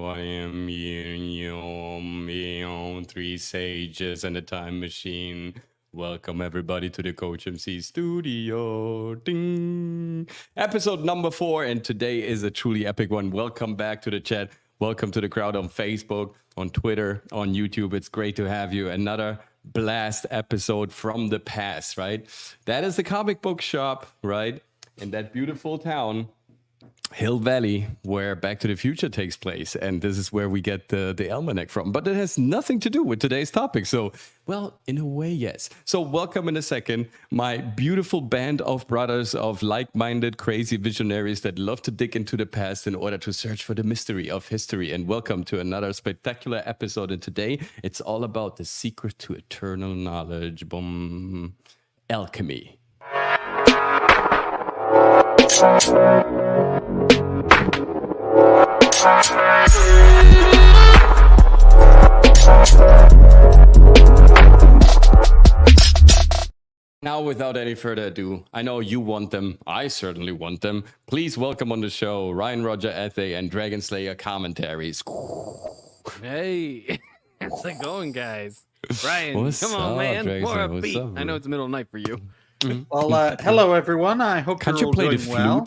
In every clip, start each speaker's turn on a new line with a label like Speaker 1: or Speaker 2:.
Speaker 1: I am three sages and a time machine. Welcome everybody to the COACHMC studio. Ding. Episode number 4, and today is a truly epic one. Welcome back to the chat. Welcome to the crowd on Facebook, on Twitter, on YouTube. It's great to have you. Another blast episode from the past, right? That is the comic book shop, right? In that beautiful town, Hill Valley, where Back to the Future takes place. And this is where we get the almanac from. But it has nothing to do with today's topic. So, well, in a way, yes. So welcome in a second, my beautiful band of brothers, of like-minded, crazy visionaries that love to dig into the past in order to search for the mystery of history. And welcome to another spectacular episode. And today, it's all about the secret to eternal knowledge. Boom. Alchemy. Now, without any further ado, I know you want them. I certainly want them. Please welcome on the show Ryan, Roger, Ethe, and Dragon Slayer commentaries.
Speaker 2: Hey, how's it going, guys? Ryan,
Speaker 1: What's
Speaker 2: come on,
Speaker 1: up,
Speaker 2: man.
Speaker 1: Dragon
Speaker 2: More
Speaker 1: Slayer? What's
Speaker 2: upbeat.
Speaker 1: up,
Speaker 2: I know
Speaker 1: bro?
Speaker 2: it's middle of the night for you.
Speaker 3: Well, hello everyone. I hope
Speaker 1: Can't
Speaker 3: you're
Speaker 1: you
Speaker 3: all
Speaker 1: play
Speaker 3: doing
Speaker 1: the flute?
Speaker 3: well.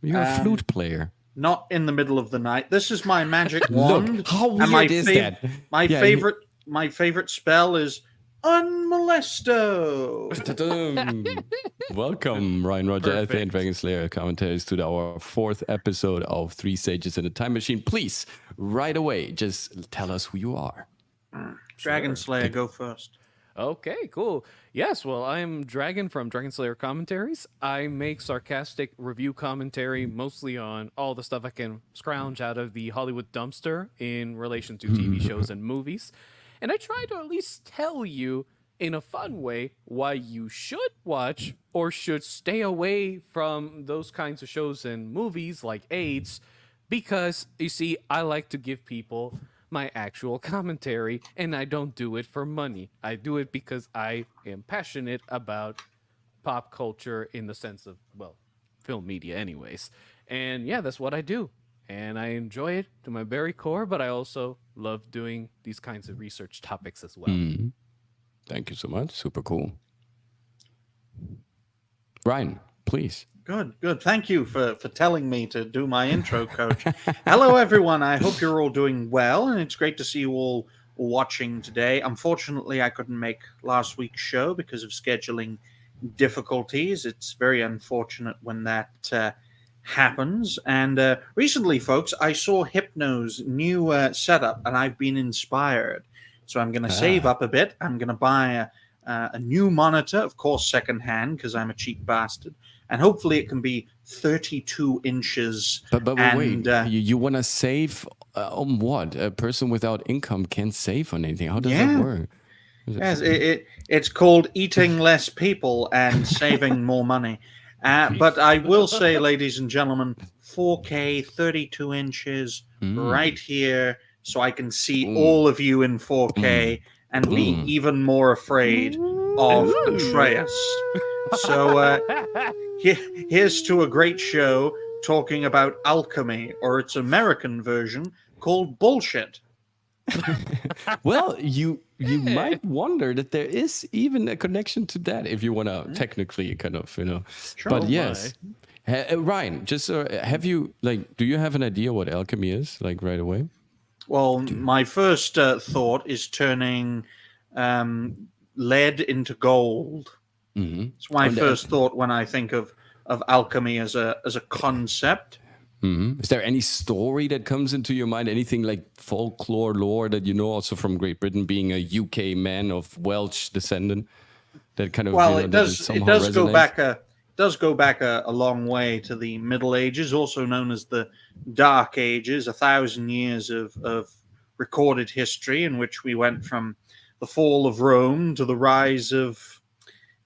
Speaker 1: You're a flute player.
Speaker 3: Not in the middle of the night. This is my magic wand.
Speaker 1: Look, how
Speaker 3: and
Speaker 1: weird is that?
Speaker 3: My
Speaker 1: Yeah,
Speaker 3: my favorite spell is Unmolesto.
Speaker 1: Ta-dum. Welcome, Ryan, Roger, Ethe, and
Speaker 2: Perfect.
Speaker 1: Dragon Slayer commentaries to our 4th episode of Three Sages in a Time Machine. Please, right away, just tell us who you are.
Speaker 3: Dragon Slayer, go first.
Speaker 2: Okay, cool. Yes, well, I'm Dragon from Dragon Slayer Commentaries. I make sarcastic review commentary mostly on all the stuff I can scrounge out of the Hollywood dumpster in relation to TV shows and movies. And I try to at least tell you in a fun way why you should watch or should stay away from those kinds of shows and movies like AIDS, because, you see, I like to give people my actual commentary, and I don't do it for money. I do it because I am passionate about pop culture in the sense of, well, film media anyways. And yeah, that's what I do. And I enjoy it to my very core, but I also love doing these kinds of research topics as well.
Speaker 1: Thank you so much. Super cool. Ryan, please.
Speaker 3: Good. Thank you for telling me to do my intro, Coach. Hello, everyone. I hope you're all doing well, and it's great to see you all watching today. Unfortunately, I couldn't make last week's show because of scheduling difficulties. It's very unfortunate when that happens. And recently, folks, I saw Hypno's new setup, and I've been inspired. So I'm going to save up a bit. I'm going to buy a new monitor, of course, secondhand, because I'm a cheap bastard. And hopefully it can be 32 inches.
Speaker 1: But
Speaker 3: and,
Speaker 1: wait, you want to save on what? A person without income can't save on anything. How does that work?
Speaker 3: Yes, it's called eating less people and saving more money. But I will say, ladies and gentlemen, 4K, 32 inches, right here, so I can see all of you in 4K and be even more afraid of Atreus. So here's to a great show talking about alchemy, or its American version called bullshit.
Speaker 1: Well, you might wonder that there is even a connection to that if you want to technically kind of,
Speaker 3: Sure.
Speaker 1: But yes. Ryan, just have you, do you have an idea what alchemy is, right away?
Speaker 3: Well, my first thought is turning lead into gold. It's my first thought when I think of alchemy as a concept.
Speaker 1: Is there any story that comes into your mind? Anything like folklore lore that you know also from Great Britain, being a UK man of Welsh descendant? That kind of
Speaker 3: it does go back a long way to the Middle Ages, also known as the Dark Ages, 1,000 years of recorded history in which we went from the fall of Rome to the rise of,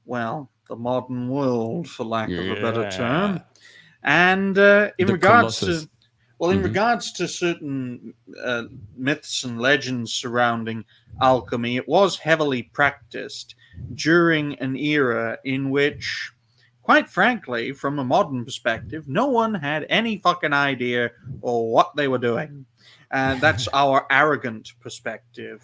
Speaker 3: well, the modern world, for lack of a better term. And in regards to certain myths and legends surrounding alchemy, it was heavily practiced during an era in which quite frankly, from a modern perspective, no one had any fucking idea or what they were doing. And that's our arrogant perspective,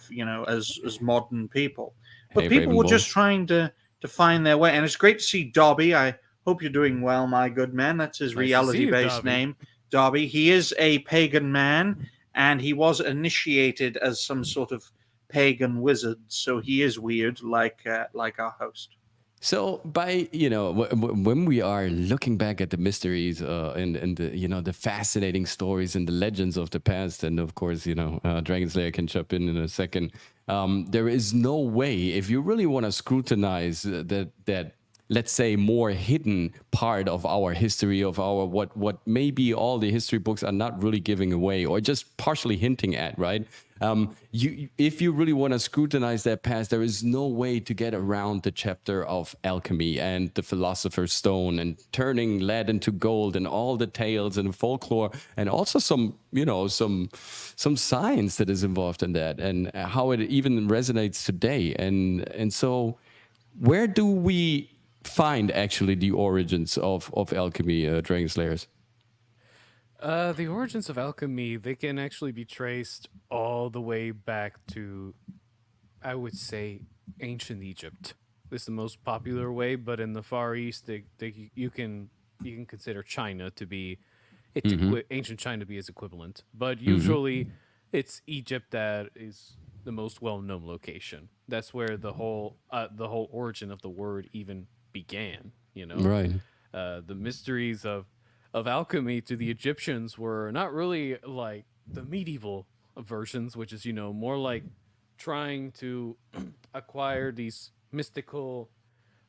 Speaker 3: as modern people. But
Speaker 1: Hey,
Speaker 3: people were just
Speaker 1: Ravenwolf.
Speaker 3: trying to find their way. And it's great to see Dobby. I hope you're doing well, my good man. That's his
Speaker 2: Nice to see you,
Speaker 3: reality-based
Speaker 2: Dobby.
Speaker 3: name, Dobby. He is a pagan man, and he was initiated as some sort of pagan wizard, so he is weird, like our host.
Speaker 1: So by when we are looking back at the mysteries and the the fascinating stories and the legends of the past, and of course Dragon Slayer can jump in a second. There is no way, if you really want to scrutinize that let's say more hidden part of our history, of our what maybe all the history books are not really giving away or just partially hinting at, right? If you really want to scrutinize that past, there is no way to get around the chapter of alchemy and the philosopher's stone and turning lead into gold and all the tales and folklore, and also some science that is involved in that, and how it even resonates today. And so where do we find actually the origins of alchemy, Dragon Slayers?
Speaker 2: The origins of alchemy, they can actually be traced all the way back to, I would say, ancient Egypt. This is the most popular way, but in the Far East, you can consider China to be ancient China to be its equivalent. But usually, it's Egypt that is the most well-known location. That's where the whole origin of the word even began.
Speaker 1: Right.
Speaker 2: The mysteries of alchemy to the Egyptians were not really like the medieval versions, which is more like trying to acquire these mystical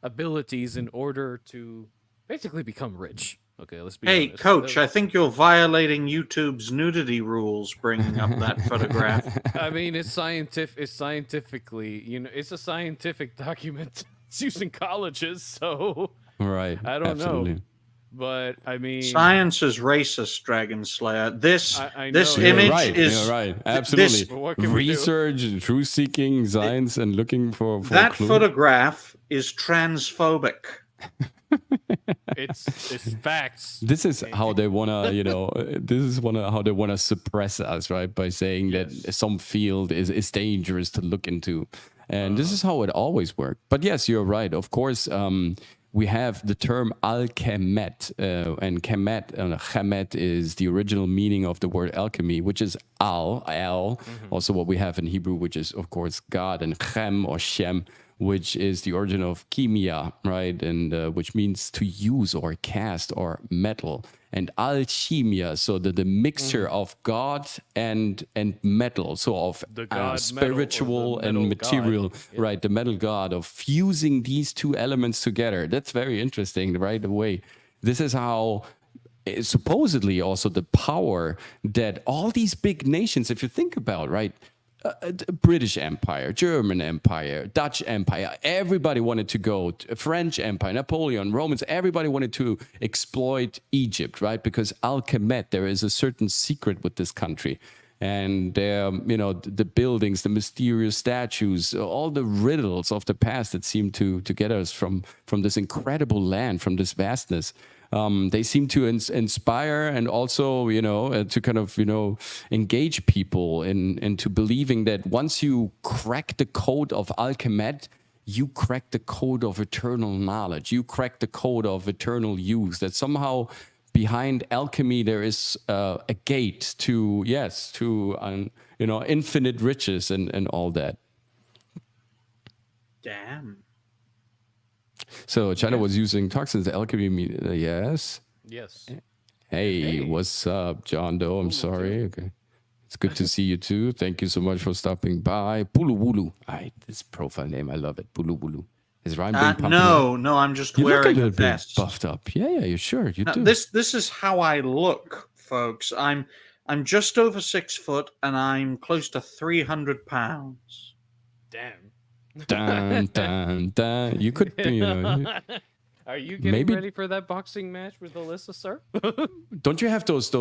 Speaker 2: abilities in order to basically become rich. Okay, let's be
Speaker 3: Hey,
Speaker 2: honest.
Speaker 3: Coach, I think you're violating YouTube's nudity rules bringing up that photograph.
Speaker 2: I mean, it's scientific. It's scientifically, it's a scientific document. It's used in colleges, so
Speaker 1: Right.
Speaker 2: I don't
Speaker 1: Absolutely.
Speaker 2: know. But I mean,
Speaker 3: Science is racist, Dragon Slayer. This
Speaker 2: I
Speaker 3: this
Speaker 2: know, yeah.
Speaker 3: image
Speaker 1: Right.
Speaker 3: is
Speaker 1: right.
Speaker 3: this-
Speaker 1: Absolutely.
Speaker 2: But what can we do?
Speaker 1: Research, truth seeking, science, and looking for
Speaker 3: that
Speaker 1: clue.
Speaker 3: photograph is transphobic.
Speaker 2: it's facts.
Speaker 1: This is how they wanna, how they wanna suppress us, right? By saying that some field is dangerous to look into, and this is how it always worked. But yes, you're right. Of course, we have the term alchemet, and chemet is the original meaning of the word alchemy, which is al, also what we have in Hebrew, which is of course God, and chem or shem, which is the origin of chemia, right? And which means to use or cast or metal. And alchemia, so the mixture of God and metal, so of
Speaker 2: The god metal or
Speaker 1: spiritual
Speaker 2: the
Speaker 1: and
Speaker 2: metal
Speaker 1: material,
Speaker 2: god. Yeah.
Speaker 1: right? The metal god, of fusing these two elements together. That's very interesting, right away. This is how supposedly also the power that all these big nations, if you think about, right? British Empire, German Empire, Dutch Empire, everybody wanted to go, French Empire, Napoleon, Romans, everybody wanted to exploit Egypt, right? Because alchemet, there is a certain secret with this country. And the buildings, the mysterious statues, all the riddles of the past that seem to get us from this incredible land, from this vastness. They seem to inspire and also, to kind of, engage people into believing that once you crack the code of alchemet, you crack the code of eternal knowledge. You crack the code of eternal use. That somehow behind alchemy there is a gate to infinite riches and all that.
Speaker 3: Damn.
Speaker 1: So China was using toxins. Alchemy, yes.
Speaker 2: Yes.
Speaker 1: Hey, what's up, John Doe? I'm sorry. Okay. It's good to see you too. Thank you so much for stopping by. Bulu Wulu. This profile name, I love it. Bulu Wulu. Is Ryan being pumping up?
Speaker 3: No, I'm just
Speaker 1: You look a
Speaker 3: wearing
Speaker 1: little
Speaker 3: a
Speaker 1: bit
Speaker 3: vest.
Speaker 1: buffed up. Yeah, you sure. You
Speaker 3: Now,
Speaker 1: do.
Speaker 3: this is how I look, folks. I'm just over 6 foot and I'm close to 300 pounds.
Speaker 2: Damn.
Speaker 1: Dun, dun, dun. You could,
Speaker 2: Are you getting
Speaker 1: Maybe-
Speaker 2: ready for that boxing match with Alyssa, sir?
Speaker 1: don't you have those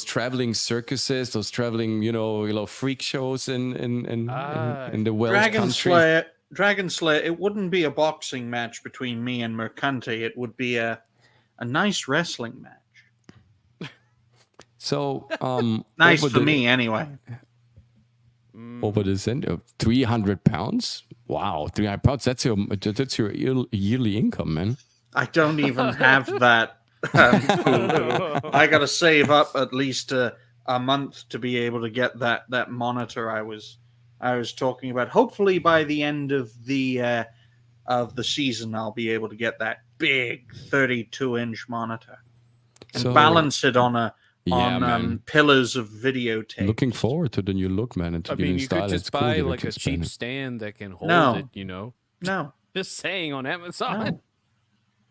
Speaker 1: traveling circuses, those traveling, freak shows in the Welsh
Speaker 3: Dragon
Speaker 1: countries?
Speaker 3: Slayer, Dragon Slayer, it wouldn't be a boxing match between me and Mercante. It would be a nice wrestling match.
Speaker 1: So,
Speaker 3: Nice for me, anyway.
Speaker 1: Over the center, 300 pounds. Wow, 300 pounds. That's your yearly income, man.
Speaker 3: I don't even have that. I got to save up at least a month to be able to get that monitor I was talking about. Hopefully, by the end of the season, I'll be able to get that big 32-inch monitor and balance it on pillars of videotape.
Speaker 1: Looking forward to the new look, man. And to
Speaker 2: you
Speaker 1: style.
Speaker 2: could just buy like a cheap stand that can hold it, you know?
Speaker 3: No.
Speaker 2: Just saying on Amazon.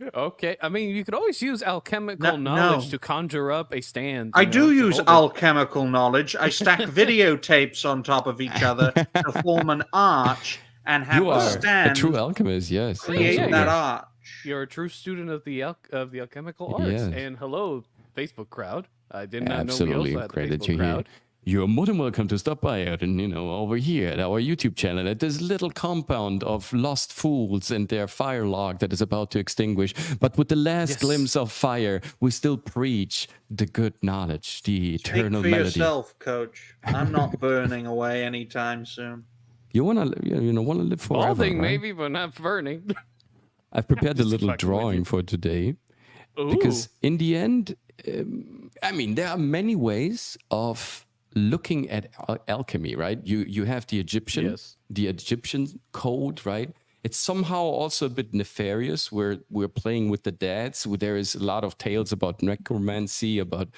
Speaker 2: No. Okay. I mean, you could always use alchemical knowledge to conjure up a stand.
Speaker 3: I do use alchemical knowledge. I stack videotapes on top of each other to form an arch and have the stand.
Speaker 1: A true alchemist, yes.
Speaker 3: Create that arch.
Speaker 2: You're a true student of the alchemical arts.
Speaker 1: Yes.
Speaker 2: And hello, Facebook crowd. I did not
Speaker 1: Absolutely.
Speaker 2: know we also had
Speaker 1: Great
Speaker 2: the
Speaker 1: that
Speaker 2: Facebook
Speaker 1: you're
Speaker 2: crowd.
Speaker 1: here. You're more than welcome to stop by out and, over here at our YouTube channel at this little compound of lost fools and their fire log that is about to extinguish. But with the last glimpse of fire, we still preach the good knowledge, the eternal melody.
Speaker 3: Speak for yourself, Coach. I'm not burning away anytime soon.
Speaker 1: You wanna live forever?
Speaker 2: Balding,
Speaker 1: right?
Speaker 2: maybe, but not burning.
Speaker 1: I've prepared a little drawing for today.
Speaker 2: Ooh.
Speaker 1: Because in the end, there are many ways of looking at alchemy, right? You have the Egyptian code, right? It's somehow also a bit nefarious where we're playing with the dads. There is a lot of tales about necromancy, about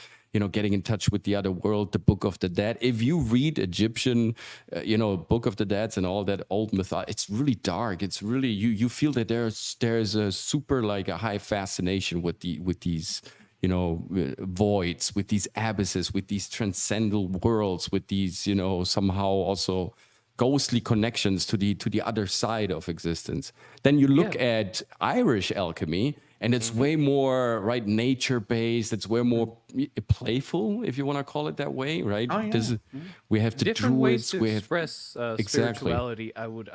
Speaker 1: getting in touch with the other world, the Book of the Dead. If you read Egyptian, Book of the Dead and all that old mythology, it's really dark. It's really you feel that there's a super like a high fascination with these voids, with these abysses, with these transcendental worlds, with these somehow also ghostly connections to the other side of existence. Then you look at Irish alchemy, and it's way more nature based. It's way more playful, if you want to call it that way, right?
Speaker 3: Oh, yeah.
Speaker 1: We have the
Speaker 2: different ways
Speaker 1: druids.
Speaker 2: to express spirituality. I would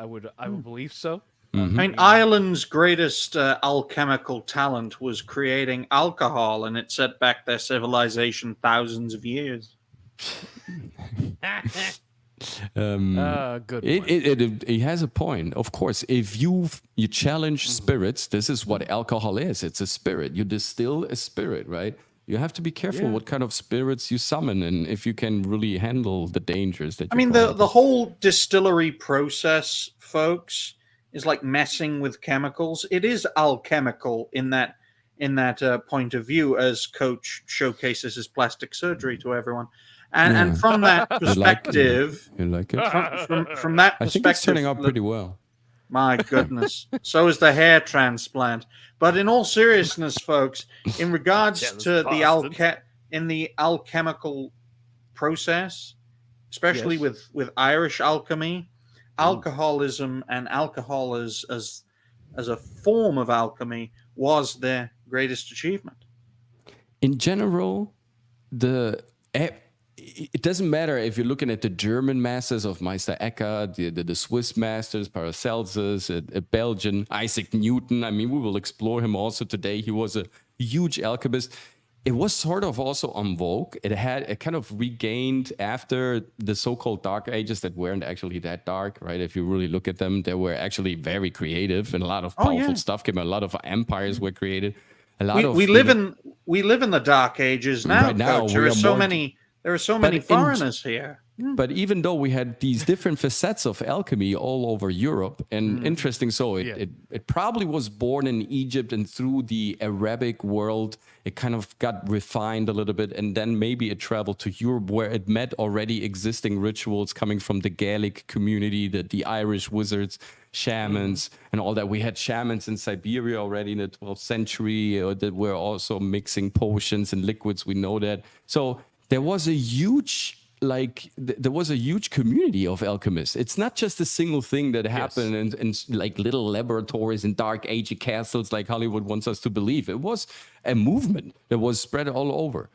Speaker 2: believe so.
Speaker 1: Mm-hmm.
Speaker 3: I mean, Ireland's greatest alchemical talent was creating alcohol, and it set back their civilization thousands of years.
Speaker 2: Good.
Speaker 1: It has a point, of course. If you challenge spirits, this is what alcohol is. It's a spirit. You distill a spirit, right? You have to be careful what kind of spirits you summon, and if you can really handle the dangers that.
Speaker 3: The whole distillery process, folks, is like messing with chemicals. It is alchemical in that point of view, as Coach showcases his plastic surgery to everyone. And from that perspective,
Speaker 1: you like it?
Speaker 3: From that perspective,
Speaker 1: I think it's turning out pretty well.
Speaker 3: My goodness. So is the hair transplant. But in all seriousness, folks, in regards to the alchemical process, especially with Irish alchemy, alcoholism and alcohol as a form of alchemy was their greatest achievement.
Speaker 1: In general, it doesn't matter if you're looking at the German masters of Meister Eckhart, the Swiss masters, Paracelsus, a Belgian, Isaac Newton. I mean, we will explore him also today. He was a huge alchemist. It was sort of also en vogue. It kind of regained after the so-called Dark Ages that weren't actually that dark, right? If you really look at them, they were actually very creative, and a lot of powerful stuff came out. A lot of empires were created. We
Speaker 3: live in the Dark Ages now.
Speaker 1: Right now,
Speaker 3: Coach. There are so many foreigners here.
Speaker 1: But even though we had these different facets of alchemy all over Europe, and interesting, so it probably was born in Egypt, and through the Arabic world, it kind of got refined a little bit, and then maybe it traveled to Europe, where it met already existing rituals coming from the Gaelic community, the Irish wizards, shamans, and all that. We had shamans in Siberia already in the 12th century that were also mixing potions and liquids. We know that. So there was a huge community of alchemists. It's not just a single thing that happened in like little laboratories in dark age castles like Hollywood wants us to believe. It was a movement that was spread all over.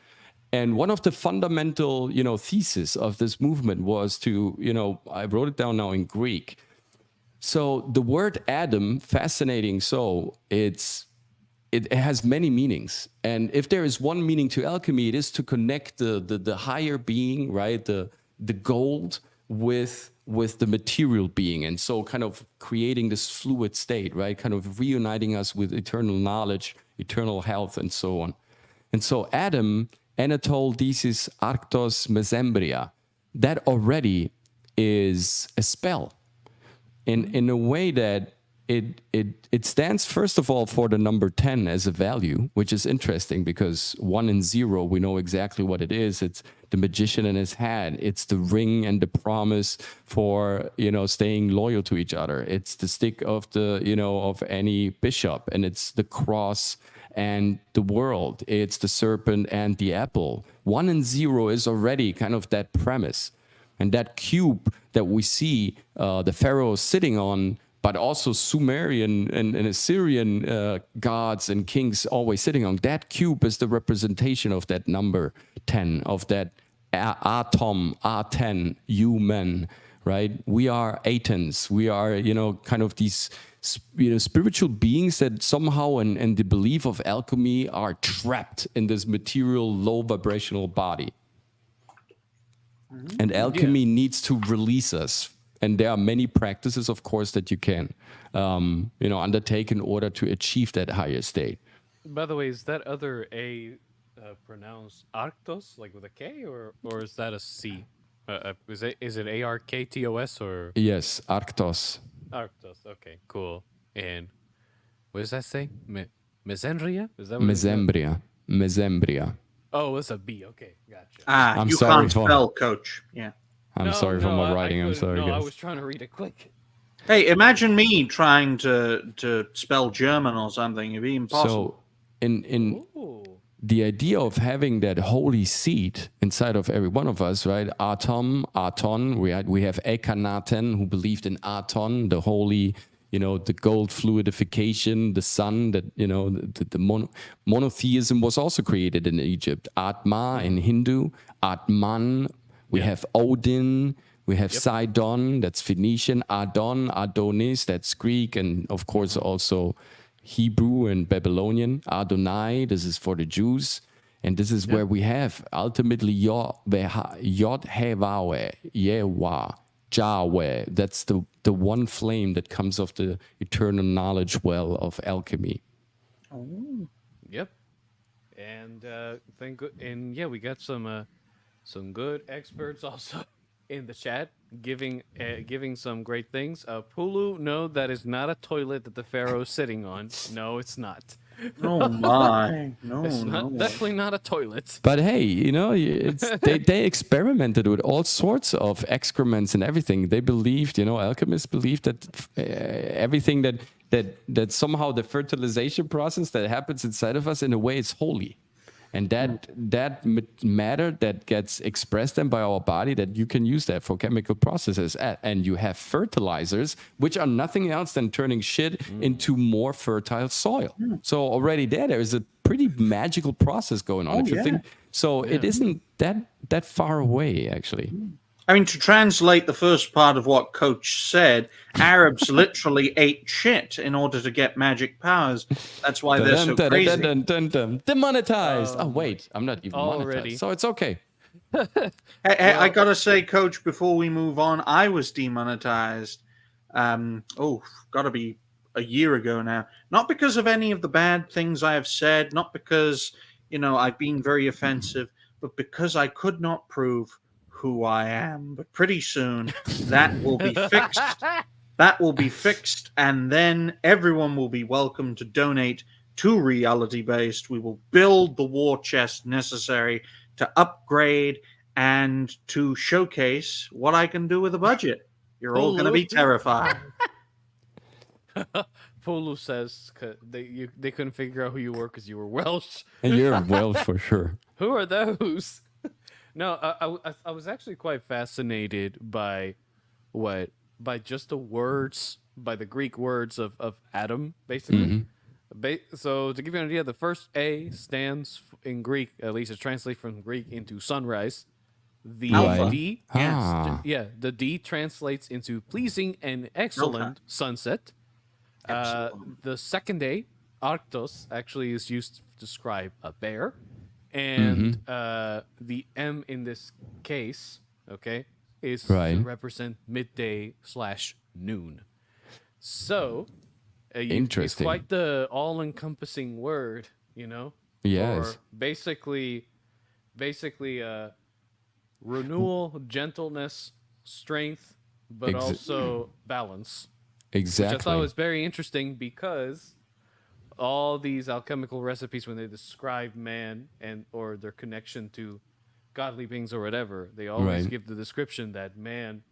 Speaker 1: And one of the fundamental, thesis of this movement was to, I wrote it down now in Greek. So the word Adam, fascinating. So it has many meanings, and if there is one meaning to alchemy, it is to connect the higher being, right, the gold with the material being, and so kind of creating this fluid state, right, kind of reuniting us with eternal knowledge, eternal health, and so on. And so Adam, Anatole Disis Arctos Mesembria, that already is a spell in a way that it stands first of all for the number 10 as a value, which is interesting because 1 and 0, we know exactly what it is. It's the magician in his hand. It's the ring and the promise for, staying loyal to each other. It's the stick of of any bishop, and it's the cross and the world. It's the serpent and the apple. 1 and 0 is already kind of that premise. And that cube that we see the pharaoh sitting on, but also Sumerian and Assyrian gods and kings always sitting on, that cube is the representation of that number 10, of that atom, A10, human, right? We are Atens. We are, kind of these spiritual beings that somehow in the belief of alchemy are trapped in this material, low vibrational body. And alchemy needs to release us. And there are many practices, of course, that you can, undertake in order to achieve that higher state.
Speaker 2: By the way, is that other A pronounced Arctos, like with a K, or is that a C? Is it ARKTOS or?
Speaker 1: Yes, Arctos.
Speaker 2: Arctos. Okay, cool. And what does that say? Mesembria? Is that
Speaker 1: what Mesembria.
Speaker 2: Oh, it's a B. Okay, gotcha.
Speaker 3: You can't spell, Coach. Yeah.
Speaker 1: I'm sorry for my writing. I'm sorry.
Speaker 2: No, I was trying to read it quick.
Speaker 3: Hey, imagine me trying to spell German or something. It'd be impossible.
Speaker 1: So, in the idea of having that holy seed inside of every one of us, right? Atom, Aton. We have Ekanaten, who believed in Aton, the holy, the gold fluidification, the sun. That the monotheism was also created in Egypt. Atma in Hindu, Atman. We have Odin, we have Sidon, that's Phoenician, Adon, Adonis, that's Greek, and of course also Hebrew and Babylonian. Adonai, this is for the Jews. And this is where we have ultimately Yod Hevawe, Yewa, Yahweh. That's the one flame that comes of the eternal knowledge well of alchemy.
Speaker 2: Oh. Yep. And we got some good experts also in the chat giving some great things. Pulu, no, that is not a toilet that the pharaoh is sitting on. No, it's not.
Speaker 3: Oh my! No,
Speaker 2: it's definitely not a toilet.
Speaker 1: But hey, they experimented with all sorts of excrements and everything. They believed, alchemists believed that everything that somehow the fertilization process that happens inside of us in a way is holy. And that matter that gets expressed then by our body, that you can use that for chemical processes. And you have fertilizers, which are nothing else than turning shit into more fertile soil. So already there is a pretty magical process going on. You think so, it isn't that far away, actually.
Speaker 3: I mean, to translate the first part of what Coach said, Arabs literally ate shit in order to get magic powers. That's why they're so crazy.
Speaker 1: Demonetized. Oh, wait. I'm not even monetized, so it's okay.
Speaker 3: I got to say, Coach, before we move on, I was demonetized. Got to be a year ago now. Not because of any of the bad things I have said, not because, I've been very offensive, but because I could not prove who I am. But pretty soon that will be fixed. That will be fixed, and then everyone will be welcome to donate to Reality Based. We will build the war chest necessary to upgrade and to showcase what I can do with a budget. You're all going to be terrified.
Speaker 2: Polo says they couldn't figure out who you were because you were Welsh.
Speaker 1: And you're Welsh for sure.
Speaker 2: Who are those? No, I was actually quite fascinated by just the words, by the Greek words of Adam, basically. So to give you an idea, the first A stands in Greek, at least it translates from Greek into sunrise. The
Speaker 3: Alpha.
Speaker 2: D,
Speaker 1: Ah.
Speaker 2: the D translates into pleasing and excellent sunset.
Speaker 3: Excellent.
Speaker 2: The second A, Arctos, actually is used to describe a bear,
Speaker 1: Mm-hmm.
Speaker 2: and the M in this case, okay, is
Speaker 1: Right.
Speaker 2: to represent midday/noon. So, it's
Speaker 1: Interesting.
Speaker 2: quite the all-encompassing word, you know.
Speaker 1: Yes.
Speaker 2: For basically, renewal, gentleness, strength, but also balance. Which I thought
Speaker 1: Exactly.
Speaker 2: was very interesting because all these alchemical recipes, when they describe man and or their connection to godly beings or whatever, they always
Speaker 1: Right.
Speaker 2: give the description that man,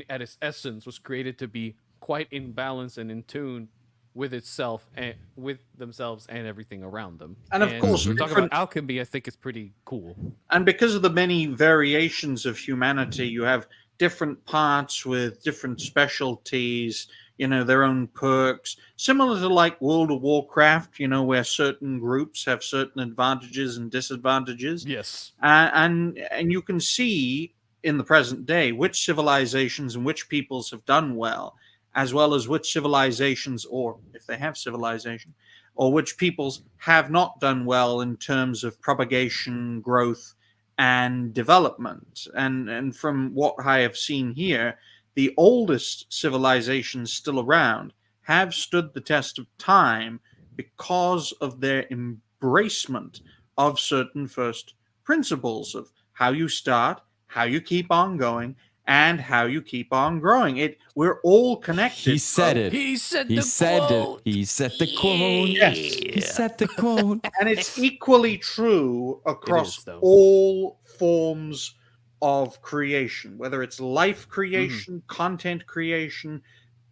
Speaker 2: at its essence, was created to be quite in balance and in tune with itself and with themselves and everything around them.
Speaker 3: And of course,
Speaker 2: since we're talking
Speaker 3: different-
Speaker 2: about alchemy, I think it's pretty cool.
Speaker 3: And because of the many variations of humanity, you have different parts with different specialties, their own perks, similar to like World of Warcraft, where certain groups have certain advantages and disadvantages.
Speaker 2: Yes.
Speaker 3: And you can see in the present day which civilizations and which peoples have done well as which civilizations, or if they have civilization, or which peoples have not done well in terms of propagation, growth, and development. And from what I have seen here, the oldest civilizations still around have stood the test of time because of their embracement of certain first principles of how you start, how you keep on going, and how you keep on growing. We're all connected.
Speaker 1: He said it.
Speaker 2: He said
Speaker 1: He
Speaker 2: the
Speaker 1: said
Speaker 2: quote.
Speaker 1: it. He said the quote.
Speaker 3: Yes.
Speaker 1: He said the quote.
Speaker 3: And it's equally true across
Speaker 2: is, though.
Speaker 3: all forms of creation, whether it's life creation, content creation,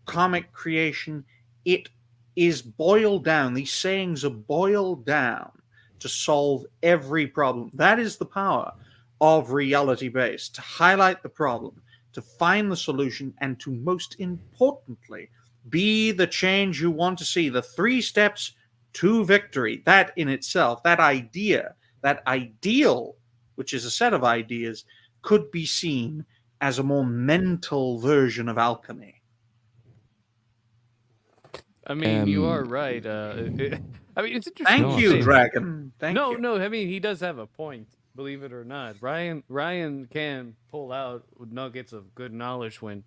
Speaker 3: comic creation. It is boiled down. These sayings are boiled down to solve every problem. That is the power of reality based, to highlight the problem, to find the solution, and to most importantly, be the change you want to see. The 3 steps to victory. That in itself, that idea, that ideal, which is a set of ideas, could be seen as a more mental version of alchemy.
Speaker 2: I mean, you are right. I mean, it's interesting.
Speaker 3: Thank you,
Speaker 2: say-
Speaker 3: Dragon. Thank you.
Speaker 2: No. I mean, he does have a point. Believe it or not, Ryan can pull out nuggets of good knowledge when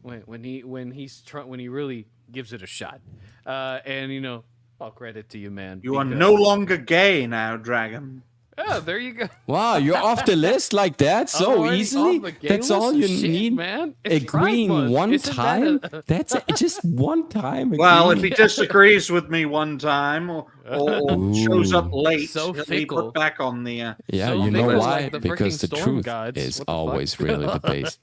Speaker 2: he really gives it a shot. And all credit to you, man.
Speaker 3: You are no longer gay now, Dragon.
Speaker 2: Oh, there you go.
Speaker 1: Wow, you're off the list like that
Speaker 2: I'm
Speaker 1: so
Speaker 2: already
Speaker 1: easily?
Speaker 2: off the gay
Speaker 1: That's all
Speaker 2: list?
Speaker 1: you
Speaker 2: Shit,
Speaker 1: need?
Speaker 2: man. It's Pride
Speaker 1: Agreeing
Speaker 2: Month.
Speaker 1: one
Speaker 2: Isn't that
Speaker 1: time?
Speaker 2: a-
Speaker 1: That's just one time.
Speaker 3: Well, if
Speaker 1: agreeing.
Speaker 3: he disagrees with me one time or shows up
Speaker 1: Ooh.
Speaker 3: late,
Speaker 2: So
Speaker 3: he'll be
Speaker 2: fickle.
Speaker 3: put back on the.
Speaker 1: Yeah,
Speaker 2: So
Speaker 1: you know
Speaker 2: fickle
Speaker 1: why?
Speaker 2: like the
Speaker 1: Because
Speaker 2: freaking
Speaker 1: the
Speaker 2: storm
Speaker 1: truth
Speaker 2: gods.
Speaker 1: is
Speaker 2: What the fuck?
Speaker 1: always really the base.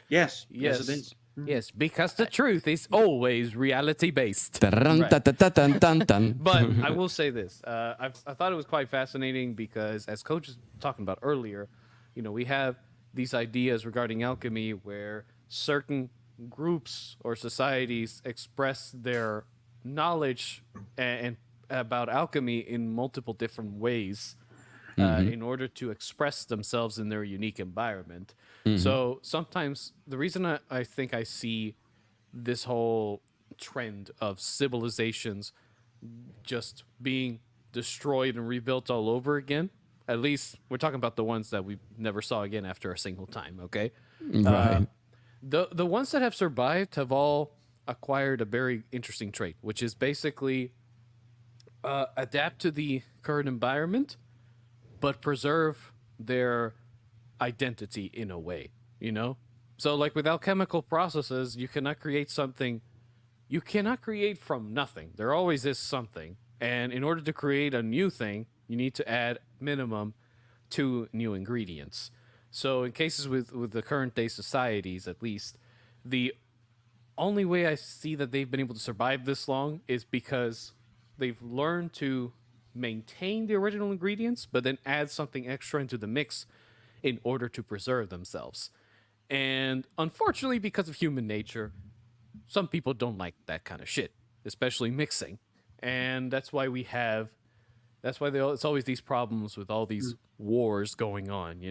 Speaker 3: Yes,
Speaker 2: Yes.
Speaker 3: it is.
Speaker 2: Yes, because the truth is always reality based.
Speaker 1: Dun,
Speaker 2: Right.
Speaker 1: dun, dun, dun, dun, dun.
Speaker 2: But I will say this: I thought it was quite fascinating because, as Coach was talking about earlier, we have these ideas regarding alchemy where certain groups or societies express their knowledge and about alchemy in multiple different ways in order to express themselves in their unique environment. So sometimes the reason I think I see this whole trend of civilizations just being destroyed and rebuilt all over again, at least we're talking about the ones that we never saw again after a single time, okay?
Speaker 1: Right.
Speaker 2: The ones that have survived have all acquired a very interesting trait, which is basically adapt to the current environment, but preserve their identity in a way, So like with alchemical processes, you cannot create something, you cannot create from nothing. There always is something. And in order to create a new thing, you need to add minimum 2 new ingredients. So in cases with the current day societies, at least, the only way I see that they've been able to survive this long is because they've learned to maintain the original ingredients, but then add something extra into the mix in order to preserve themselves. And unfortunately, because of human nature, some people don't like that kind of shit, especially mixing. And that's why it's always these problems with all these wars going on,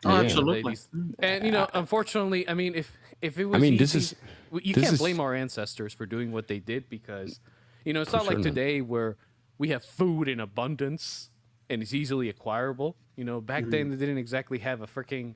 Speaker 3: Oh,
Speaker 1: Yeah.
Speaker 3: absolutely.
Speaker 2: And unfortunately, I mean, if it was,
Speaker 1: I mean,
Speaker 2: you
Speaker 1: this
Speaker 2: can't
Speaker 1: is
Speaker 2: blame our ancestors for doing what they did because, it's
Speaker 1: for
Speaker 2: not
Speaker 1: sure
Speaker 2: like
Speaker 1: not.
Speaker 2: today where we have food in abundance and it's easily acquirable. Back then they didn't exactly have a freaking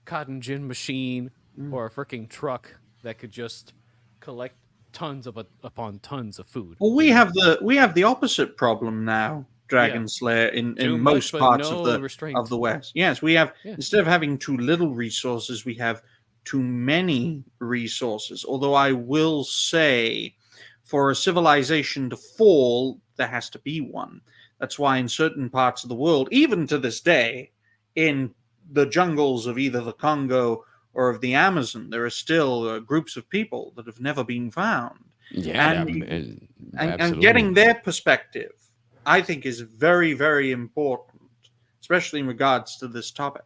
Speaker 2: cotton gin machine or a freaking truck that could just collect tons upon tons of food.
Speaker 3: Well, we have the opposite problem now,
Speaker 2: Yeah,
Speaker 3: Dragon Slayer, in
Speaker 2: too much,
Speaker 3: most
Speaker 2: but
Speaker 3: parts of
Speaker 2: no
Speaker 3: the
Speaker 2: restraint.
Speaker 3: West. Yes, we have
Speaker 2: Yeah.
Speaker 3: instead of having too little resources, we have too many resources. Although I will say, for a civilization to fall, there has to be one. That's why in certain parts of the world, even to this day, in the jungles of either the Congo or of the Amazon, there are still groups of people that have never been found.
Speaker 1: Yeah,
Speaker 3: And and
Speaker 1: absolutely.
Speaker 3: getting their perspective, I think, is very, very important, especially in regards to this topic.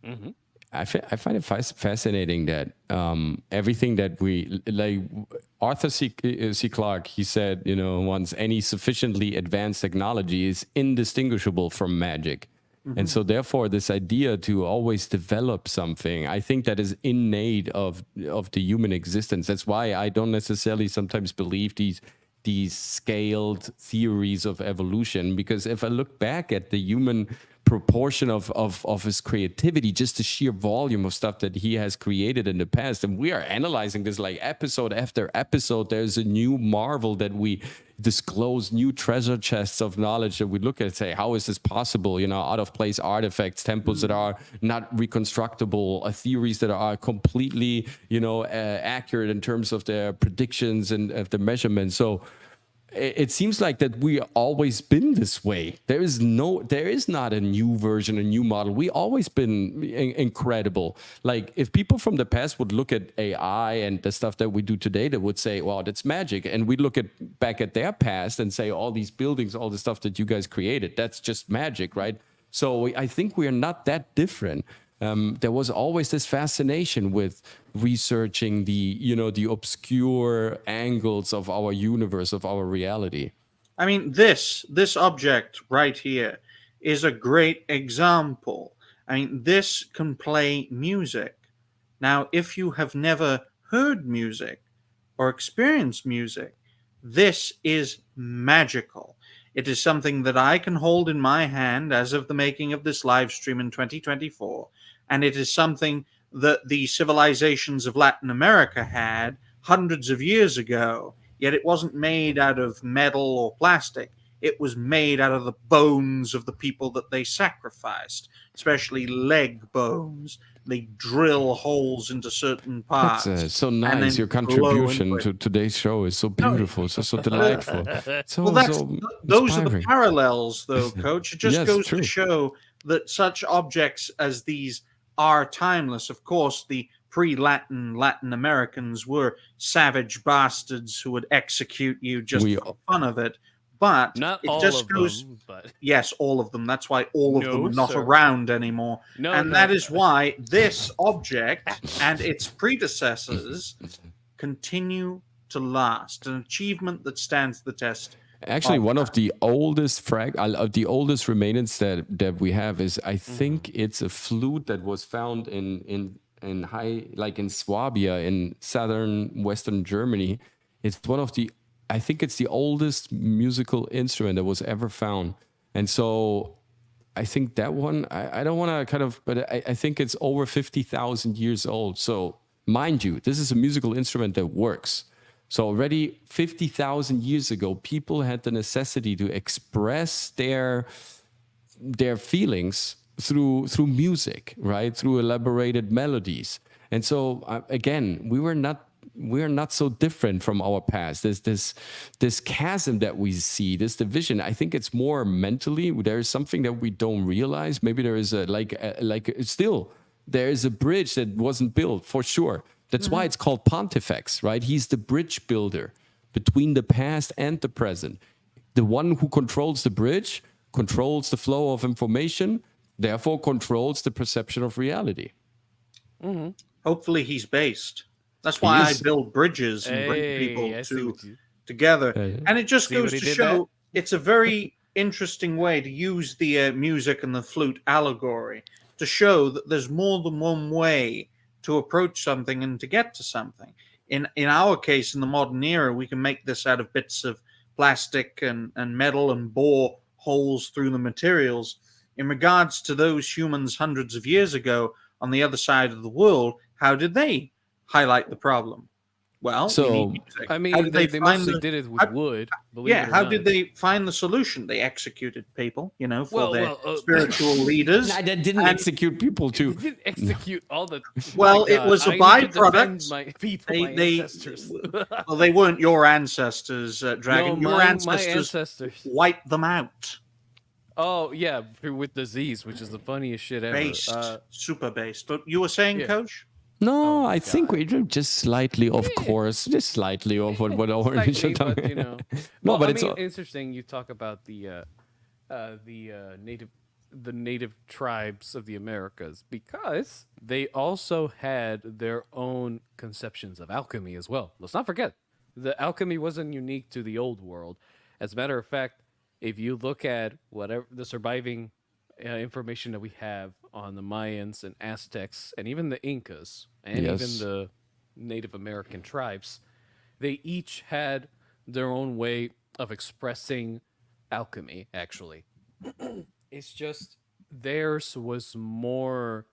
Speaker 2: Hmm.
Speaker 1: I find it fascinating that everything that we like, Arthur C. Clarke, he said, once any sufficiently advanced technology is indistinguishable from magic. And so therefore this idea to always develop something, I think that is innate of the human existence. That's why I don't necessarily sometimes believe these scaled theories of evolution, because if I look back at the human proportion of his creativity, just the sheer volume of stuff that he has created in the past, and we are analyzing this like episode after episode, there's a new marvel that we disclose, new treasure chests of knowledge that we look at and say, how is this possible? Out of place artifacts, temples that are not reconstructible, theories that are completely accurate in terms of their predictions and of the measurements. So it seems like that we always been this way. There is not a new version, a new model. We always been incredible. Like if people from the past would look at AI and the stuff that we do today, they would say, "Wow, that's magic." And we look back at their past and say, "All these buildings, all the stuff that you guys created, that's just magic, right?" So I think we are not that different. There was always this fascination with researching the obscure angles of our universe, of our reality.
Speaker 3: I mean, this object right here is a great example. I mean, this can play music. Now, if you have never heard music or experienced music, this is magical. It is something that I can hold in my hand as of the making of this live stream in 2024. And it is something that the civilizations of Latin America had hundreds of years ago. Yet it wasn't made out of metal or plastic. It was made out of the bones of the people that they sacrificed, especially leg bones. They drill holes into certain parts.
Speaker 1: That's so
Speaker 3: and
Speaker 1: nice.
Speaker 3: then
Speaker 1: Your
Speaker 3: blow
Speaker 1: contribution
Speaker 3: into
Speaker 1: to
Speaker 3: it.
Speaker 1: today's show is so beautiful, so delightful.
Speaker 3: Well, those are the
Speaker 1: inspiring.
Speaker 3: parallels, though, Coach. It just
Speaker 1: Yes,
Speaker 3: goes
Speaker 1: true.
Speaker 3: to show that such objects as these are timeless. Of course, the Latin Americans were savage bastards who would execute you just
Speaker 1: We-
Speaker 3: for fun of it. But
Speaker 2: Not
Speaker 3: it
Speaker 2: all
Speaker 3: just
Speaker 2: of
Speaker 3: goes.
Speaker 2: them, but
Speaker 3: Yes, all of them. That's why all of them
Speaker 2: No,
Speaker 3: are not
Speaker 2: sir.
Speaker 3: around anymore.
Speaker 2: No,
Speaker 3: and
Speaker 2: no.
Speaker 3: that is why this object and its predecessors continue to last. An achievement that stands the test.
Speaker 1: Actually, one of the oldest the oldest remains that we have is, I think it's a flute that was found in Swabia in southern western Germany. It's one of the, I think it's the oldest musical instrument that was ever found. And so I think that one, I don't want to but I think it's over 50,000 years old. So mind you, this is a musical instrument that works. So already 50,000 years ago, people had the necessity to express their feelings through music, right? Through elaborated melodies. And so again, we are not so different from our past. There's this chasm that we see, this division. I think it's more mentally. There is something that we don't realize. Maybe there is still there is a bridge that wasn't built, for sure. That's why it's called Pontifex, right? He's the bridge builder between the past and the present. The one who controls the bridge controls the flow of information, therefore controls the perception of reality.
Speaker 3: Hopefully, he's based. That's why I build bridges and bring people together. And it just goes to show it's a very interesting way to use the music and the flute allegory. to show that there's more than one way to approach something and to get to something. In our case, in the modern era, we can make this out of bits of plastic and metal and bore holes through the materials. In regards to those humans hundreds of years ago on the other side of the world, how did they highlight the problem? Well,
Speaker 1: So,
Speaker 3: we need music.
Speaker 2: I
Speaker 3: How
Speaker 2: mean,
Speaker 3: did
Speaker 2: they
Speaker 3: find
Speaker 2: mostly did it with
Speaker 3: how-
Speaker 2: wood. Believe it or
Speaker 3: how
Speaker 2: not.
Speaker 3: did they find the solution? They executed people, for their
Speaker 2: Well,
Speaker 3: spiritual leaders.
Speaker 1: nah, that didn't
Speaker 3: And-
Speaker 1: execute people
Speaker 2: They
Speaker 1: too.
Speaker 2: didn't execute all the.
Speaker 3: Well,
Speaker 2: My
Speaker 3: it was a
Speaker 2: God, I need to defend
Speaker 3: byproduct.
Speaker 2: My people, my
Speaker 3: They-
Speaker 2: ancestors.
Speaker 3: Well, they weren't your ancestors, Dragon.
Speaker 2: No,
Speaker 3: Your
Speaker 2: my
Speaker 3: ancestors
Speaker 2: ancestors.
Speaker 3: wiped them out.
Speaker 2: Oh yeah, with disease, which is the funniest shit ever.
Speaker 3: Based, super based. But you were saying,
Speaker 2: yeah.
Speaker 3: Coach?
Speaker 1: No,
Speaker 2: Oh,
Speaker 1: I think
Speaker 2: God.
Speaker 1: we just slightly off course, just slightly off what our
Speaker 2: Slightly,
Speaker 1: initial
Speaker 2: but,
Speaker 1: time.
Speaker 2: No,
Speaker 1: but
Speaker 2: I
Speaker 1: it's
Speaker 2: mean,
Speaker 1: all-
Speaker 2: interesting. You talk about the native tribes of the Americas because they also had their own conceptions of alchemy as well. Let's not forget, the alchemy wasn't unique to the old world. As a matter of fact, if you look at whatever the surviving information that we have on the Mayans and Aztecs and even the Incas and
Speaker 1: Yes.
Speaker 2: even the Native American tribes, they each had their own way of expressing alchemy, actually. It's just theirs was more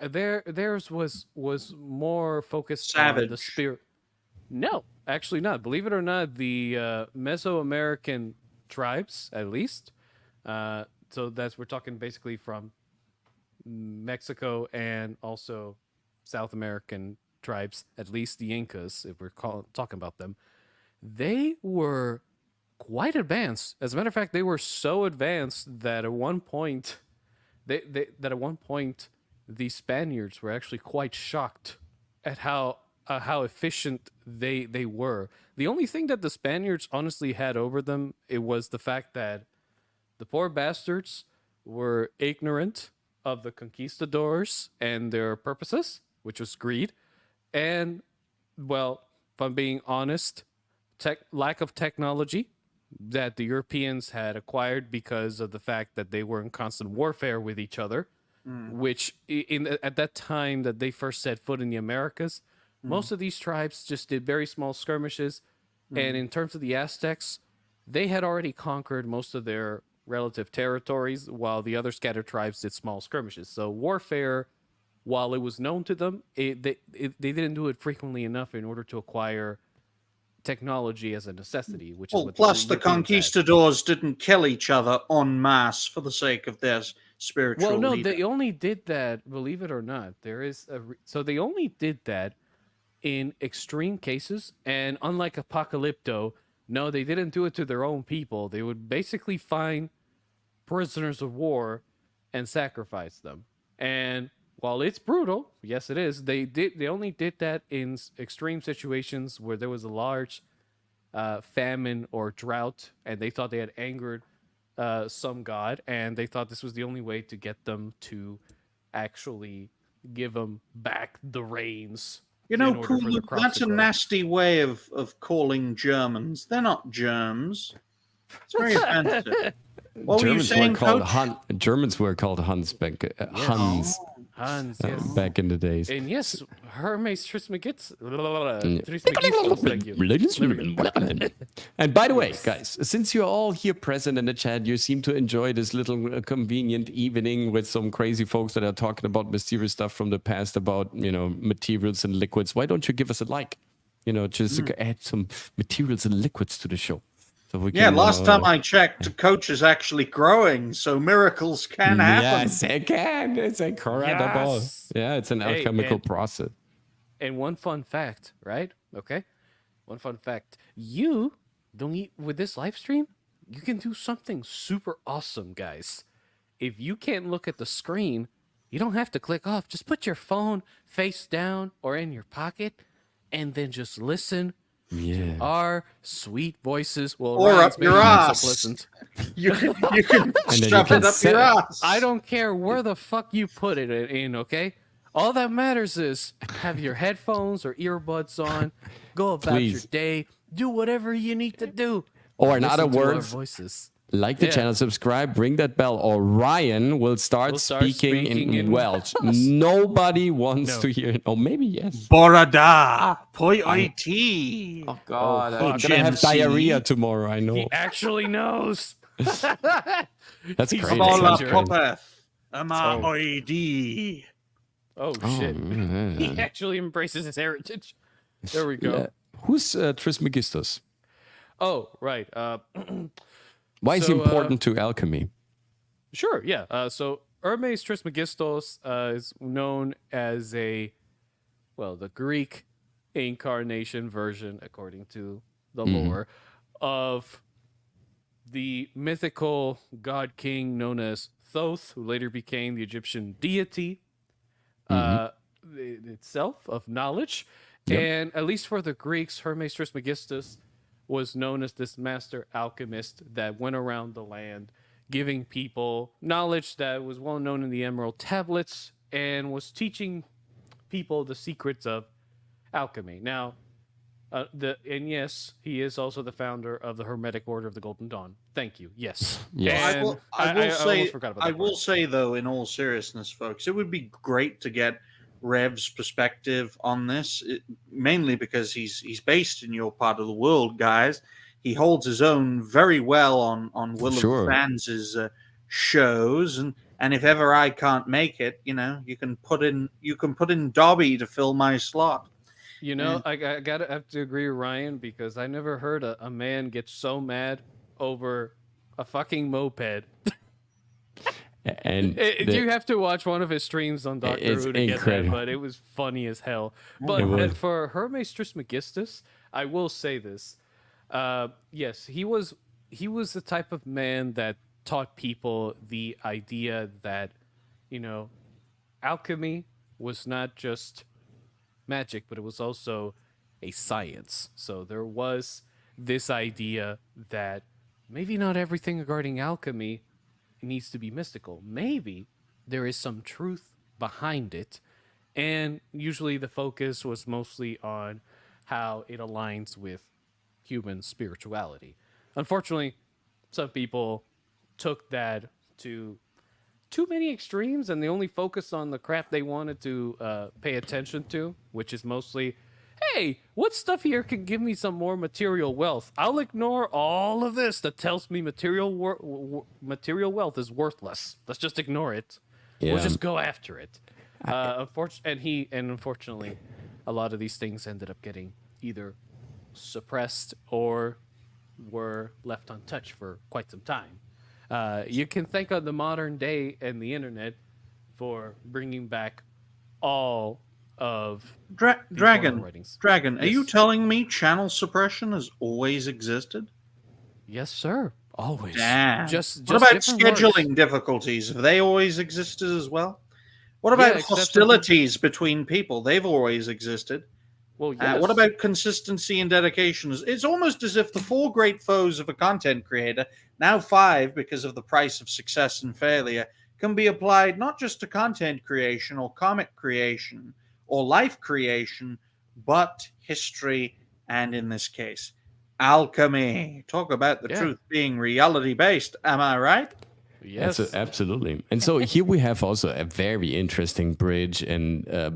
Speaker 2: theirs was more focused on the
Speaker 3: Savage.
Speaker 2: spirit. No, actually not. Believe it or not, the Mesoamerican tribes, at least, so we're talking basically from Mexico and also South American tribes, at least the Incas, if we're talking about them, they were quite advanced. As a matter of fact, they were so advanced that at one point, the Spaniards were actually quite shocked at how efficient they were. The only thing that the Spaniards honestly had over them, it was the fact that the poor bastards were ignorant of the conquistadors and their purposes, which was greed, and, well, if I'm being honest, lack of technology that the Europeans had acquired because of the fact that they were in constant warfare with each other, which at that time that they first set foot in the Americas, most of these tribes just did very small skirmishes. And in terms of the Aztecs, they had already conquered most of their relative territories, while the other scattered tribes did small skirmishes. So warfare, while it was known to them, they didn't do it frequently enough in order to acquire technology as a necessity, which is
Speaker 3: Well,
Speaker 2: what
Speaker 3: plus the
Speaker 2: Europeans had.
Speaker 3: conquistadors didn't kill each other en masse for the sake of their spiritual
Speaker 2: Well, no,
Speaker 3: leader.
Speaker 2: they only did that, believe it or not. There is so they only did that in extreme cases, and unlike Apocalypto, no, they didn't do it to their own people. They would basically find prisoners of war and sacrifice them. And while it's brutal, yes, it is. They only did that in extreme situations where there was a large famine or drought, and they thought they had angered some god, and they thought this was the only way to get them to actually give them back the reins.
Speaker 3: You know,
Speaker 2: in order for the crops
Speaker 3: that's
Speaker 2: to
Speaker 3: a
Speaker 2: grow.
Speaker 3: nasty way of calling Germans. They're not germs. It's very offensive. What were you saying, Coach?
Speaker 1: Germans were called Huns back, Huns
Speaker 2: Hans, yes.
Speaker 1: back in the days.
Speaker 2: And yes, Hermes Trismegistus.
Speaker 1: And by the way, guys, since you're all here present in the chat, you seem to enjoy this little convenient evening with some crazy folks that are talking about mysterious stuff from the past about, materials and liquids. Why don't you give us a like? Just add some materials and liquids to the show. So we can,
Speaker 3: Last time I checked, Coach is actually growing, so miracles can happen.
Speaker 1: Yes, it can. It's incredible.
Speaker 2: Yes.
Speaker 1: Yeah, it's an
Speaker 2: Hey,
Speaker 1: alchemical process.
Speaker 2: And one fun fact, right? Okay. One fun fact. You don't eat with this live stream. You can do something super awesome, guys. If you can't look at the screen, you don't have to click off. Just put your phone face down or in your pocket and then just listen
Speaker 1: Yeah.
Speaker 2: to our sweet voices. Well,
Speaker 3: Or
Speaker 2: Ryan's
Speaker 3: up your
Speaker 2: maybe not
Speaker 3: ass.
Speaker 2: so pleasant.
Speaker 3: You can
Speaker 1: then you
Speaker 3: shove
Speaker 1: can
Speaker 3: it up
Speaker 1: set
Speaker 3: your
Speaker 1: it.
Speaker 3: ass.
Speaker 2: I don't care where the fuck you put it in, okay? All that matters is have your headphones or earbuds on, go about your
Speaker 1: Please.
Speaker 2: day, do whatever you need to do.
Speaker 1: Or in
Speaker 2: Listen
Speaker 1: other
Speaker 2: to our
Speaker 1: words,
Speaker 2: voices.
Speaker 1: like the channel, subscribe, ring that bell, or Ryan will start speaking in Welsh. Nobody wants to hear it. Oh, maybe yes.
Speaker 3: Borada, poi oiti.
Speaker 1: Oh, God. I'm going to
Speaker 3: COACHMC.
Speaker 1: have diarrhea tomorrow, I know.
Speaker 2: He actually knows.
Speaker 1: That's
Speaker 2: He's
Speaker 1: crazy.
Speaker 3: Bola
Speaker 1: That's crazy.
Speaker 3: popeth. Ama oidi.
Speaker 2: Oh, shit. He actually embraces his heritage. There we go.
Speaker 1: Yeah. Who's Trismegistus?
Speaker 2: Oh, right.
Speaker 1: Why is he important to alchemy?
Speaker 2: Sure, yeah. So Hermes Trismegistos is known as the Greek incarnation version, according to the lore, of the mythical god king known as Thoth, who later became the Egyptian deity itself of knowledge.
Speaker 1: Yep.
Speaker 2: And at least for the Greeks, Hermes Trismegistus was known as this master alchemist that went around the land giving people knowledge that was well known in the Emerald Tablets and was teaching people the secrets of alchemy. Now, and yes, he is also the founder of the Hermetic Order of the Golden Dawn. Thank you. Yes.
Speaker 1: Yes.
Speaker 2: And
Speaker 3: I will say, though, in all seriousness, folks, it would be great to get Rev's perspective on this, mainly because he's based in your part of the world, guys. He holds his own very well on Will of Fans' shows, and if ever I can't make it, you can put in Dobby to fill my slot.
Speaker 2: I gotta have to agree with Ryan, because I never heard a man get so mad over a fucking moped.
Speaker 1: And
Speaker 2: you have to watch one of his streams on Doctor Who to get that, but it was funny as hell. But for Hermes Trismegistus, I will say this: yes, he was the type of man that taught people the idea that alchemy was not just magic, but it was also a science. So there was this idea that maybe not everything regarding alchemy needs to be mystical. Maybe there is some truth behind it, and usually the focus was mostly on how it aligns with human spirituality. Unfortunately, some people took that to too many extremes, and they only focused on the crap they wanted to pay attention to, which is mostly, hey, what stuff here can give me some more material wealth? I'll ignore all of this that tells me material wealth is worthless. Let's just ignore it.
Speaker 1: Yeah.
Speaker 2: We'll just go after it. Unfortunately, a lot of these things ended up getting either suppressed or were left untouched for quite some time. You can thank on the modern day and the internet for bringing back all of
Speaker 3: Dragon,
Speaker 2: writings.
Speaker 3: Are you telling me channel suppression has always existed?
Speaker 2: Yes, sir. Always.
Speaker 3: Damn.
Speaker 2: Just
Speaker 3: what about
Speaker 2: different
Speaker 3: scheduling
Speaker 2: words.
Speaker 3: difficulties? Have they always existed as well? What about hostilities between people? They've always existed.
Speaker 2: Well, yes.
Speaker 3: What about consistency and dedication? It's almost as if the 4 great foes of a content creator, now 5 because of the price of success and failure, can be applied not just to content creation or comic creation or life creation, but history, and in this case, alchemy. Talk about the truth being reality-based. Am I right?
Speaker 2: Yes,
Speaker 1: absolutely. And so here we have also a very interesting bridge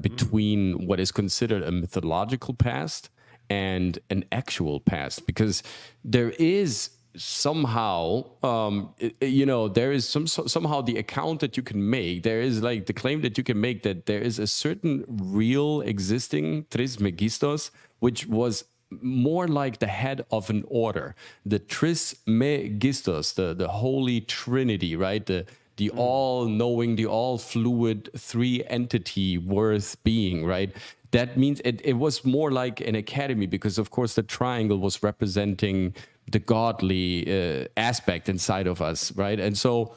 Speaker 1: between what is considered a mythological past and an actual past, because there is somehow there is somehow the account that you can make, there is like the claim that you can make that there is a certain real existing Trismegistos, which was more like the head of an order, the Trismegistos, the Holy Trinity, right? The all-knowing, the all-fluid three-entity worth being, right? That means it was more like an academy, because of course the triangle was representing the godly aspect inside of us, right? And so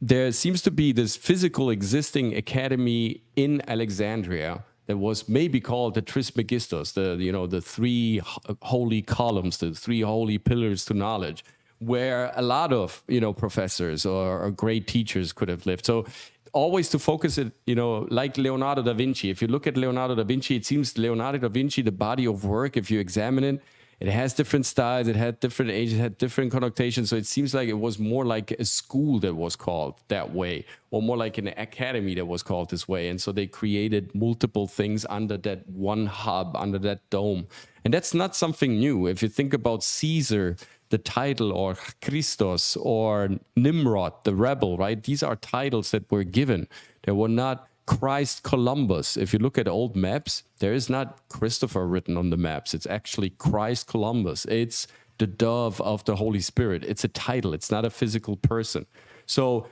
Speaker 1: there seems to be this physical existing academy in Alexandria that was maybe called the Trismegistos, the 3 holy columns, the 3 holy pillars to knowledge, where a lot of professors or great teachers could have lived. So always to focus it, like Leonardo da Vinci. If you look at Leonardo da Vinci, it seems Leonardo da Vinci, the body of work, if you examine it, it has different styles, it had different ages, it had different connotations. So it seems like it was more like a school that was called that way, or more like an academy that was called this way. And so they created multiple things under that one hub, under that dome. And that's not something new. If you think about Caesar, the title, or Christos, or Nimrod, the rebel, right? These are titles that were given. They were not Christ Columbus. If you look at old maps, there is not Christopher written on the maps. It's actually Christ Columbus. It's the dove of the Holy Spirit. It's a title. It's not a physical person. So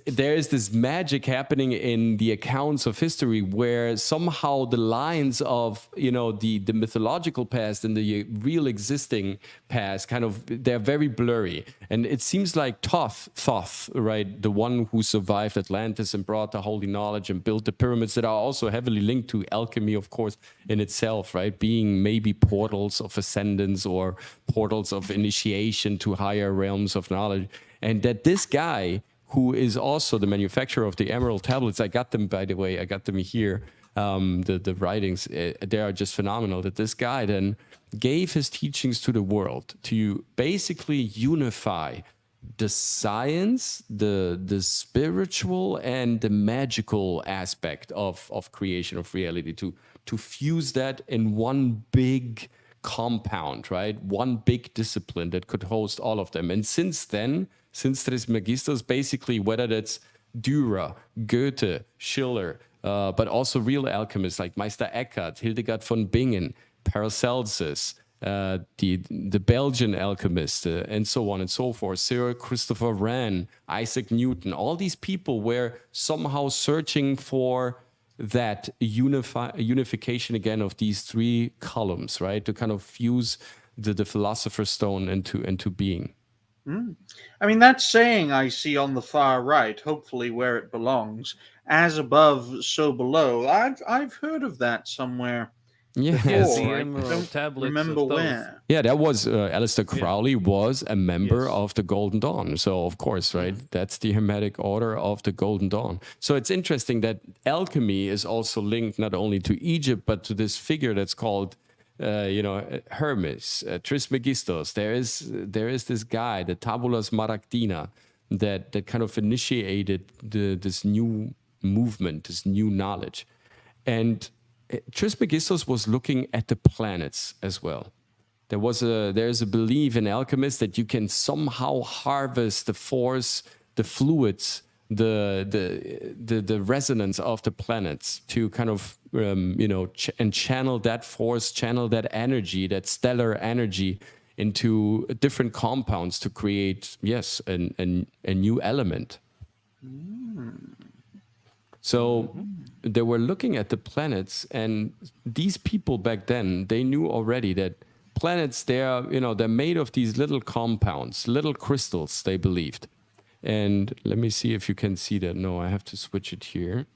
Speaker 1: there is this magic happening in the accounts of history where somehow the lines of, the mythological past and the real existing past they're very blurry. And it seems like Thoth, right, the one who survived Atlantis and brought the holy knowledge and built the pyramids that are also heavily linked to alchemy, of course, in itself, right, being maybe portals of ascendance or portals of initiation to higher realms of knowledge. And that this guy, who is also the manufacturer of the emerald tablets. I got them, by the way. I got them here. The writings, they are just phenomenal. That this guy then gave his teachings to the world to basically unify the science, the spiritual, and the magical aspect of creation, of reality, to fuse that in one big compound, right? One big discipline that could host all of them. And since then, since Trismegistus, basically, whether that's Dürer, Goethe, Schiller, but also real alchemists like Meister Eckhart, Hildegard von Bingen, Paracelsus, the Belgian alchemist, and so on and so forth, Cyril Christopher Wren, Isaac Newton, all these people were somehow searching for that unification again of these three columns, right? To kind of fuse the philosopher's stone into being.
Speaker 3: I mean, that saying I see on the far right, hopefully where it belongs, as above, so below. I've heard of that somewhere
Speaker 1: Yeah.
Speaker 3: before. I
Speaker 2: emerald
Speaker 3: don't
Speaker 2: tablets
Speaker 3: remember
Speaker 2: of Thoth.
Speaker 3: where.
Speaker 1: Yeah, that was Aleister Crowley was a member
Speaker 2: Yes.
Speaker 1: of the Golden Dawn. So, of course, right, that's the Hermetic Order of the Golden Dawn. So it's interesting that alchemy is also linked not only to Egypt, but to this figure that's called, Hermes, Trismegistus. There is this guy, the Tabula Smaragdina, that kind of initiated this new movement, this new knowledge. And Trismegistus was looking at the planets as well. There's a belief in alchemists that you can somehow harvest the force, the fluids, the resonance of the planets to kind of and channel that force, channel that energy, that stellar energy into different compounds to create a new element. So they were looking at the planets, and these people back then, they knew already that planets, they're made of these little compounds, little crystals, they believed. And let me see if you can see that. No, I have to switch it here.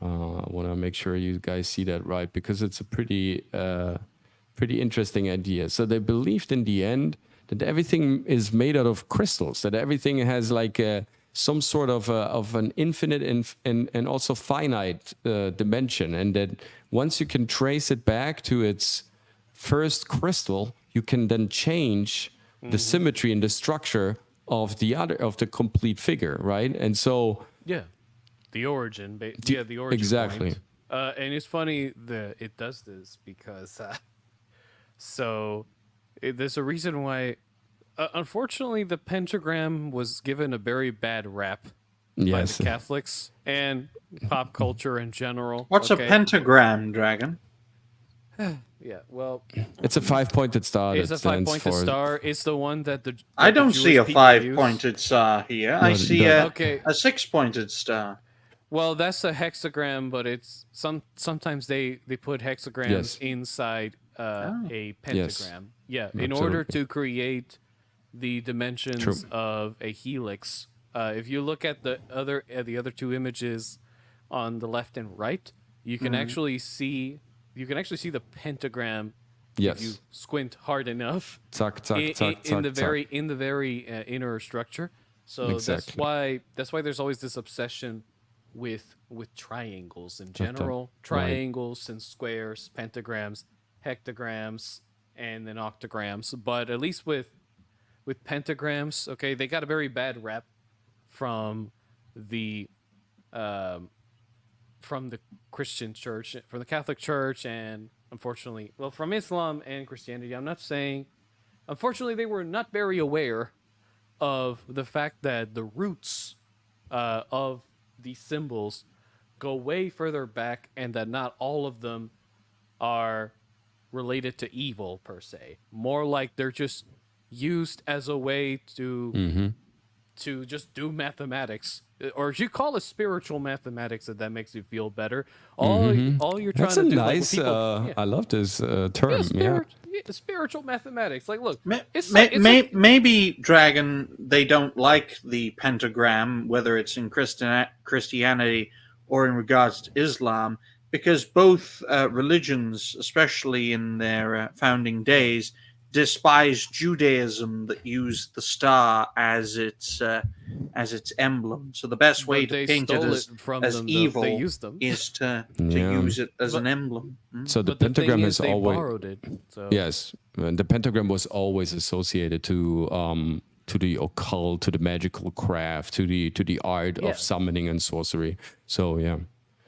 Speaker 1: I want to make sure you guys see that right, because it's a pretty interesting idea. So they believed in the end that everything is made out of crystals, that everything has like some sort of an infinite and also finite dimension, and that once you can trace it back to its first crystal, you can then change the symmetry and the structure of the complete figure, right? And so
Speaker 2: the origin, the origin
Speaker 1: exactly.
Speaker 2: point. And it's funny that it does this because there's a reason why. Unfortunately, the pentagram was given a very bad rap by the Catholics and pop culture in general.
Speaker 3: What's a pentagram, Dragon?
Speaker 2: Yeah, well,
Speaker 1: it's a 5-pointed star.
Speaker 2: It's a 5-pointed star. It's the one that
Speaker 3: I don't see a
Speaker 2: Jewish people
Speaker 3: 5-pointed star here. I see a 6-pointed star.
Speaker 2: Well, that's a hexagram, but it's sometimes they put hexagrams inside a pentagram. Yeah, in order to create the dimensions of a helix. If you look at the other two images on the left and right, you can actually see the pentagram if you squint hard enough. In the very inner structure. So that's why there's always this obsession with triangles in general, triangles and squares, pentagrams, hectograms, and then octograms. But at least with pentagrams, okay, they got a very bad rep from the Christian church, from the Catholic Church, and unfortunately, well, from Islam and Christianity. I'm not saying, unfortunately, they were not very aware of the fact that the roots of these symbols go way further back, and that not all of them are related to evil per se. More like they're just used as a way to just do mathematics, or you call it spiritual mathematics if that makes you feel better. All you're trying
Speaker 1: That's
Speaker 2: to
Speaker 1: a
Speaker 2: do,
Speaker 1: nice.
Speaker 2: like, people,
Speaker 1: I love this term.
Speaker 2: spiritual mathematics. Like, look,
Speaker 3: Maybe Dragon, they don't like the pentagram, whether it's in Christianity or in regards to Islam, because both religions, especially in their founding days, despised Judaism that used the star as its emblem. So the best way to paint it as evil is to use it as an emblem.
Speaker 1: So the pentagram has always borrowed it. So. Yes, and the pentagram was always associated to the occult, to the magical craft, to the art of summoning and sorcery. So yeah.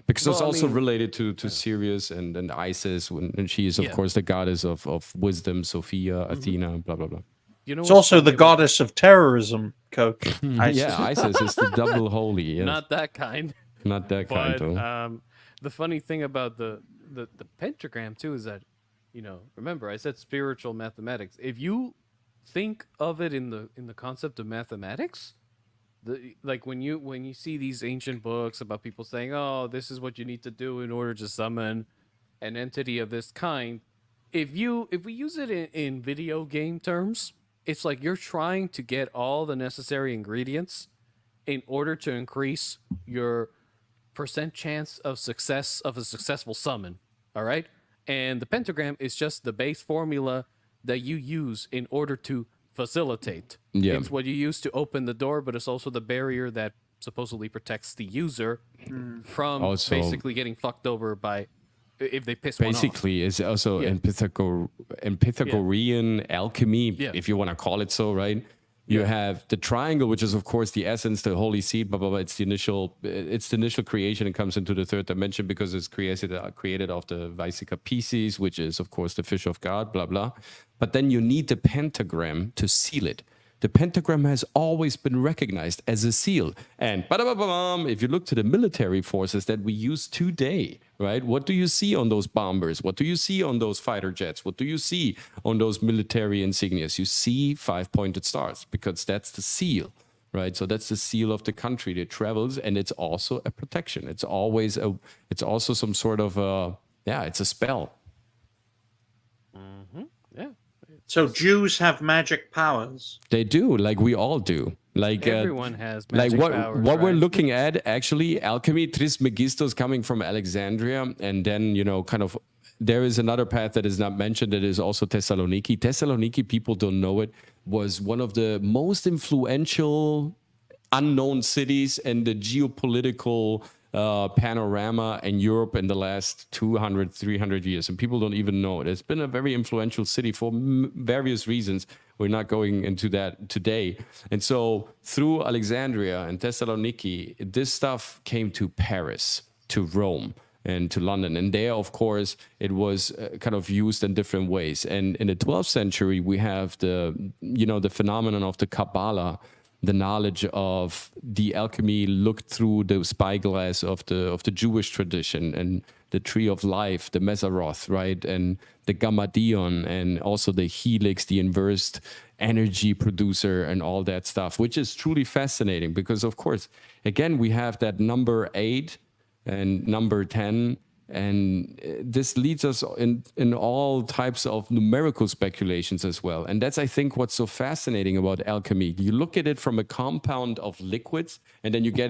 Speaker 1: Because it's also related to Sirius and Isis, and she is, of course, the goddess of wisdom, Sophia, Athena, blah, blah, blah.
Speaker 3: You know, it's also the goddess of terrorism, Coach.
Speaker 1: Isis. Yeah, Isis is the double holy. Yes.
Speaker 2: Not that kind.
Speaker 1: Not that kind, though.
Speaker 2: The funny thing about the pentagram, too, is that, remember, I said spiritual mathematics. If you think of it in the concept of mathematics, like when you see these ancient books about people saying, oh, this is what you need to do in order to summon an entity of this kind, if we use it in video game terms, it's like you're trying to get all the necessary ingredients in order to increase your percent chance of success of a successful summon. All right, and the pentagram is just the base formula that you use in order to facilitate. Yeah. It's what you use to open the door, but it's also the barrier that supposedly protects the user from basically getting fucked over by if they piss one off.
Speaker 1: Basically, it's also in Pythagorean alchemy, if you want to call it so, right? You have the triangle, which is of course the essence, the holy seed, blah blah blah. It's the initial creation. It comes into the third dimension because it's created of the Vesica Pisces, which is of course the fish of God, blah blah. But then you need the pentagram to seal it. The pentagram has always been recognized as a seal. And if you look to the military forces that we use today, right? What do you see on those bombers? What do you see on those fighter jets? What do you see on those military insignias? You see 5-pointed stars because that's the seal, right? So that's the seal of the country that travels, and it's also a protection. It's also some sort of it's a spell.
Speaker 2: Mm-hmm. Yeah.
Speaker 3: So Jews have magic powers.
Speaker 1: They do, like we all do. Like
Speaker 2: everyone has magic powers.
Speaker 1: What we're looking at, actually, alchemy, Trismegistus coming from Alexandria, and then there is another path that is not mentioned that is also Thessaloniki. Thessaloniki, people don't know it, was one of the most influential unknown cities in the geopolitical panorama in Europe in the last 200, 300 years. And people don't even know it. It's been a very influential city for various reasons. We're not going into that today. And so through Alexandria and Thessaloniki, this stuff came to Paris, to Rome, and to London. And there, of course, it was kind of used in different ways. And in the 12th century, we have the phenomenon of the Kabbalah, the knowledge of the alchemy looked through the spyglass of the Jewish tradition, and the tree of life, the Mesaroth, right? And the Gammadion, and also the helix, the inversed energy producer, and all that stuff, which is truly fascinating because, of course, again, we have that number 8 and number 10. And this leads us in all types of numerical speculations as well. And that's, I think, what's so fascinating about alchemy. You look at it from a compound of liquids, and then you get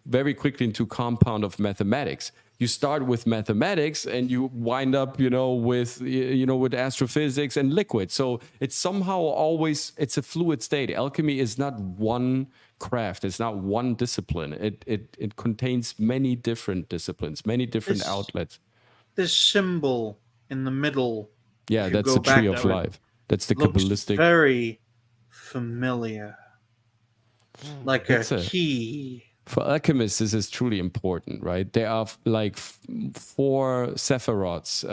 Speaker 1: very quickly into compound of mathematics. You start with mathematics and you wind up, with astrophysics and liquids. So it's somehow always, it's a fluid state. Alchemy is not one craft. It's not one discipline. It contains many different disciplines, many different outlets.
Speaker 3: This symbol in the middle
Speaker 1: Yeah,
Speaker 3: If you
Speaker 1: that's
Speaker 3: go
Speaker 1: the tree
Speaker 3: back
Speaker 1: of
Speaker 3: to it,
Speaker 1: life. That's the
Speaker 3: looks
Speaker 1: Kabbalistic.
Speaker 3: very familiar, like a
Speaker 1: It's a
Speaker 3: key.
Speaker 1: For alchemists, this is truly important, right? There are like four sephiroths,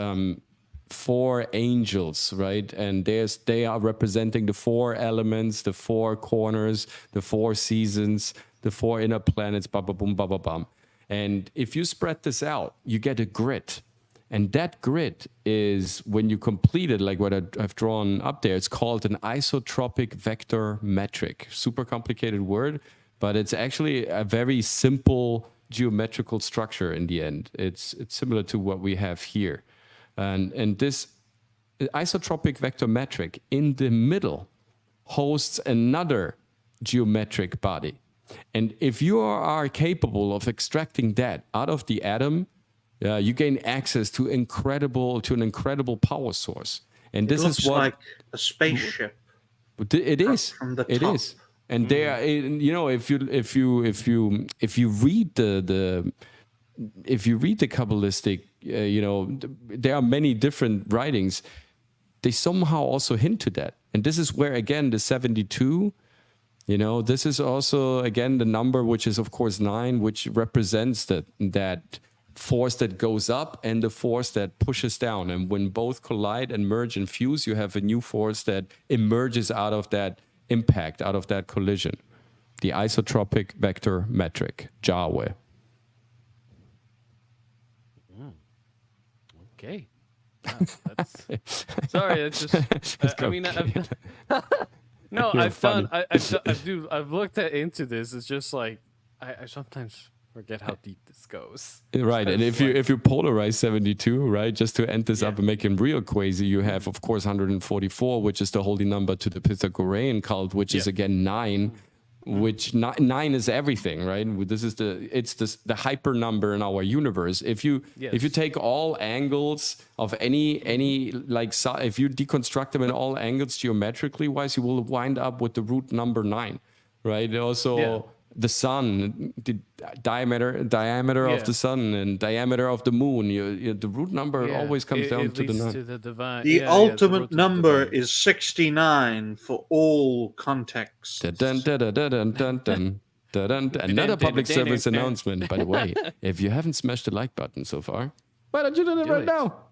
Speaker 1: four angels, right? And they are representing the four elements, the four corners, the four seasons, the four inner planets, ba ba boom, ba ba bum. And if you spread this out, you get a grid. And that grid is, when you complete it, like what I've drawn up there, it's called an isotropic vector metric. Super complicated word, but it's actually a very simple geometrical structure in the end. It's similar to what we have here. And this isotropic vector metric in the middle hosts another geometric body. And if you are capable of extracting that out of the atom, you gain access to an incredible power source. And this
Speaker 3: Looks
Speaker 1: is what
Speaker 3: like a spaceship.
Speaker 1: it is.
Speaker 3: From the
Speaker 1: It
Speaker 3: top.
Speaker 1: is. And there, you know, if you read the Kabbalistic, you know, there are many different writings. They somehow also hint to that. And this is where, again, the 72, you know, this is also, again, the number, which is, of course, 9, which represents that force that goes up and the force that pushes down. And when both collide and merge and fuse, you have a new force that emerges out of that impact, out of that collision. The isotropic vector metric, Jawe.
Speaker 2: Okay. Wow, sorry, it's just. I mean, no,
Speaker 1: You're
Speaker 2: I've
Speaker 1: funny.
Speaker 2: done. I've looked into this. It's just like I sometimes forget how deep this goes.
Speaker 1: Right, and if you polarize 72, right, just to end this up and make him real crazy, you have, of course, 144, which is the holy number to the Pythagorean cult, which is again 9, which 9 is everything, right? This is the hyper number in our universe. If you take all angles of any like if you deconstruct them in all angles geometrically wise, you will wind up with the root number 9, right? Also. The sun, the diameter of the sun and diameter of the moon. The root number always comes down to the 9.
Speaker 2: To the divine.
Speaker 3: The ultimate number is 69 for all contexts.
Speaker 1: Dun, dun, dun, dun, dun, dun, dun, dun, dun. Another public service announcement, by the way. If you haven't smashed the like button so far, why don't you do it right now?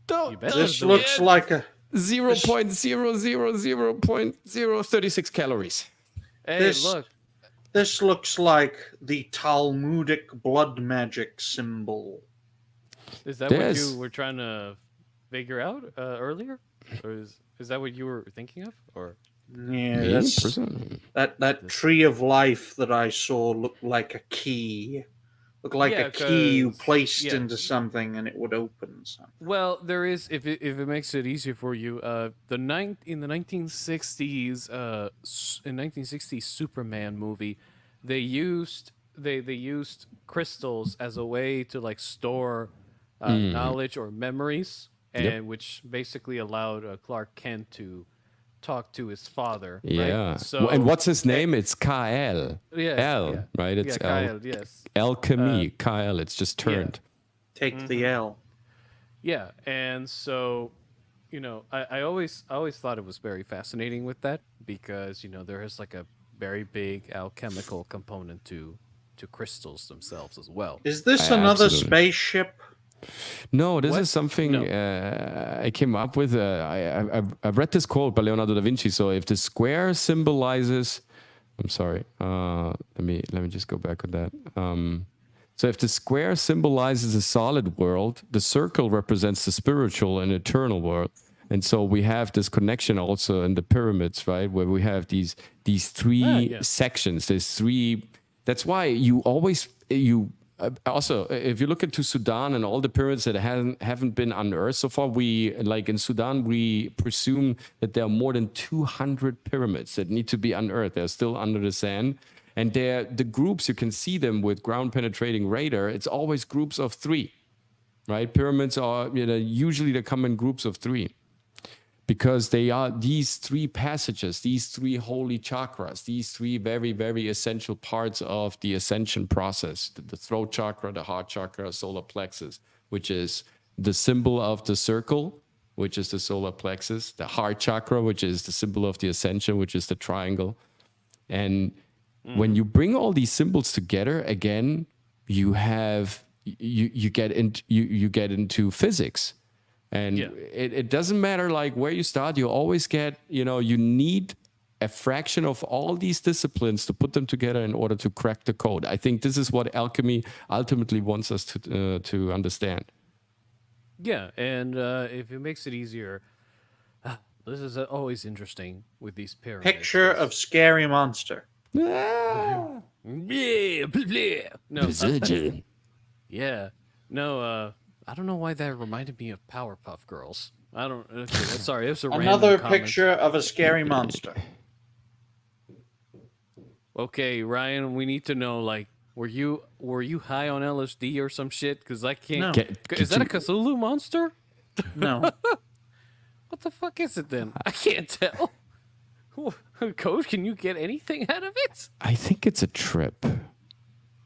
Speaker 1: Don't.
Speaker 3: This looks like a
Speaker 1: 0.000.036 calories.
Speaker 2: Hey, look.
Speaker 3: This looks like the Talmudic blood magic symbol.
Speaker 2: Is that what you were trying to figure out earlier, or is that what you were thinking of, or?
Speaker 3: Yeah, that tree of life that I saw looked like a key. Looked like a key you placed into something and it would open something.
Speaker 2: Well, there is, if it makes it easier for you, in the 1960s, in 1960s Superman movie, they used crystals as a way to like store knowledge or memories, and which basically allowed Clark Kent to talk to his father.
Speaker 1: Yeah.
Speaker 2: Right? So,
Speaker 1: and what's his name? It's Kal.
Speaker 2: Yeah.
Speaker 1: Right? It's
Speaker 2: Kal, yes.
Speaker 1: Alchemy. Kal. It's just turned.
Speaker 3: Take the L.
Speaker 2: Yeah, and so, you know, I always thought it was very fascinating with that because, you know, there is like a very big alchemical component to crystals themselves as well.
Speaker 3: Is this another spaceship?
Speaker 1: No, this is something I came up with. I've read this quote by Leonardo da Vinci. So if the square symbolizes, I'm sorry, let me just go back on that. So if the square symbolizes a solid world, the circle represents the spiritual and eternal world. And so we have this connection also in the pyramids, right, where we have these three sections. There's three. That's why you always also, if you look into Sudan and all the pyramids that haven't been unearthed so far, in Sudan, we presume that there are more than 200 pyramids that need to be unearthed. They're still under the sand. And the groups, you can see them with ground-penetrating radar. It's always groups of 3, right? Pyramids are, usually they come in groups of 3. Because they are these 3 passages, these 3 holy chakras, these 3 very, very essential parts of the ascension process. The throat chakra, the heart chakra, solar plexus, which is the symbol of the circle, which is the solar plexus, the heart chakra, which is the symbol of the ascension, which is the triangle. And when you bring all these symbols together, again, you get into physics. And it doesn't matter like where you start, you always get, you need a fraction of all these disciplines to put them together in order to crack the code. I think this is what alchemy ultimately wants us to understand.
Speaker 2: Yeah, and if it makes it easier, this is always interesting with these pyramids.
Speaker 3: Picture of scary monster.
Speaker 1: Ah.
Speaker 2: Yeah, blah, blah. No,
Speaker 1: Precision.
Speaker 2: yeah, no. I don't know why that reminded me of Powerpuff Girls. I don't. Okay, sorry, it's a
Speaker 3: Another
Speaker 2: random comment.
Speaker 3: picture of a scary monster.
Speaker 2: Okay, Ryan, we need to know. Like, were you high on LSD or some shit? Because I can't.
Speaker 3: No.
Speaker 2: Is that a Cthulhu monster?
Speaker 3: No.
Speaker 2: What the fuck is it then? I can't tell. Coach, can you get anything out of it?
Speaker 1: I think it's a trip.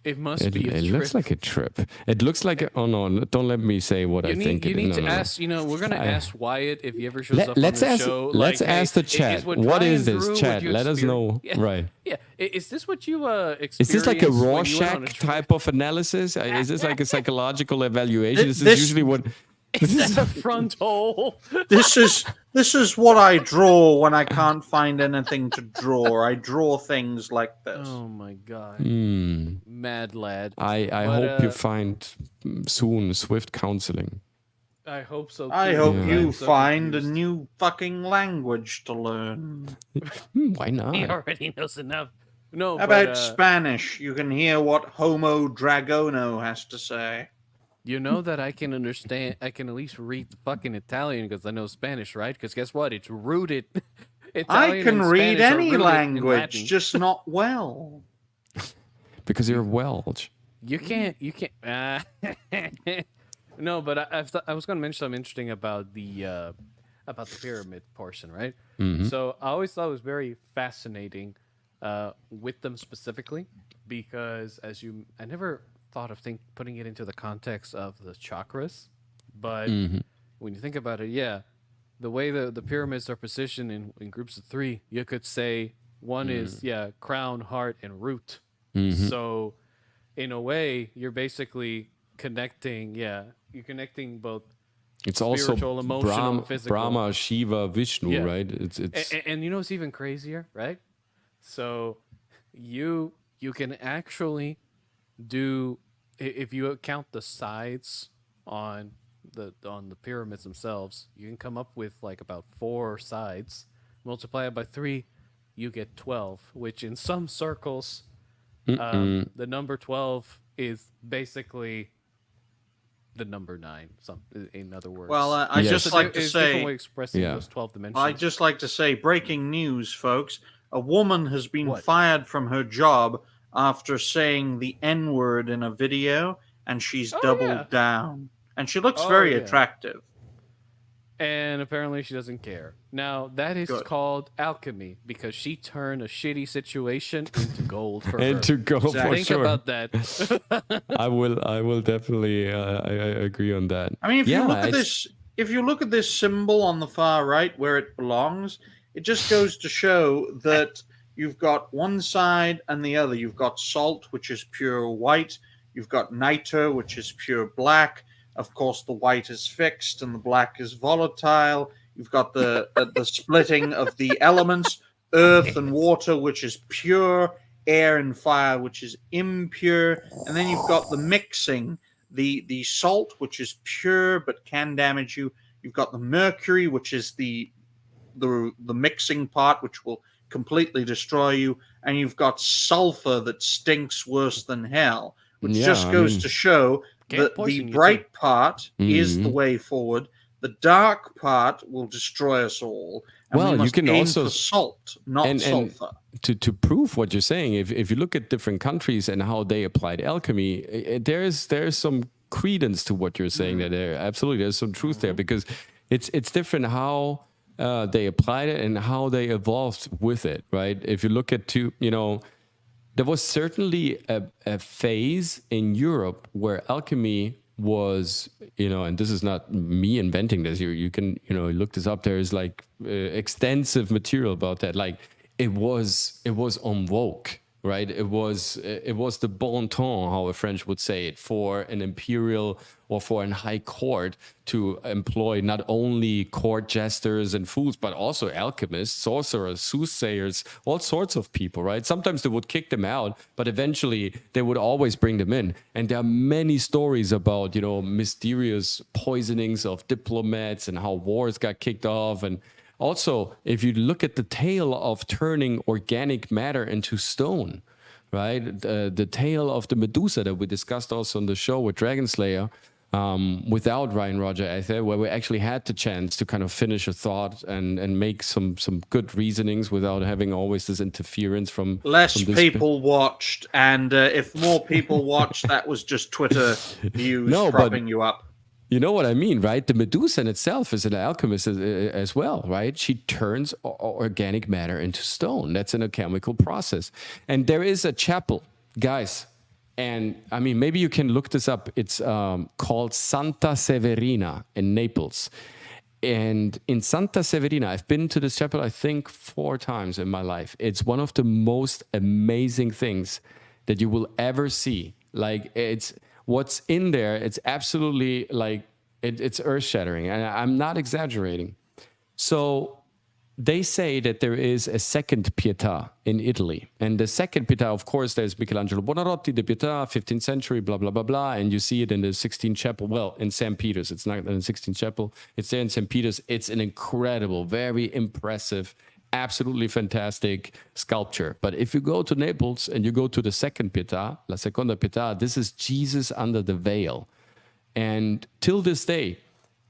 Speaker 2: It must be a trip.
Speaker 1: It looks like a trip. It looks like oh no, don't let me say what I think.
Speaker 2: You need to ask, we're going to ask Wyatt if he ever shows up on the show.
Speaker 1: Let's ask the chat. What is this, chat? Let us know.
Speaker 2: Yeah.
Speaker 1: Right.
Speaker 2: Yeah. Is this what you experienced?
Speaker 1: Is this like a
Speaker 2: when you went on
Speaker 1: Rorschach
Speaker 2: trip?
Speaker 1: type of analysis? Is this like a psychological evaluation? This
Speaker 3: This-
Speaker 1: is usually what...
Speaker 2: Is that a front hole?
Speaker 3: This is what I draw when I can't find anything to draw. I draw things like this.
Speaker 2: Oh my god.
Speaker 1: Hmm.
Speaker 2: Mad lad.
Speaker 1: I
Speaker 2: But,
Speaker 1: hope you find soon swift counseling.
Speaker 2: I hope so.
Speaker 3: I
Speaker 2: too.
Speaker 3: hope
Speaker 1: Yeah.
Speaker 3: you
Speaker 2: I'm so
Speaker 3: find a
Speaker 2: confused.
Speaker 3: new fucking language to learn.
Speaker 1: Why not?
Speaker 2: He already knows enough. No,
Speaker 3: How
Speaker 2: but,
Speaker 3: about Spanish? You can hear what Homo Dragono has to say.
Speaker 2: you know that I can understand. I can at least read the fucking Italian because I know Spanish, right? Because guess what? It's rooted.
Speaker 3: I
Speaker 2: Italian
Speaker 3: can
Speaker 2: and
Speaker 3: read
Speaker 2: Spanish are
Speaker 3: any
Speaker 2: rooted in
Speaker 3: language,
Speaker 2: Latin.
Speaker 3: just not well.
Speaker 1: Because you're Welsh.
Speaker 2: You can't. No, but I was going to mention something interesting about the pyramid portion, right?
Speaker 1: Mhm.
Speaker 2: So I always thought it was very fascinating with them specifically because I never thought of putting it into the context of the chakras, but when you think about it, yeah, the way the pyramids are positioned in groups of 3, you could say one is crown, heart, and root. So in a way, you're basically connecting. Yeah, you're connecting both.
Speaker 1: It's also
Speaker 2: Spiritual, emotional, physical.
Speaker 1: Brahma, Shiva, Vishnu,
Speaker 2: Yeah.
Speaker 1: right? It's
Speaker 2: And you know what's even crazier, right? So you can actually do, if you count the sides on the pyramids themselves, you can come up with like about 4 sides. Multiply it by 3, you get 12. Which in some circles, the number 12 is basically the number 9. In other words.
Speaker 3: Well, I
Speaker 1: Yes.
Speaker 3: just like to
Speaker 2: it's a different
Speaker 3: say,
Speaker 2: way of expressing
Speaker 1: Yeah.
Speaker 2: those 12 dimensions.
Speaker 3: I just like to say, breaking news, folks. A woman has been
Speaker 2: What?
Speaker 3: fired from her job after saying the N word in a video, and she's
Speaker 2: Oh,
Speaker 3: doubled
Speaker 2: yeah.
Speaker 3: down. And she looks
Speaker 2: Oh,
Speaker 3: very
Speaker 2: yeah.
Speaker 3: attractive.
Speaker 2: And apparently she doesn't care. Now, that is
Speaker 3: Good.
Speaker 2: called alchemy because she turned a shitty situation into gold for her.
Speaker 1: and to go
Speaker 3: Exactly.
Speaker 1: for
Speaker 2: Think
Speaker 1: sure.
Speaker 2: about that.
Speaker 1: I will definitely I agree on that.
Speaker 3: I mean, if
Speaker 1: Yeah,
Speaker 3: you look at
Speaker 1: it's-
Speaker 3: this, if you look at this symbol on the far right where it belongs, it just goes to show that you've got one side and the other. You've got salt, which is pure white. You've got niter, which is pure black. Of course, the white is fixed and the black is volatile. You've got the splitting of the elements, earth and water, which is pure, air and fire, which is impure, and then you've got the mixing, the salt, which is pure but can damage you. You've got the mercury, which is the mixing part, which will completely destroy you, and you've got sulfur that stinks worse than hell, which
Speaker 1: Yeah,
Speaker 3: just
Speaker 1: I
Speaker 3: goes
Speaker 1: mean-
Speaker 3: to show
Speaker 2: Can't
Speaker 3: that the
Speaker 2: poison you,
Speaker 3: bright part is the
Speaker 1: Mhm.
Speaker 3: way forward. The dark part will destroy us all. And
Speaker 1: Well,
Speaker 3: we
Speaker 1: you
Speaker 3: must
Speaker 1: can
Speaker 3: aim
Speaker 1: also-
Speaker 3: for salt, not
Speaker 1: and-
Speaker 3: sulfur.
Speaker 1: to prove what you're saying, if you look at different countries and how they applied alchemy, there's some credence to what you're saying. That there's some truth there because it's different how they applied it and how they evolved with it, right? If you look at there was certainly a phase in Europe where alchemy was and this is not me inventing this. You can, look this up. There is like extensive material about that. Like it was en vogue, right? It was the bon ton, how a French would say it, for an imperial or for an high court to employ not only court jesters and fools, but also alchemists, sorcerers, soothsayers, all sorts of people, right? Sometimes they would kick them out, but eventually they would always bring them in. And there are many stories about, mysterious poisonings of diplomats and how wars got kicked off. And also, if you look at the tale of turning organic matter into stone, right? The tale of the Medusa that we discussed also on the show with Dragon Slayer, without Ryan Roger Ether, where we actually had the chance to kind of finish a thought and make some good reasonings without having always this interference from
Speaker 3: less
Speaker 1: from this
Speaker 3: people watched, and if more people watched, that was just Twitter views propping you up.
Speaker 1: You know what I mean, right? The Medusa in itself is an alchemist as well, right? She turns organic matter into stone. That's an alchemical process. And there is a chapel, guys. And I mean, maybe you can look this up. It's called Santa Severina in Naples. And in Santa Severina, I've been to this chapel, I think, 4 times in my life. It's one of the most amazing things that you will ever see. Like, it's what's in there. It's absolutely like, it's earth-shattering. And I'm not exaggerating. So they say that there is a second Pietà in Italy. And the second Pietà, of course, there's Michelangelo Buonarroti, the Pietà, 15th century, blah, blah, blah, blah. And you see it in the 16th chapel. Well, in St. Peter's. It's not in the 16th chapel. It's there in St. Peter's. It's an incredible, very impressive, absolutely fantastic sculpture. But if you go to Naples and you go to the second Pietà, La Seconda Pietà, this is Jesus under the veil. And till this day,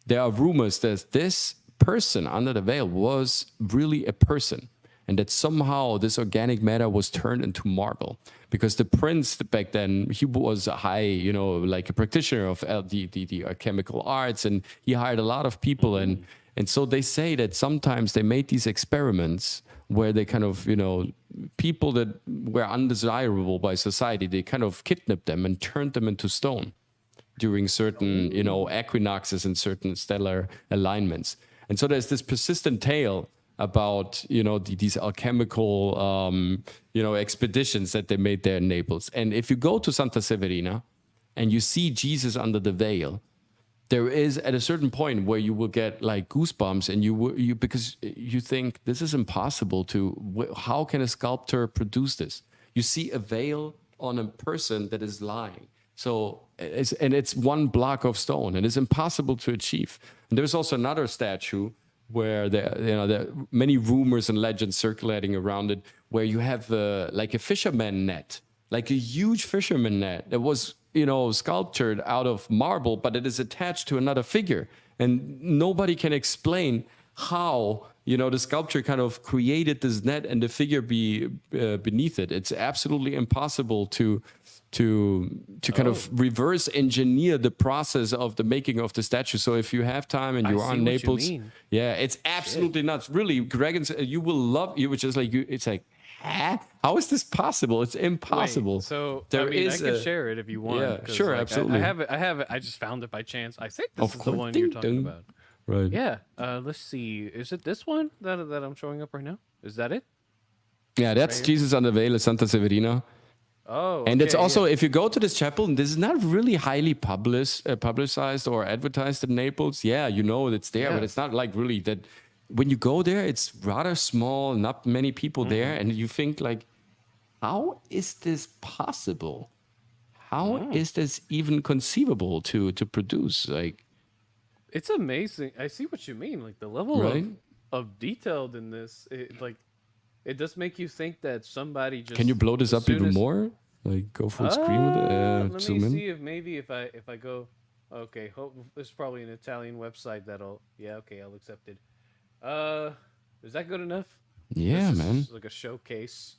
Speaker 1: there are rumors that this person under the veil was really a person, and that somehow this organic matter was turned into marble, because the prince back then, he was a high, like a practitioner of the alchemical arts, and he hired a lot of people. And so they say that sometimes they made these experiments where they kind of, people that were undesirable by society, they kind of kidnapped them and turned them into stone during certain, equinoxes and certain stellar alignments. And so there's this persistent tale about, these alchemical, expeditions that they made there in Naples. And if you go to Santa Severina and you see Jesus under the veil, there is at a certain point where you will get like goosebumps, and because you think this is impossible how can a sculptor produce this? You see a veil on a person that is lying. So it's one block of stone, and it's impossible to achieve. And there's also another statue where there are many rumors and legends circulating around it, where you have like a fisherman net, like a huge fisherman net that was sculptured out of marble, but it is attached to another figure, and nobody can explain how the sculpture kind of created this net and the figure be beneath it. It's absolutely impossible to kind of reverse engineer the process of the making of the statue. So if you have time and you are in Naples, it's absolutely nuts. Really, Dragons, you will love. You would just like you. It's like, how is this possible? It's impossible.
Speaker 2: Wait, so
Speaker 1: I
Speaker 2: can share it if you want.
Speaker 1: Yeah, sure, absolutely.
Speaker 2: I have it. I just found it by chance. I think this is the one you're talking about.
Speaker 1: Right.
Speaker 2: Yeah. Let's see. Is it this one that I'm showing up right now? Is that it?
Speaker 1: Yeah, that's right, Jesus on the veil, Santa Severina.
Speaker 2: Oh,
Speaker 1: and it's also, if you go to this chapel, and this is not really highly publicized or advertised in Naples. Yeah, it's there, but it's not like really that. When you go there, it's rather small, not many people there, and you think like, how is this possible? How is this even conceivable to produce? Like,
Speaker 2: it's amazing. I see what you mean. Like the level of detailed in this, it does make you think that somebody just. Can
Speaker 1: you blow this up even more? Like go full screen with it?
Speaker 2: Let me see if I go. Okay, this is probably an Italian website that'll. Yeah, okay, I'll accept it. Is that good enough?
Speaker 1: Yeah,
Speaker 2: this
Speaker 1: man.
Speaker 2: Is like a showcase,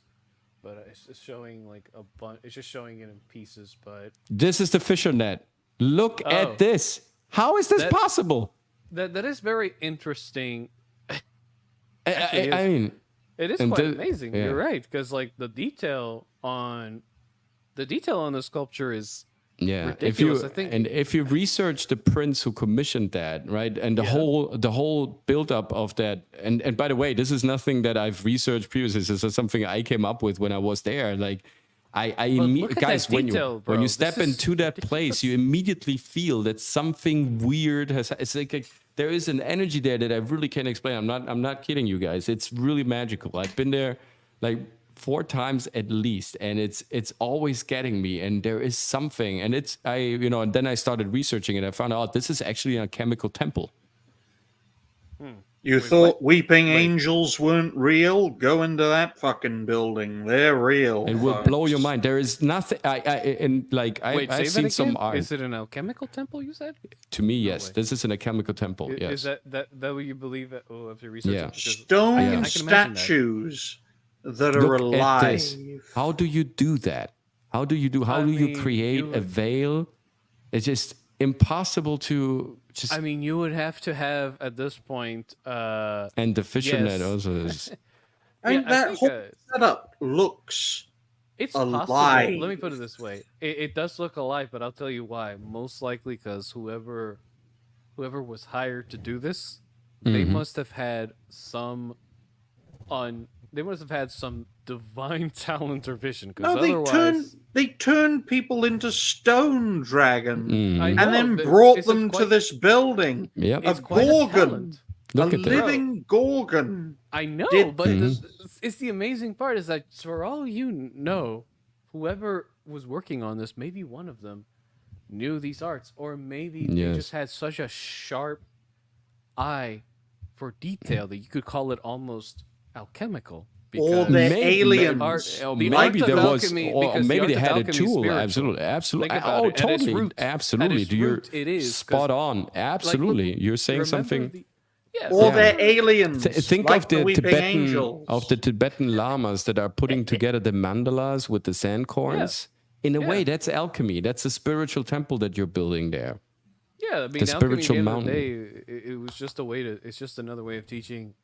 Speaker 2: but it's just showing like a bunch. It's just showing it in pieces, but.
Speaker 1: This is the fisher net. Look at this. How is this possible?
Speaker 2: That is very interesting.
Speaker 1: I mean.
Speaker 2: It is quite amazing. Yeah. You're right, because like the detail on the sculpture is
Speaker 1: Yeah,
Speaker 2: ridiculous. I think
Speaker 1: if you research the prince who commissioned that, right, and the whole build up of that, and by the way, this is nothing that I've researched previously. This is something I came up with when I was there. Like,
Speaker 2: look at
Speaker 1: guys,
Speaker 2: that detail,
Speaker 1: when you
Speaker 2: bro.
Speaker 1: step
Speaker 2: This is
Speaker 1: into that place, you immediately feel that something weird has. It's like there is an energy there that I really can't explain. I'm not kidding you guys. It's really magical. I've been there like 4 times at least, and it's always getting me, and there is something, and and then I started researching it. I found out this is actually a chemical temple.
Speaker 3: You thought weeping angels weren't real? Go into that fucking building. They're real.
Speaker 1: It will blow your mind. There is nothing.
Speaker 2: Wait,
Speaker 1: I've
Speaker 2: say
Speaker 1: seen
Speaker 2: that
Speaker 1: some
Speaker 2: again?
Speaker 1: art.
Speaker 2: Is it an alchemical temple? You said.
Speaker 1: To me, yes,
Speaker 2: way.
Speaker 1: this is in a chemical temple. Yes.
Speaker 2: Is that what you believe? After research,
Speaker 1: Yeah.
Speaker 3: Stone
Speaker 2: I can imagine that.
Speaker 3: statues that are
Speaker 1: Look at
Speaker 3: alive.
Speaker 1: this. How do you do that? How do you create a veil? It's just impossible to just.
Speaker 2: I mean, you would have to have at this point.
Speaker 1: And the fisher net
Speaker 2: yes.
Speaker 1: also is.
Speaker 3: And
Speaker 2: I
Speaker 3: that
Speaker 2: think,
Speaker 3: whole setup looks
Speaker 2: It's possible.
Speaker 3: alive.
Speaker 2: Let me put it this way: it does look alive, but I'll tell you why. Most likely because whoever was hired to do this, they must have had some divine talent or vision. Because
Speaker 3: No,
Speaker 2: otherwise,
Speaker 3: they turned people into stone dragon
Speaker 2: I
Speaker 3: and
Speaker 2: know,
Speaker 3: then
Speaker 2: but
Speaker 3: brought
Speaker 2: it's
Speaker 3: them to
Speaker 2: quite-
Speaker 3: this building.
Speaker 1: Yep.
Speaker 2: It's
Speaker 3: A
Speaker 2: quite a
Speaker 3: gorgon.
Speaker 2: talent.
Speaker 1: Look
Speaker 3: a
Speaker 1: at that.
Speaker 3: living gorgon.
Speaker 2: I know,
Speaker 3: Did-
Speaker 2: but it's the amazing part is that for all you know, whoever was working on this, maybe one of them knew these arts, or maybe they
Speaker 1: Yes.
Speaker 2: just had such a sharp eye for detail that you could call it almost alchemical.
Speaker 3: Or
Speaker 2: because
Speaker 3: they're
Speaker 1: Maybe-
Speaker 3: aliens.
Speaker 1: Or
Speaker 2: The
Speaker 1: maybe
Speaker 2: art of
Speaker 1: there was,
Speaker 2: alchemy-
Speaker 1: or
Speaker 2: because the
Speaker 1: maybe
Speaker 2: art
Speaker 1: they
Speaker 2: of
Speaker 1: had a
Speaker 2: alchemy is
Speaker 1: tool.
Speaker 2: spiritual.
Speaker 1: Absolutely.
Speaker 2: Think about it. At its
Speaker 1: Totally.
Speaker 2: root-
Speaker 1: Absolutely.
Speaker 2: at its root, it is, 'cause,
Speaker 1: spot on. Absolutely. You're saying
Speaker 2: remember
Speaker 1: something.
Speaker 3: Or
Speaker 1: Yeah.
Speaker 3: they're aliens.
Speaker 1: Think
Speaker 3: like
Speaker 1: of the
Speaker 3: weeping
Speaker 1: Tibetan
Speaker 3: angels.
Speaker 1: lamas that are putting together the mandalas with the sand corns. In a
Speaker 2: Yeah.
Speaker 1: way, that's alchemy. That's a spiritual temple that you're building there.
Speaker 2: Yeah, I mean,
Speaker 1: The
Speaker 2: alchemy,
Speaker 1: spiritual
Speaker 2: at the end
Speaker 1: mountain.
Speaker 2: of the day, it was just a way to. It's just another way of teaching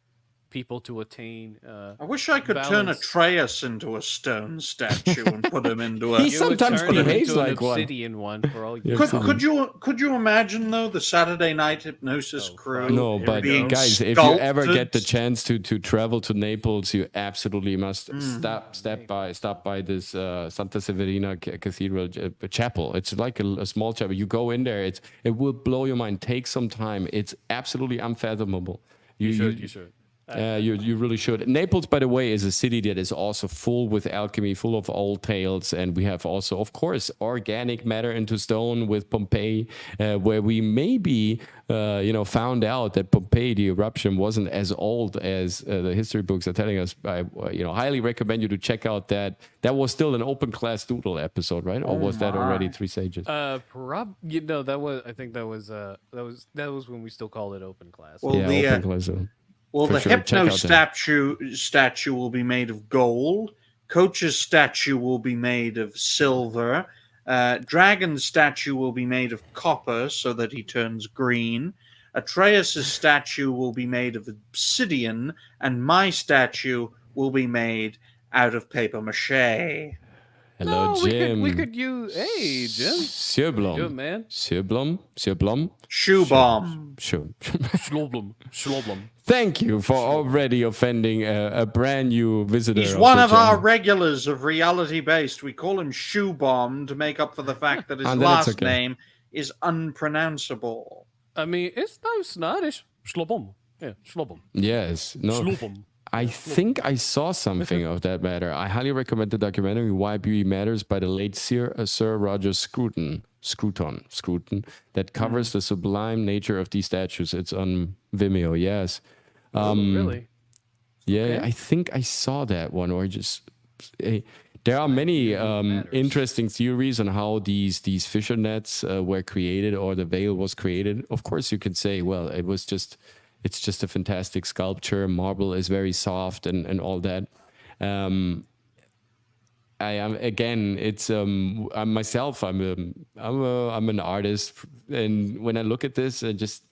Speaker 2: people to attain.
Speaker 3: I wish I could turn
Speaker 2: balance.
Speaker 3: Atreus into a stone statue and put him into a.
Speaker 1: He sometimes
Speaker 2: turn it
Speaker 1: behaves
Speaker 2: into
Speaker 1: like
Speaker 2: an
Speaker 1: one.
Speaker 2: obsidian one for all you.
Speaker 3: Could you imagine though the Saturday Night Hypnosis
Speaker 2: Oh,
Speaker 3: crew?
Speaker 1: No,
Speaker 2: Here
Speaker 1: but
Speaker 2: we go.
Speaker 1: guys, if you ever
Speaker 3: sculpted-
Speaker 1: get the chance to travel to Naples, you absolutely must stop by this Santa Severina Cathedral chapel. It's like a small chapel. You go in there, it will blow your mind. Take some time. It's absolutely unfathomable.
Speaker 2: You should.
Speaker 1: You really should. Naples, by the way, is a city that is also full with alchemy, full of old tales. And we have also, of course, organic matter into stone with Pompeii, where we maybe, found out that Pompeii, the eruption, wasn't as old as the history books are telling us. I, highly recommend you to check out that. That was still an open class doodle episode, right? Or was that already 3 Sages?
Speaker 2: that was. I think that was when we still called it open class.
Speaker 3: Well,
Speaker 1: Yeah, open class.
Speaker 3: Well,
Speaker 1: For
Speaker 3: the
Speaker 1: sure. Check
Speaker 3: Hypno
Speaker 1: out that.
Speaker 3: statue will be made of gold. Coach's statue will be made of silver. Dragon's statue will be made of copper so that he turns green. Atreus' statue will be made of obsidian, and my statue will be made out of paper mache.
Speaker 1: Hello,
Speaker 2: No,
Speaker 1: Jim.
Speaker 2: we could use. Hey, Jim.
Speaker 1: Sir Blom.
Speaker 2: Good man.
Speaker 1: Sir Blom.
Speaker 3: Shoe bomb.
Speaker 1: Sure.
Speaker 2: Schloblum.
Speaker 1: Thank you for already offending a brand new visitor.
Speaker 3: He's one
Speaker 1: the
Speaker 3: of our
Speaker 1: channel.
Speaker 3: regulars of Reality Based. We call him Shoe Bomb to make up for the fact that his
Speaker 1: And then it's
Speaker 3: last
Speaker 1: okay.
Speaker 3: name is unpronounceable.
Speaker 2: I mean, it's no snottish. Schloblum. Yeah, Schloblum.
Speaker 1: Yes. No.
Speaker 2: Schloblum.
Speaker 1: I think I saw something of that matter. I highly recommend the documentary Why Beauty Matters by the late Sir Roger Scruton, that covers the sublime nature of these statues. It's on Vimeo, yes.
Speaker 2: Really?
Speaker 1: Yeah,
Speaker 2: Okay.
Speaker 1: I think I saw that one, or just there are many interesting theories on how these fisher nets were created, or the veil was created. Of course, you could say, well, it's just a fantastic sculpture. Marble is very soft and all that. I am again. It's I'm myself. I'm an artist, and when I look at this, just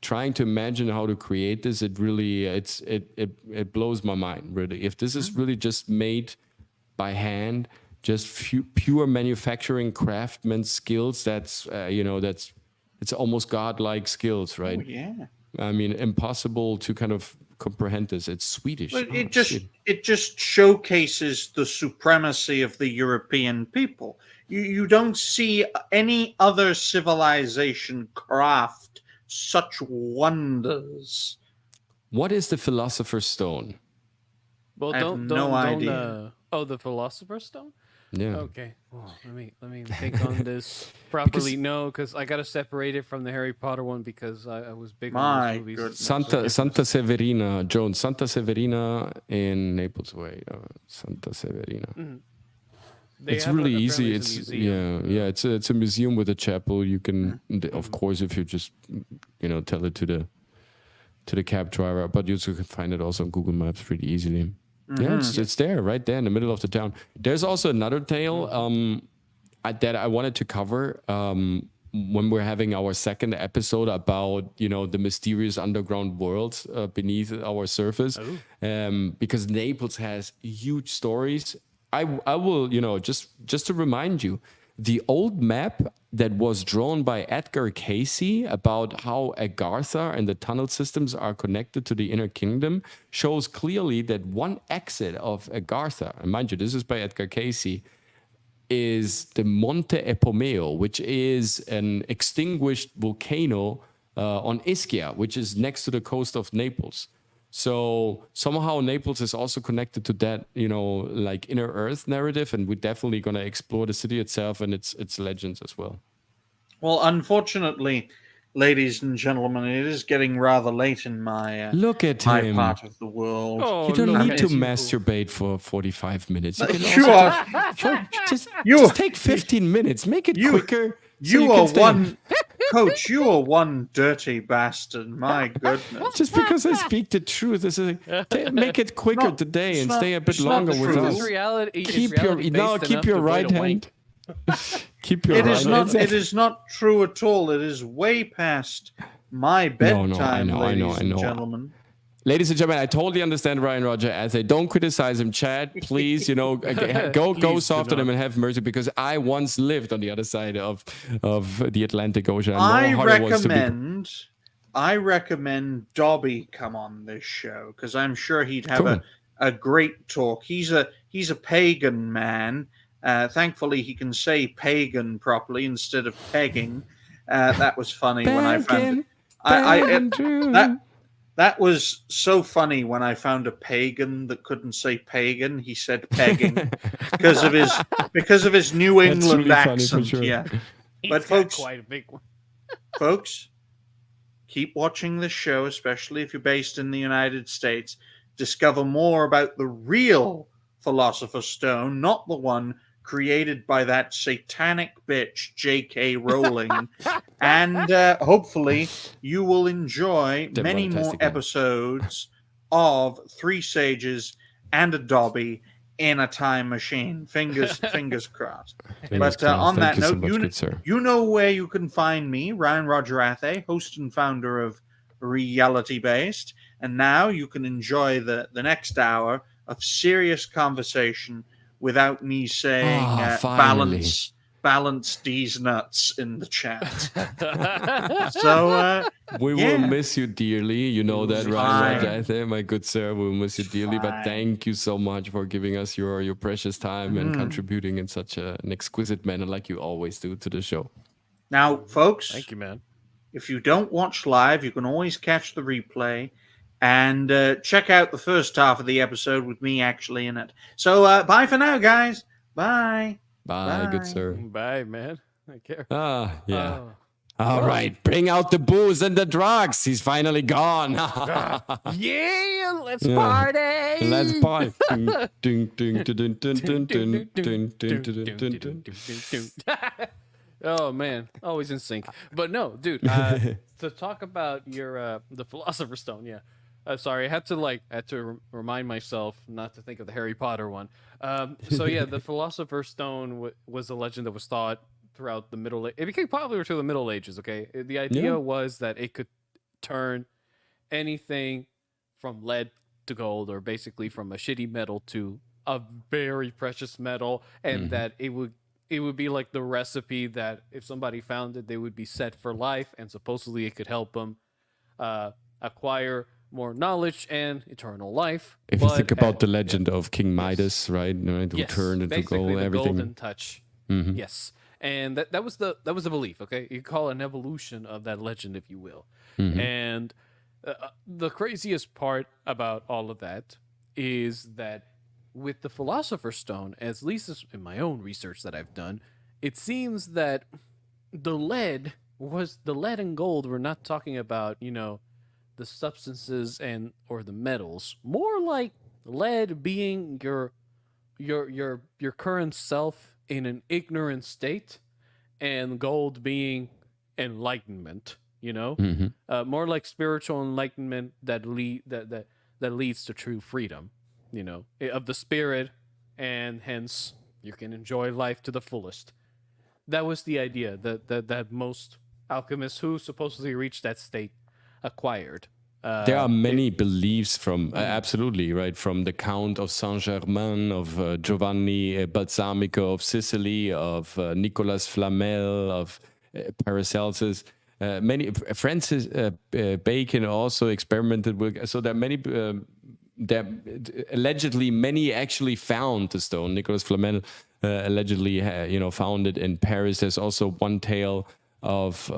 Speaker 1: trying to imagine how to create this, it really it blows my mind. Really, if this is really just made by hand just pure manufacturing craftsman skills. That's it's almost godlike skills, right?
Speaker 3: Oh, yeah.
Speaker 1: I mean, impossible to kind of comprehend this. It's Swedish.
Speaker 3: But
Speaker 1: Oh, shit.
Speaker 3: it just showcases the supremacy of the European people. You don't see any other civilization craft such wonders.
Speaker 1: What is the Philosopher's Stone?
Speaker 2: Well,
Speaker 3: I have no idea.
Speaker 2: The Philosopher's Stone.
Speaker 1: Yeah.
Speaker 2: Okay. Well, let me think on this properly. No, because I gotta separate it from the Harry Potter one because I was big on
Speaker 3: My
Speaker 2: those movies.
Speaker 3: goodness.
Speaker 1: Santa Severina, Jones. Santa Severina in Naples Way. Santa Severina.
Speaker 2: Mhm.
Speaker 1: It's really easy.
Speaker 2: apparently
Speaker 1: It's
Speaker 2: a museum.
Speaker 1: yeah. It's a museum with a chapel. You can, of course, if you just tell it to the cab driver, but you can find it also on Google Maps pretty easily. Yeah, it's there, right there in the middle of the town. There's also another tale that I wanted to cover when we're having our second episode about the mysterious underground worlds beneath our surface, because Naples has huge stories. I will just to remind you, the old map that was drawn by Edgar Cayce about how Agartha and the tunnel systems are connected to the inner kingdom shows clearly that one exit of Agartha, and mind you, this is by Edgar Cayce, is the Monte Epomeo, which is an extinguished volcano on Ischia, which is next to the coast of Naples. So somehow Naples is also connected to that, like inner earth narrative, and we're definitely going to explore the city itself and its legends as well.
Speaker 3: Well, unfortunately, ladies and gentlemen, it is getting rather late in my
Speaker 1: Look at
Speaker 3: my
Speaker 1: him.
Speaker 3: part of the world.
Speaker 2: Oh,
Speaker 1: You don't
Speaker 2: look
Speaker 1: need
Speaker 2: at
Speaker 1: to
Speaker 2: you.
Speaker 1: masturbate for 45 minutes. You can
Speaker 3: You
Speaker 1: also
Speaker 3: are
Speaker 1: just
Speaker 3: You-
Speaker 1: take 15 minutes. Make it quicker. so
Speaker 3: you
Speaker 1: can
Speaker 3: are
Speaker 1: stay-
Speaker 3: one coach. You are one dirty bastard. My goodness.
Speaker 1: Just because I speak the truth, make it quicker
Speaker 3: not-
Speaker 1: today
Speaker 3: it's
Speaker 1: and
Speaker 3: not-
Speaker 1: stay a bit
Speaker 3: it's not
Speaker 1: longer
Speaker 3: the
Speaker 1: with
Speaker 3: truth.
Speaker 1: us.
Speaker 2: It's reality.
Speaker 1: Keep
Speaker 2: it's
Speaker 1: your
Speaker 2: reality-based
Speaker 1: keep
Speaker 2: enough
Speaker 1: your
Speaker 2: to
Speaker 1: right
Speaker 2: avoid a
Speaker 1: hand.
Speaker 2: wank.
Speaker 1: Keep your
Speaker 3: It
Speaker 1: right
Speaker 3: is not.
Speaker 1: hand.
Speaker 3: It is not true at all. It is way past my bedtime,
Speaker 1: I know,
Speaker 3: ladies and gentlemen.
Speaker 1: Ladies and gentlemen, I totally understand Ryan Roger as I don't criticize him. Chad, please, go
Speaker 2: Please do
Speaker 1: soft on him
Speaker 2: not.
Speaker 1: and have mercy, because I once lived on the other side of the Atlantic Ocean.
Speaker 3: I
Speaker 1: know how it was to be-
Speaker 3: recommend Dobby come on this show because I'm sure he'd have
Speaker 1: Cool.
Speaker 3: a great talk. He's a pagan man. Thankfully, he can say pagan properly instead of pegging. That was funny when I found it. That was so funny when I found a pagan that couldn't say pagan. He said pegging because of his New
Speaker 1: That's
Speaker 3: England
Speaker 1: really funny for
Speaker 3: accent.
Speaker 1: sure.
Speaker 3: Yeah,
Speaker 2: He's
Speaker 3: But
Speaker 2: got
Speaker 3: folks-
Speaker 2: quite a big one.
Speaker 3: folks, keep watching this show, especially if you're based in the United States. Discover more about the real Philosopher's Stone, not the one created by that satanic bitch J.K. Rowling. And hopefully you will enjoy
Speaker 1: Devil
Speaker 3: many
Speaker 1: on a
Speaker 3: more
Speaker 1: testicle.
Speaker 3: episodes of Three Sages and a Dobby in a time machine. Fingers crossed.
Speaker 1: Fingers
Speaker 3: But on
Speaker 1: crossed.
Speaker 3: that
Speaker 1: Thank you so
Speaker 3: note,
Speaker 1: much, good sir.
Speaker 3: you know where you can find me, Ryan Roger Athe, host and founder of Reality Based. And now you can enjoy the next hour of serious conversation without me saying
Speaker 1: finally.
Speaker 3: balance these nuts in the chat. So
Speaker 1: We
Speaker 3: yeah.
Speaker 1: will miss you dearly. You know that,
Speaker 3: Fine.
Speaker 1: Ryan Roger. I think, my good sir, we will miss you dearly. But
Speaker 3: Fine.
Speaker 1: thank you so much for giving us your precious time and contributing in such an exquisite manner, like you always do, to the show.
Speaker 3: now, folks,
Speaker 2: Thank you, man.
Speaker 3: if you don't watch live, you can always catch the replay and check out the first half of the episode with me actually in it. So bye for now, guys. Bye.
Speaker 1: Bye, good
Speaker 3: Bye.
Speaker 1: sir.
Speaker 2: Bye, man. I care.
Speaker 1: Yeah.
Speaker 2: Oh.
Speaker 1: All right, bring out the booze and the drugs. He's finally gone.
Speaker 2: Yeah, let's
Speaker 1: Yeah.
Speaker 2: party.
Speaker 1: Let's party. Ding, ding, ding, ding, ding, ding, ding, ding, ding, ding, ding, ding.
Speaker 2: Oh man, always in sync. But no, dude. To talk about your the Philosopher's Stone, yeah. Sorry, I had to remind myself not to think of the Harry Potter one. So yeah, the Philosopher's Stone was a legend that was thought throughout the Middle Ages. It became popular through the Middle Ages. Okay, the idea
Speaker 1: Yeah.
Speaker 2: was that it could turn anything from lead to gold, or basically from a shitty metal to a very precious metal, and that it would be like the recipe that if somebody found it, they would be set for life, and supposedly it could help them acquire more knowledge and eternal life.
Speaker 1: If you think about the legend of King Midas, right? Who turned into
Speaker 2: basically
Speaker 1: gold,
Speaker 2: the
Speaker 1: everything.
Speaker 2: golden touch. Yes, and that was the belief. Okay, you call it an evolution of that legend, if you will. And the craziest part about all of that is that with the Philosopher's Stone, at least in my own research that I've done, it seems that the lead and gold. We're not talking about, the substances or the metals. More like lead being your current self in an ignorant state, and gold being enlightenment. More like spiritual enlightenment that leads to true freedom. Of the spirit, and hence you can enjoy life to the fullest. That was the idea that most alchemists who supposedly reached that state acquired.
Speaker 1: There are many beliefs from, absolutely, right? From the Count of Saint-Germain, of Giovanni Balsamico of Sicily, of Nicolas Flamel, of Paracelsus. Many Francis Bacon also experimented with. So there are many. Allegedly, many actually found the stone. Nicolas Flamel allegedly, found it in Paris. There's also one tale of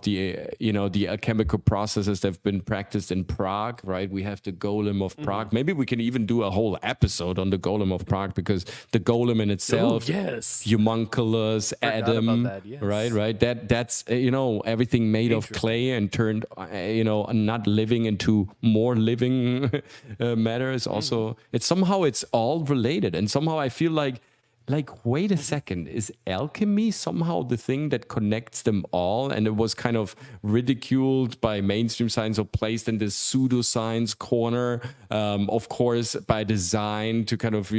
Speaker 1: the the alchemical processes that have been practiced in Prague, right? We have the golem of Prague. Maybe we can even do a whole episode on the golem of Prague, because the golem in itself, homunculus, Adam,
Speaker 2: that, yes.
Speaker 1: right? That's everything made of clay and turned not living into more living matter is also it's all related, and somehow I feel like wait a second, is alchemy somehow the thing that connects them all? And it was kind of ridiculed by mainstream science, or placed in this pseudoscience corner, of course, by design, to kind of,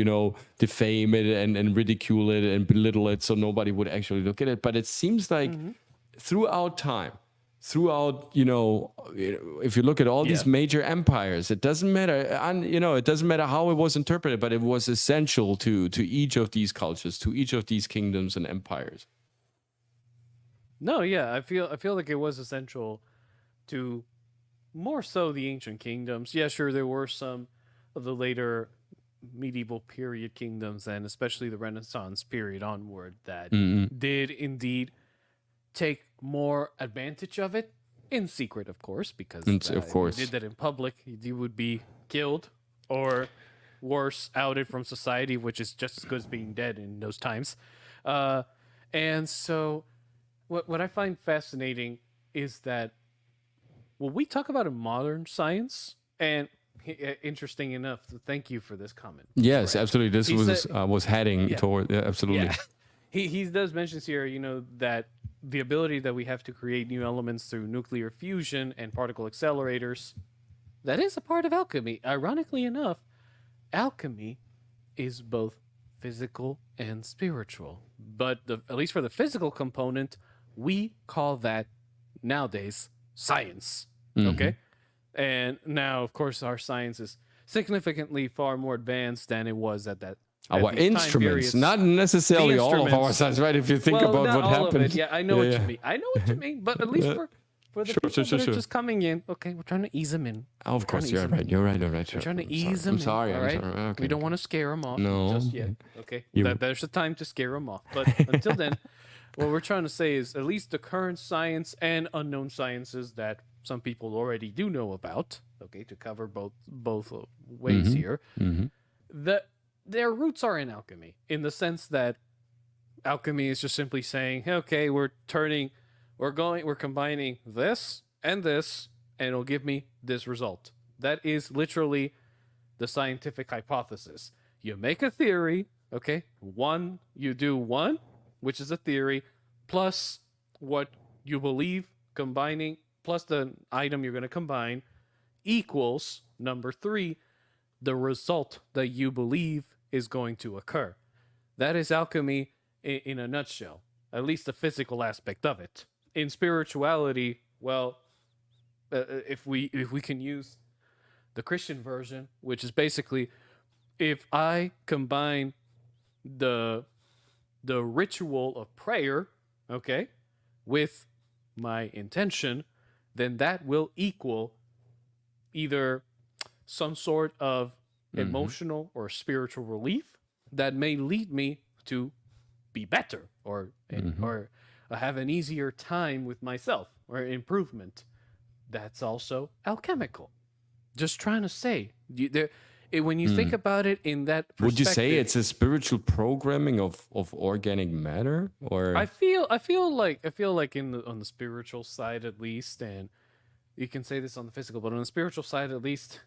Speaker 1: defame it and ridicule it and belittle it so nobody would actually look at it. But it seems like throughout time, if you look at all these major empires, it doesn't matter, it doesn't matter how it was interpreted, but it was essential to each of these cultures, to each of these kingdoms and empires.
Speaker 2: No, yeah, I feel like it was essential to more so the ancient kingdoms. Yeah, sure, there were some of the later medieval period kingdoms, and especially the Renaissance period onward, that did indeed take more advantage of it, in secret, of course, because if you did that in public, you would be killed, or worse, outed from society, which is just as good as being dead in those times. And so what I find fascinating is that when we talk about a modern science, and interesting enough, thank you for this comment.
Speaker 1: Yes, absolutely. This was heading toward, absolutely.
Speaker 2: Yeah. He does mention here, that the ability that we have to create new elements through nuclear fusion and particle accelerators, that is a part of alchemy. Ironically enough, alchemy is both physical and spiritual. But at least for the physical component, we call that nowadays science. Okay? And now, of course, our science is significantly far more advanced than it was at that.
Speaker 1: Our instruments, not necessarily all of our science, right? If you think about what happened.
Speaker 2: Yeah, I know what you mean. I know what you mean, but at least for the people that are just coming in, okay, we're trying to ease them in.
Speaker 1: Of course, you're right. You're right.
Speaker 2: We're trying to ease them in. I'm sorry. Okay. We don't want to scare them off just yet. Okay, there's the time to scare them off. But until then, what we're trying to say is at least the current science and unknown sciences that some people already do know about, okay, to cover both ways here, their roots are in alchemy, in the sense that alchemy is just simply saying, okay, we're combining this, and it'll give me this result. That is literally the scientific hypothesis. You make a theory, okay, you do one, which is a theory, plus what you believe, combining, plus the item you're going to combine, equals number 3, the result that you believe is going to occur. That is alchemy in a nutshell, at least the physical aspect of it. In spirituality, well, if we can use the Christian version, which is basically if I combine the ritual of prayer, okay, with my intention, then that will equal either some sort of emotional or spiritual relief that may lead me to be better or have an easier time with myself or improvement. That's also alchemical. Just trying to say, when you think about it in that perspective,
Speaker 1: would you say it's a spiritual programming of organic matter, or
Speaker 2: I feel like on the spiritual side at least, and you can say this on the physical, but on the spiritual side at least,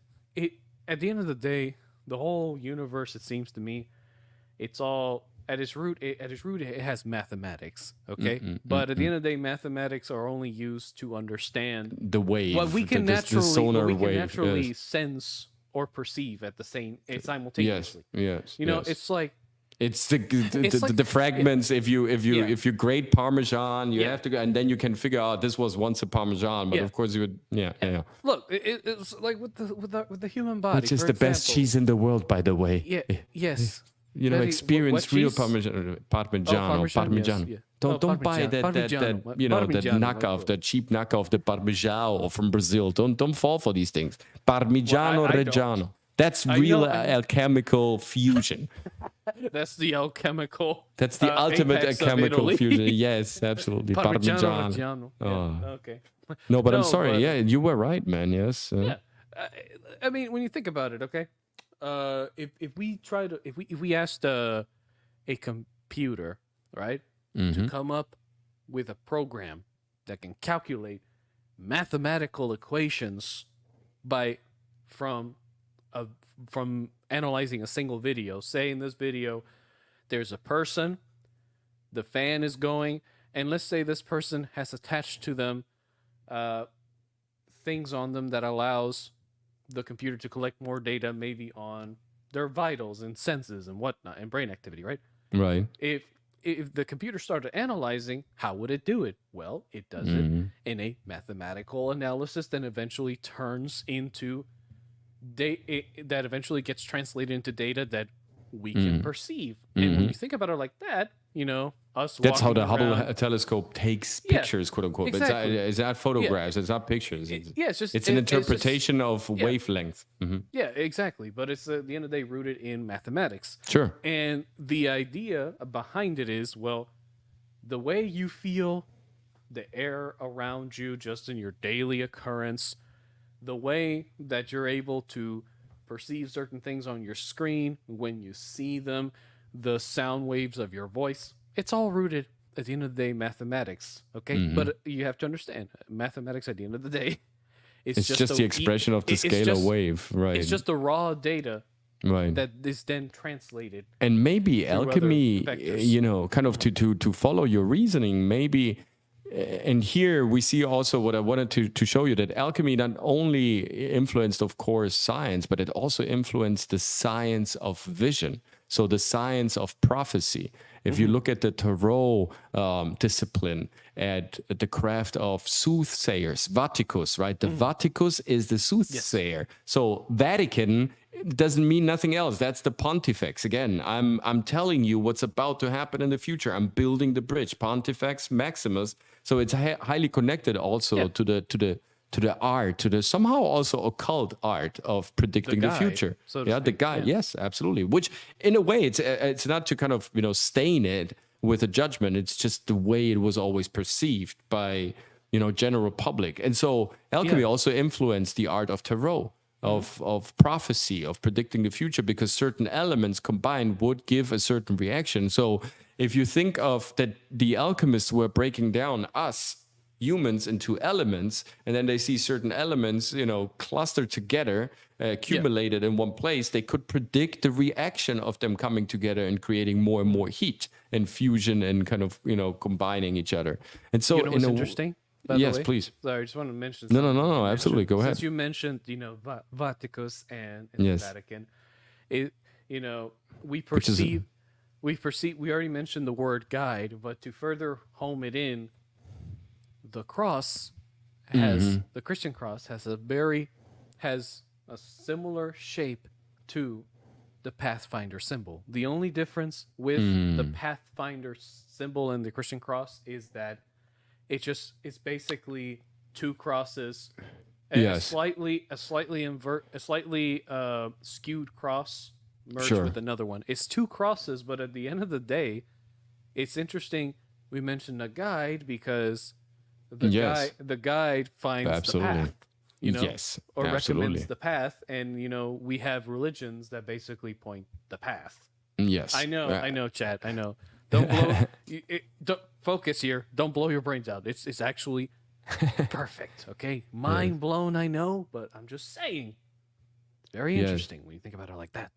Speaker 2: at the end of the day, the whole universe, it seems to me, it's all at its root. It has mathematics, okay. But at the end of the day, mathematics are only used to understand
Speaker 1: the wave,
Speaker 2: what we can
Speaker 1: the sonar wave, yes.
Speaker 2: sense or perceive at the same simultaneously.
Speaker 1: Yes.
Speaker 2: You know, it's like
Speaker 1: it's the fragments. If you grate Parmesan, you have to go, and then you can figure out this was once a Parmesan, but of course you would
Speaker 2: Look, it's like with the human body,
Speaker 1: which is the best cheese in the world, by the way.
Speaker 2: Yes.
Speaker 1: You know, experience real Parmesan. Parmigiano.
Speaker 2: Yeah.
Speaker 1: Don't buy that knockoff, the cheap knockoff, the Parmigiano from Brazil. Don't fall for these things. Parmigiano Reggiano. That's real alchemical fusion.
Speaker 2: That's the alchemical.
Speaker 1: That's the ultimate alchemical fusion. Yes, absolutely.
Speaker 2: Parmigiano Reggiano. Okay.
Speaker 1: No, but I'm sorry. Yeah, you were right, man. Yes.
Speaker 2: Yeah. I mean, when you think about it, okay. If we asked a computer, right, to come up with a program that can calculate mathematical equations from analyzing a single video. Say in this video, there's a person, the fan is going, and let's say this person has attached to them things on them that allows the computer to collect more data, maybe on their vitals and senses and whatnot and brain activity, right?
Speaker 1: Right.
Speaker 2: If the computer started analyzing, how would it do it? Well, it does it in a mathematical analysis, then eventually turns into that eventually gets translated into data that we can perceive. And when you think about it like that, you know,
Speaker 1: that's how the
Speaker 2: around,
Speaker 1: Hubble telescope takes pictures, quote unquote.
Speaker 2: Exactly.
Speaker 1: It's not photographs. It's not pictures. It's an interpretation of wavelength.
Speaker 2: Yeah, exactly. But it's at the end of the day rooted in mathematics.
Speaker 1: Sure.
Speaker 2: And the idea behind it is, well, the way you feel the air around you just in your daily occurrence, the way that you're able to perceive certain things on your screen when you see them, the sound waves of your voice, it's all rooted at the end of the day mathematics, okay? But you have to understand, mathematics at the end of the day,
Speaker 1: it's just the expression of the scalar wave, right?
Speaker 2: It's just the raw data,
Speaker 1: right,
Speaker 2: that is then translated.
Speaker 1: And maybe alchemy, you know, kind of to follow your reasoning, maybe. And here we see also what I wanted to show you, that alchemy not only influenced, of course, science, but it also influenced the science of vision. So the science of prophecy. If you look at the tarot discipline, at the craft of soothsayers, Vaticus, right? The Vaticus is the soothsayer. Yes. So Vatican doesn't mean nothing else. That's the Pontifex. Again, I'm telling you what's about to happen in the future. I'm building the bridge. Pontifex Maximus. So it's highly connected also to the art, to the somehow also occult art of predicting the future.
Speaker 2: So
Speaker 1: the guide. Yeah. Yes, absolutely. Which in a way it's not to kind of, you know, stain it with a judgment. It's just the way it was always perceived by, you know, general public. And so alchemy also influenced the art of tarot, of prophecy, of predicting the future, because certain elements combined would give a certain reaction. So if you think of that, the alchemists were breaking down us humans into elements, and then they see certain elements, you know, clustered together, accumulated in one place, they could predict the reaction of them coming together and creating more and more heat and fusion and kind of, you know, combining each other. And so,
Speaker 2: you know what's interesting?
Speaker 1: Yes, please.
Speaker 2: Sorry, I just want to mention
Speaker 1: something. No, absolutely. Go ahead.
Speaker 2: Since you mentioned, you know, Vaticus and the Vatican, you know, we already mentioned the word guide, but to further home it in, the cross has, the Christian cross has a similar shape to the Pathfinder symbol. The only difference with the Pathfinder symbol and the Christian cross is that it's basically two crosses, and a slightly skewed cross merged with another one. It's two crosses, but at the end of the day, it's interesting. We mentioned a guide because the guide finds the path, or recommends the path, and we have religions that basically point the path.
Speaker 1: Yes,
Speaker 2: I know, Chad. I know. Don't blow. Don't focus here. Don't blow your brains out. It's actually perfect. Okay, mind blown. I know, but I'm just saying. It's very interesting when you think about it like that.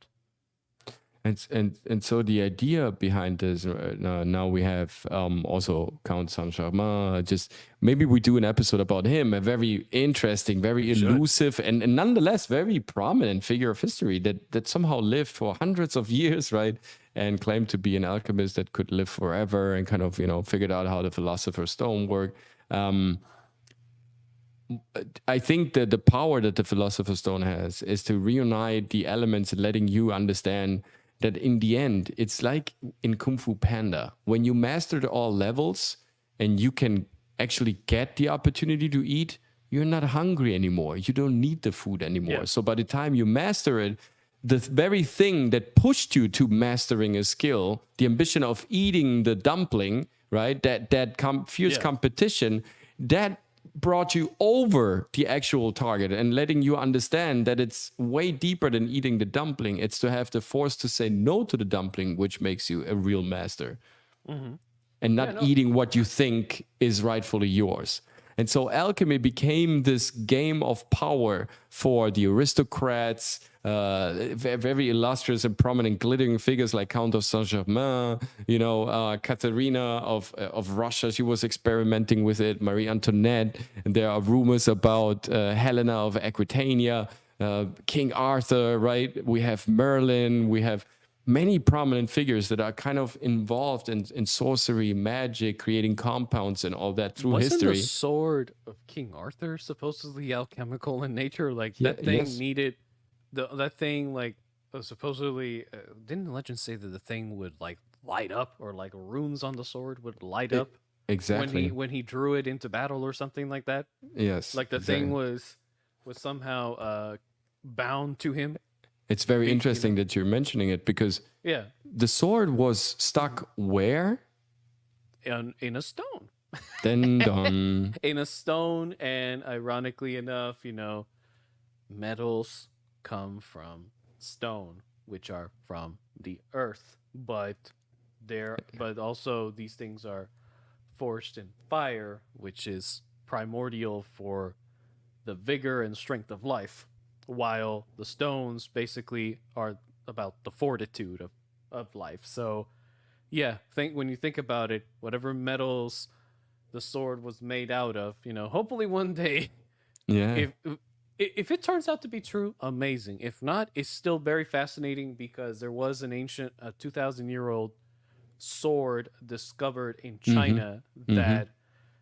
Speaker 1: And so the idea behind this, now we have also Count Saint-Germain. Just maybe we do an episode about him, a very interesting, very elusive, and nonetheless very prominent figure of history that somehow lived for hundreds of years, right? And claimed to be an alchemist that could live forever, and kind of figured out how the Philosopher's Stone worked. I think that the power that the Philosopher's Stone has is to reunite the elements, letting you understand that in the end, it's like in Kung Fu Panda. When you mastered all levels and you can actually get the opportunity to eat, you're not hungry anymore. You don't need the food anymore. Yeah. So by the time you master it, the very thing that pushed you to mastering a skill, the ambition of eating the dumpling, right? That fierce competition, that brought you over the actual target and letting you understand that it's way deeper than eating the dumpling. It's to have the force to say no to the dumpling, which makes you a real master. Mm-hmm. And not eating what you think is rightfully yours. And so alchemy became this game of power for the aristocrats, very illustrious and prominent glittering figures like Count of Saint-Germain, Katharina of Russia. She was experimenting with it. Marie Antoinette. And there are rumors about Helena of Aquitania, King Arthur, right? We have Merlin. We have many prominent figures that are kind of involved in sorcery, magic, creating compounds and all that through history.
Speaker 2: Wasn't the sword of King Arthur supposedly alchemical in nature? Like that thing needed that thing supposedly didn't the legend say that the thing would like light up, or like runes on the sword would light up
Speaker 1: exactly
Speaker 2: when he drew it into battle or something like that?
Speaker 1: Yes,
Speaker 2: like the thing was somehow bound to him.
Speaker 1: It's very interesting that you're mentioning it, because the sword was stuck where?
Speaker 2: In a stone.
Speaker 1: Dun.
Speaker 2: In a stone, and ironically enough, metals come from stone, which are from the earth, but also these things are forged in fire, which is primordial for the vigor and strength of life, while the stones basically are about the fortitude of life. So when you think about it, whatever metals the sword was made out of, hopefully one day, if it turns out to be true, amazing. If not, it's still very fascinating, because there was an ancient 2,000-year-old sword discovered in China that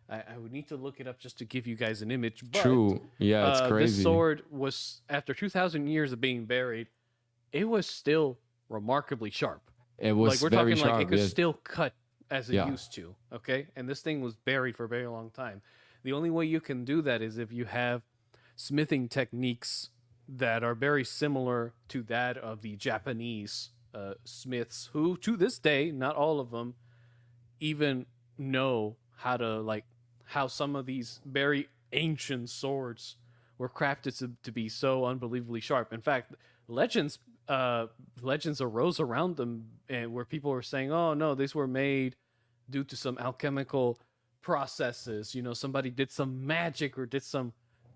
Speaker 2: I would need to look it up just to give you guys an image. But,
Speaker 1: true. Yeah, it's crazy.
Speaker 2: This sword was, after 2,000 years of being buried, it was still remarkably sharp.
Speaker 1: It was
Speaker 2: we're
Speaker 1: very
Speaker 2: talking
Speaker 1: sharp.
Speaker 2: It could still cut as it used to. Okay, and this thing was buried for a very long time. The only way you can do that is if you have smithing techniques that are very similar to that of the Japanese smiths, who to this day, not all of them even know how some of these very ancient swords were crafted to be so unbelievably sharp. In fact, legends arose around them, and where people were saying, "Oh no, these were made due to some alchemical processes. Somebody did some magic or did some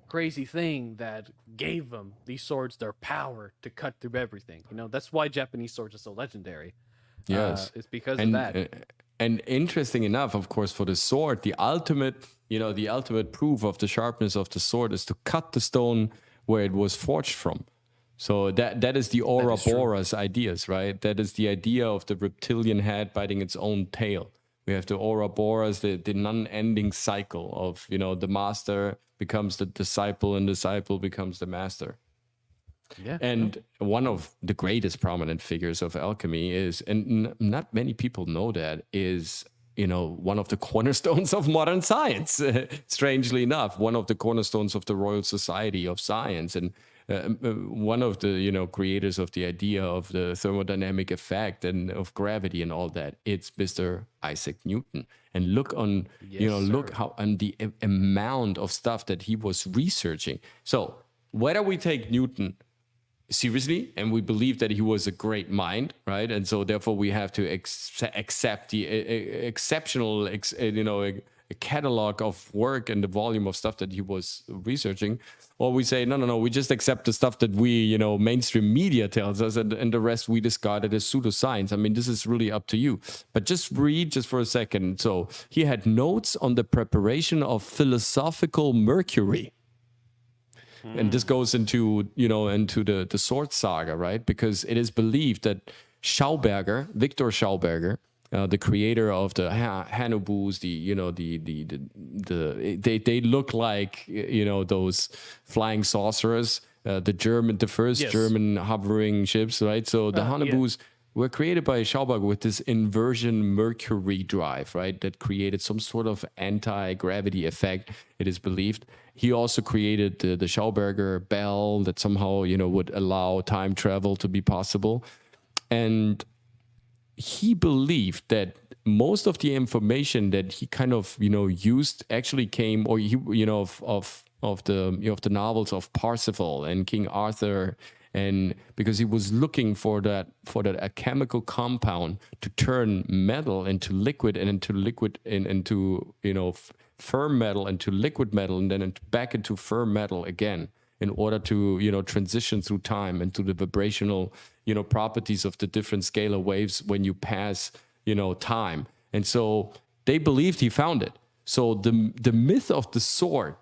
Speaker 2: crazy thing that gave them these swords their power to cut through everything." That's why Japanese swords are so legendary.
Speaker 1: Yes,
Speaker 2: it's because of that.
Speaker 1: And interesting enough, of course, for the sword, the ultimate proof of the sharpness of the sword is to cut the stone where it was forged from. So that is the Ouroboros ideas, right? That is the idea of the reptilian head biting its own tail. We have the Ouroboros, the non-ending cycle of, the master becomes the disciple and disciple becomes the master.
Speaker 2: Yeah.
Speaker 1: And one of the greatest prominent figures of alchemy is, and not many people know that, is, one of the cornerstones of modern science. Strangely enough, one of the cornerstones of the Royal Society of Science, and one of the creators of the idea of the thermodynamic effect and of gravity and all that. It's Mr. Isaac Newton. And look on, look how on the amount of stuff that he was researching. So whether we take Newton seriously and we believe that he was a great mind, right, and so therefore we have to accept the exceptional a catalog of work and the volume of stuff that he was researching, or we say no, we just accept the stuff that we mainstream media tells us, and the rest we discard it as pseudoscience. I mean, this is really up to you, but just read just for a second. So he had notes on the preparation of philosophical mercury. And this goes into, into the sword saga, right? Because it is believed that Victor Schauberger, the creator of the Hanubus, they look like, those flying saucers, the first German hovering ships, right? So the Hanubus were created by Schauberger with this inversion mercury drive, right? That created some sort of anti-gravity effect, it is believed. He also created the Schauberger bell that somehow, would allow time travel to be possible. And he believed that most of the information that he kind of, used actually came, or he, of the novels of Parsifal and King Arthur, and because he was looking for that a chemical compound to turn metal into liquid, and into firm metal into liquid metal, and then back into firm metal again, in order to transition through time into the vibrational properties of the different scalar waves when you pass time. And so they believed he found it. So the myth of the sword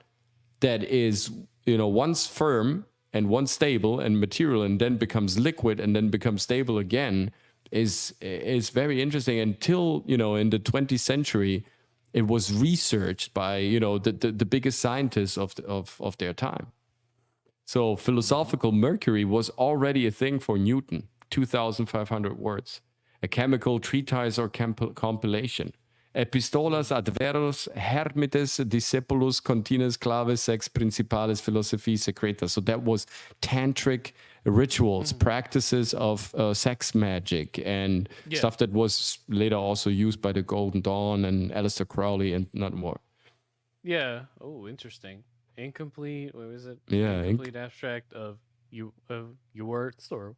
Speaker 1: that is once firm and once stable and material, and then becomes liquid and then becomes stable again, is very interesting. Until in the 20th century, it was researched by the biggest scientists of their time. So philosophical mercury was already a thing for Newton. 2,500 words, a chemical treatise or compilation. Epistolas ad veros hermites discipulus contines claves sex principales philosophiae secreta. So that was tantric rituals, practices of sex magic, and stuff that was later also used by the Golden Dawn and Aleister Crowley and not more.
Speaker 2: Yeah. Oh, interesting. Incomplete. What was it?
Speaker 1: Yeah.
Speaker 2: Incomplete abstract of Ewert's, or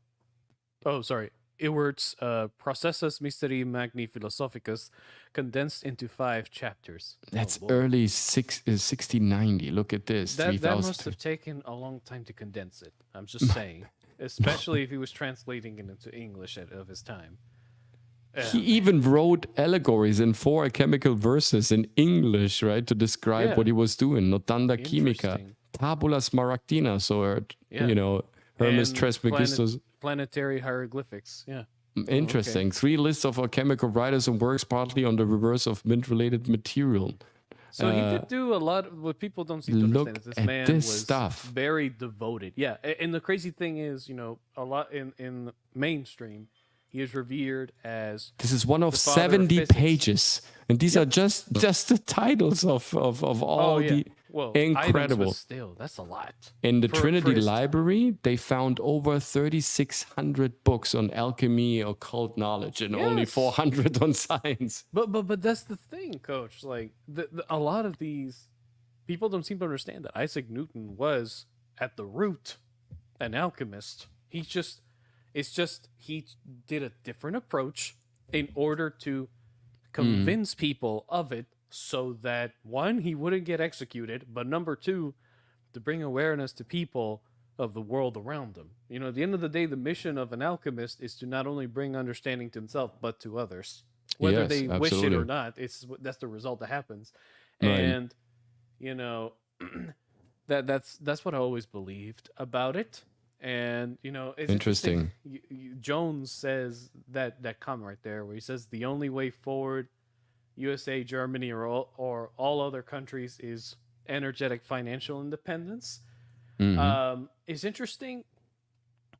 Speaker 2: Ewert's Processus Mysterii Magni Philosophicus, condensed into 5 chapters.
Speaker 1: That's early 1690. Look at this.
Speaker 2: That must have taken a long time to condense it. I'm just saying, especially if he was translating it into English of his time.
Speaker 1: He even wrote allegories in 4 chemical verses in English, right, to describe what he was doing. Notanda chimica, tabula smaragdina, so Hermes Trismegistus.
Speaker 2: Planetary hieroglyphics. Yeah.
Speaker 1: Interesting. 3 lists of alchemical writers and works, partly on the reverse of mint-related material.
Speaker 2: So he did do a lot of what people don't seem to understand. This man was very devoted. Yeah, and the crazy thing is, a lot in the mainstream, he is revered as.
Speaker 1: This is one of 70 pages, and these are just the titles of all the incredible.
Speaker 2: Still, that's a lot.
Speaker 1: In the Trinity Library, they found over 3,600 books on alchemy, occult knowledge, and only 400 on science.
Speaker 2: But that's the thing, Coach. Like a lot of these people don't seem to understand that Isaac Newton was at the root an alchemist. He did a different approach in order to convince people of it, so that 1, he wouldn't get executed, but number 2, to bring awareness to people of the world around them. At the end of the day, the mission of an alchemist is to not only bring understanding to himself, but to others. Whether they wish it or not, that's the result that happens.
Speaker 1: Right.
Speaker 2: And, that's what I always believed about it. And it's
Speaker 1: interesting.
Speaker 2: Jones says that comment right there, where he says the only way forward, USA, Germany, or all other countries, is energetic financial independence. It's interesting.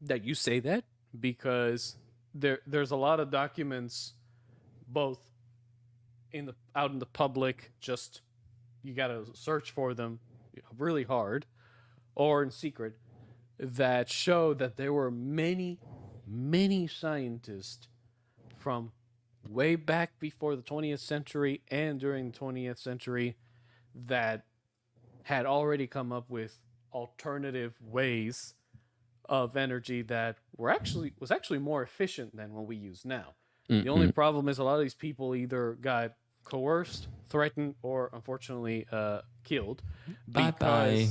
Speaker 2: that you say that because there's a lot of documents, both out in the public, just you gotta search for them really hard, or in secret, that show that there were many scientists from way back before the 20th century and during the 20th century that had already come up with alternative ways of energy that was actually more efficient than what we use now. The only problem is a lot of these people either got coerced, threatened, or unfortunately killed.
Speaker 1: Bye-bye.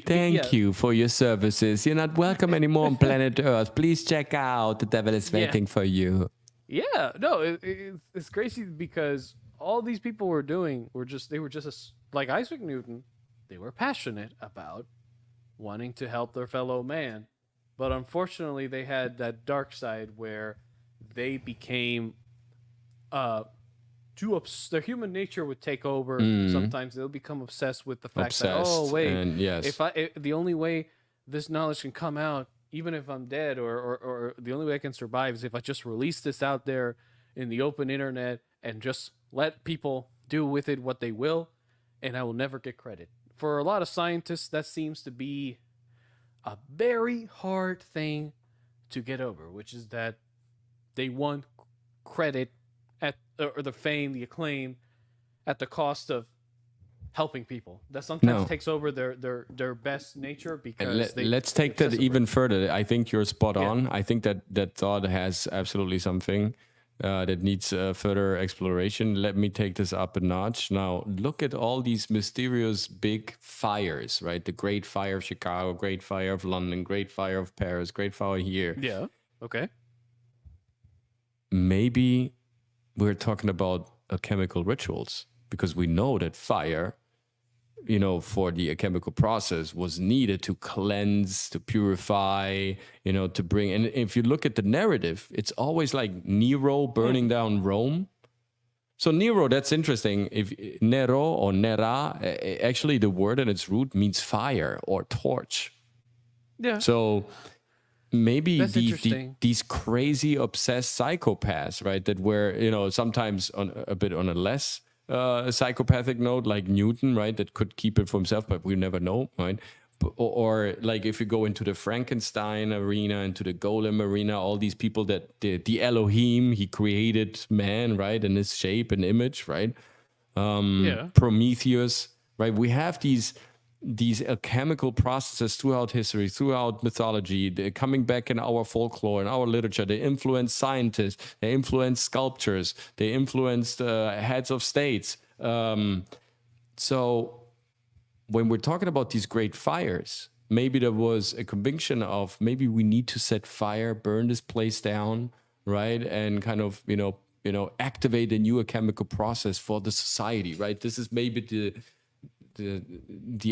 Speaker 1: Thank you for your services. You're not welcome anymore on planet Earth. Please check out. The devil is waiting for you.
Speaker 2: Yeah, no, it's crazy because all these people were doing they were just like Isaac Newton. They were passionate about wanting to help their fellow man, but unfortunately they had that dark side where they became their human nature would take over. Sometimes they'll become obsessed with the fact that, oh wait,
Speaker 1: and yes,
Speaker 2: the only way this knowledge can come out, even if I'm dead, or the only way I can survive is if I just release this out there in the open internet and just let people do with it what they will, and I will never get credit. For a lot of scientists, that seems to be a very hard thing to get over, which is that they want credit or the fame, the acclaim, at the cost of helping people. That sometimes takes over their best nature because
Speaker 1: let's take that even further. I think you're spot on. I think that thought has absolutely something that needs further exploration. Let me take this up a notch. Now, look at all these mysterious big fires, right? The Great Fire of Chicago, Great Fire of London, Great Fire of Paris, Great Fire here.
Speaker 2: Yeah, okay.
Speaker 1: Maybe we're talking about chemical rituals, because we know that fire, for the chemical process was needed to cleanse, to purify, to bring. And if you look at the narrative, it's always like Nero burning down Rome. So Nero, that's interesting. If Nero or Nera, actually the word and its root means fire or torch.
Speaker 2: Yeah.
Speaker 1: So maybe these crazy obsessed psychopaths, right, that were sometimes on a less psychopathic note, like Newton, right, that could keep it for himself, but we never know, right? Or like if you go into the Frankenstein arena, into the Golem arena, all these people that the Elohim, he created man, right, in his shape and image, right? Prometheus, right? We have these alchemical processes throughout history, throughout mythology. They're coming back in our folklore, in our literature. They influence scientists. They influence sculptors. They influenced heads of states. So when we're talking about these great fires, maybe there was a conviction of maybe we need to set fire, burn this place down, right, and kind of activate a new chemical process for the society, right? This is maybe the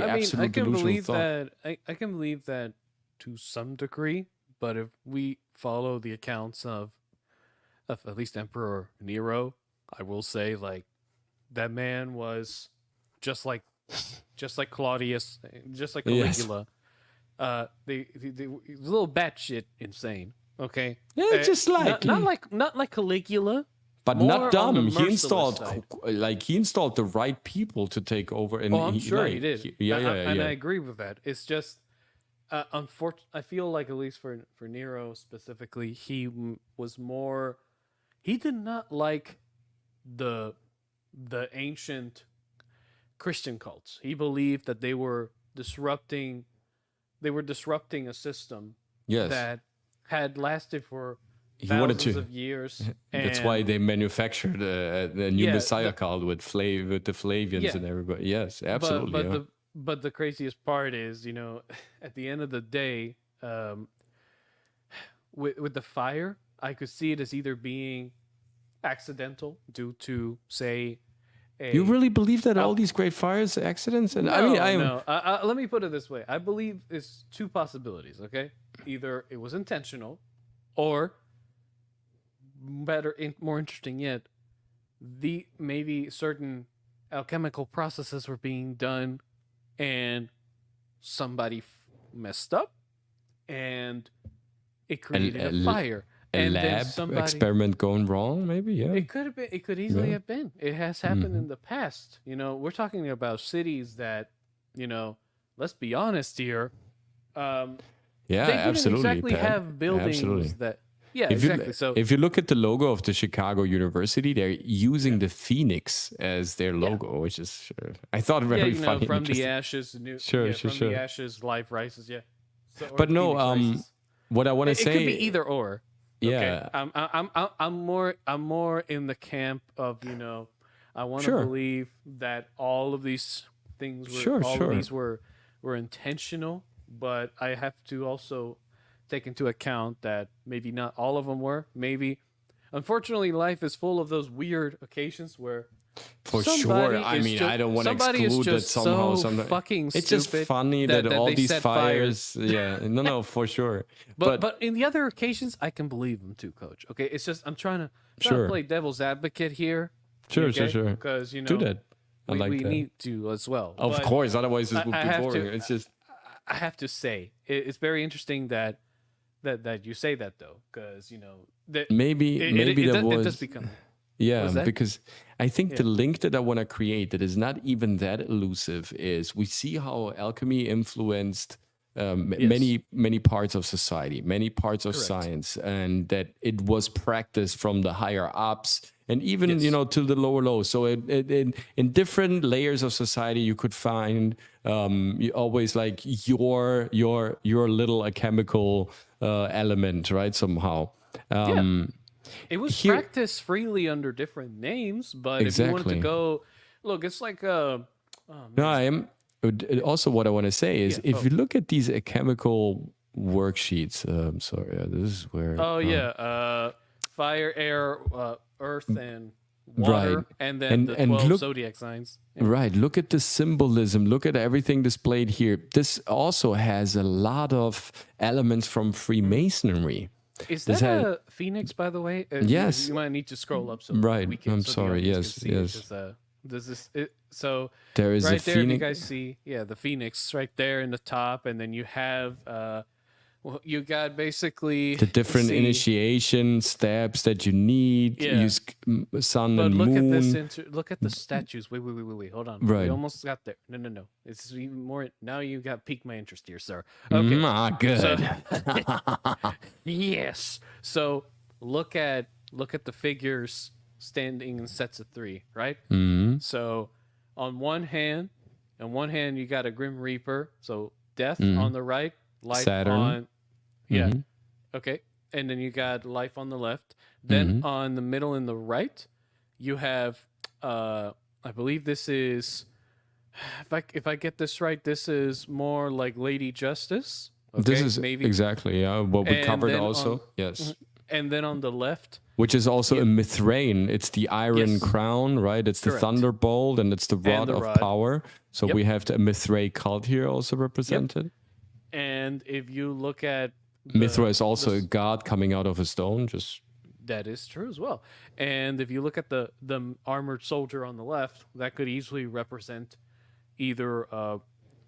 Speaker 1: absolute delusional thought.
Speaker 2: I can believe that to some degree, but if we follow the accounts of at least Emperor Nero, I will say like that man was just like Claudius, just like Caligula. Yes. The a little batshit insane. Okay.
Speaker 1: Yeah, just like
Speaker 2: not like Caligula.
Speaker 1: But not dumb. He installed the right people to take over. And
Speaker 2: I'm sure he did. And I agree with that. It's just, I feel like at least for Nero specifically, he was more. He did not like the ancient Christian cults. He believed that they were disrupting a system that had lasted for thousands of years.
Speaker 1: That's why they manufactured the new Messiah cult with the Flavians and everybody. Yes, absolutely.
Speaker 2: But the craziest part is, at the end of the day, with the fire, I could see it as either being accidental due to, say,
Speaker 1: you really believe that all these great fires are accidents? And
Speaker 2: no. Let me put it this way. I believe it's two possibilities, okay? Either it was intentional, or more interesting yet, maybe certain alchemical processes were being done and somebody messed up and it created a
Speaker 1: l-
Speaker 2: fire.
Speaker 1: A
Speaker 2: And then
Speaker 1: lab
Speaker 2: somebody,
Speaker 1: experiment going wrong, maybe. Yeah.
Speaker 2: it could have been, it could easily
Speaker 1: Yeah.
Speaker 2: have been. It has happened in the past. You know, we're talking about cities that, you know, let's be honest here.
Speaker 1: Yeah,
Speaker 2: They didn't
Speaker 1: absolutely.
Speaker 2: exactly
Speaker 1: Pat.
Speaker 2: have buildings
Speaker 1: Absolutely.
Speaker 2: that. Yeah,
Speaker 1: If you,
Speaker 2: exactly. So
Speaker 1: if you look at the logo of the Chicago University, they're using the phoenix as their logo, which is I thought very
Speaker 2: yeah, you know,
Speaker 1: funny. and
Speaker 2: from the
Speaker 1: interesting.
Speaker 2: ashes,
Speaker 1: Sure,
Speaker 2: from
Speaker 1: sure.
Speaker 2: the ashes, life rises. Yeah. So, or
Speaker 1: But
Speaker 2: the
Speaker 1: no,
Speaker 2: phoenix rises.
Speaker 1: what I want to
Speaker 2: It
Speaker 1: say,
Speaker 2: could be either or.
Speaker 1: yeah,
Speaker 2: Okay. I'm more in the camp of, you know, I want to
Speaker 1: Sure.
Speaker 2: believe that all of these things were
Speaker 1: Sure,
Speaker 2: all
Speaker 1: sure.
Speaker 2: of these were intentional, but I have to also take into account that maybe not all of them were. Maybe, unfortunately, life is full of those weird occasions where
Speaker 1: for sure.
Speaker 2: somebody
Speaker 1: I
Speaker 2: is
Speaker 1: mean,
Speaker 2: ju-
Speaker 1: I don't want to
Speaker 2: somebody is
Speaker 1: exclude that
Speaker 2: just
Speaker 1: somehow.
Speaker 2: so
Speaker 1: Sometimes
Speaker 2: fucking
Speaker 1: it's just
Speaker 2: stupid
Speaker 1: funny that,
Speaker 2: that
Speaker 1: all
Speaker 2: they
Speaker 1: these
Speaker 2: set
Speaker 1: fires. Yeah, no, for sure.
Speaker 2: But in the other occasions, I can believe them too, Coach. Okay, it's just I'm trying to
Speaker 1: Sure.
Speaker 2: play devil's advocate here.
Speaker 1: Sure,
Speaker 2: okay?
Speaker 1: sure.
Speaker 2: Because you know
Speaker 1: Do that. I like
Speaker 2: we
Speaker 1: that.
Speaker 2: need to as well.
Speaker 1: Of
Speaker 2: But
Speaker 1: course, otherwise this would
Speaker 2: I
Speaker 1: be
Speaker 2: have
Speaker 1: boring.
Speaker 2: to-
Speaker 1: It's just
Speaker 2: I have to say it's very interesting that you say that though, because you know that
Speaker 1: maybe
Speaker 2: it
Speaker 1: that was
Speaker 2: does become
Speaker 1: yeah,
Speaker 2: was that?
Speaker 1: because I think the
Speaker 2: Yeah.
Speaker 1: link that I want to create that is not even that elusive is we see how alchemy influenced many parts of society, many parts of
Speaker 2: Correct.
Speaker 1: science, and that it was practiced from the higher ups and even
Speaker 2: Yes.
Speaker 1: to the lower lows. So in different layers of society, you could find you always like your little alchemical element, right? Somehow.
Speaker 2: It was
Speaker 1: Here-
Speaker 2: practiced freely under different names, but if you wanted
Speaker 1: Exactly.
Speaker 2: to go, look, it's like
Speaker 1: No, I am. Also, what I want to say is,
Speaker 2: Yeah,
Speaker 1: if you look at these chemical worksheets, sorry, this is where.
Speaker 2: oh yeah, fire, air, earth, and water,
Speaker 1: Right.
Speaker 2: and then the
Speaker 1: And
Speaker 2: 12
Speaker 1: look-
Speaker 2: zodiac signs.
Speaker 1: Right. Look at the symbolism. Look at everything displayed here. This also has a lot of elements from Freemasonry.
Speaker 2: Is
Speaker 1: This
Speaker 2: that
Speaker 1: had-
Speaker 2: a phoenix, by the way?
Speaker 1: Yes.
Speaker 2: You might need to scroll up so
Speaker 1: Right,
Speaker 2: we can.
Speaker 1: I'm
Speaker 2: so the
Speaker 1: sorry,
Speaker 2: audience
Speaker 1: yes,
Speaker 2: can see it,
Speaker 1: yes.
Speaker 2: 'cause, does this? So
Speaker 1: There is
Speaker 2: right
Speaker 1: a
Speaker 2: there, if you
Speaker 1: phoenix.
Speaker 2: guys see, yeah, the phoenix right there in the top, and then you have, well, you got basically
Speaker 1: The different
Speaker 2: see-
Speaker 1: initiation steps that you need.
Speaker 2: Yeah.
Speaker 1: Use sun
Speaker 2: But
Speaker 1: and
Speaker 2: look
Speaker 1: moon.
Speaker 2: at this. Look at the statues. Wait. Hold on.
Speaker 1: Right.
Speaker 2: We almost got there. No. It's even more. Now you got piqued my interest here, sir. Okay.
Speaker 1: Good.
Speaker 2: Yes. So look at the figures standing in sets of 3, right?
Speaker 1: Mhm.
Speaker 2: So on one hand, you got a Grim Reaper. So death
Speaker 1: Mhm.
Speaker 2: on the right, life
Speaker 1: Saturn.
Speaker 2: on. Yeah.
Speaker 1: Mhm.
Speaker 2: Okay. And then you got life on the left. Then on the middle and the right, you have I believe this is if I get this right, this is more like Lady Justice. Okay?
Speaker 1: This is
Speaker 2: maybe
Speaker 1: exactly what we
Speaker 2: And
Speaker 1: covered
Speaker 2: then
Speaker 1: also.
Speaker 2: on-
Speaker 1: Yes.
Speaker 2: and then on the left,
Speaker 1: Which is also a Mithrain. It's the iron
Speaker 2: Yes.
Speaker 1: crown, right? It's the
Speaker 2: Correct.
Speaker 1: thunderbolt and it's the rod
Speaker 2: the
Speaker 1: of
Speaker 2: rod.
Speaker 1: power. So
Speaker 2: Yep.
Speaker 1: we have the Mithray cult here also represented.
Speaker 2: and if you look at the-
Speaker 1: Mithra is also a
Speaker 2: the-
Speaker 1: god coming out of a stone. Just
Speaker 2: that is true as well. And if you look at the armored soldier on the left, that could easily represent either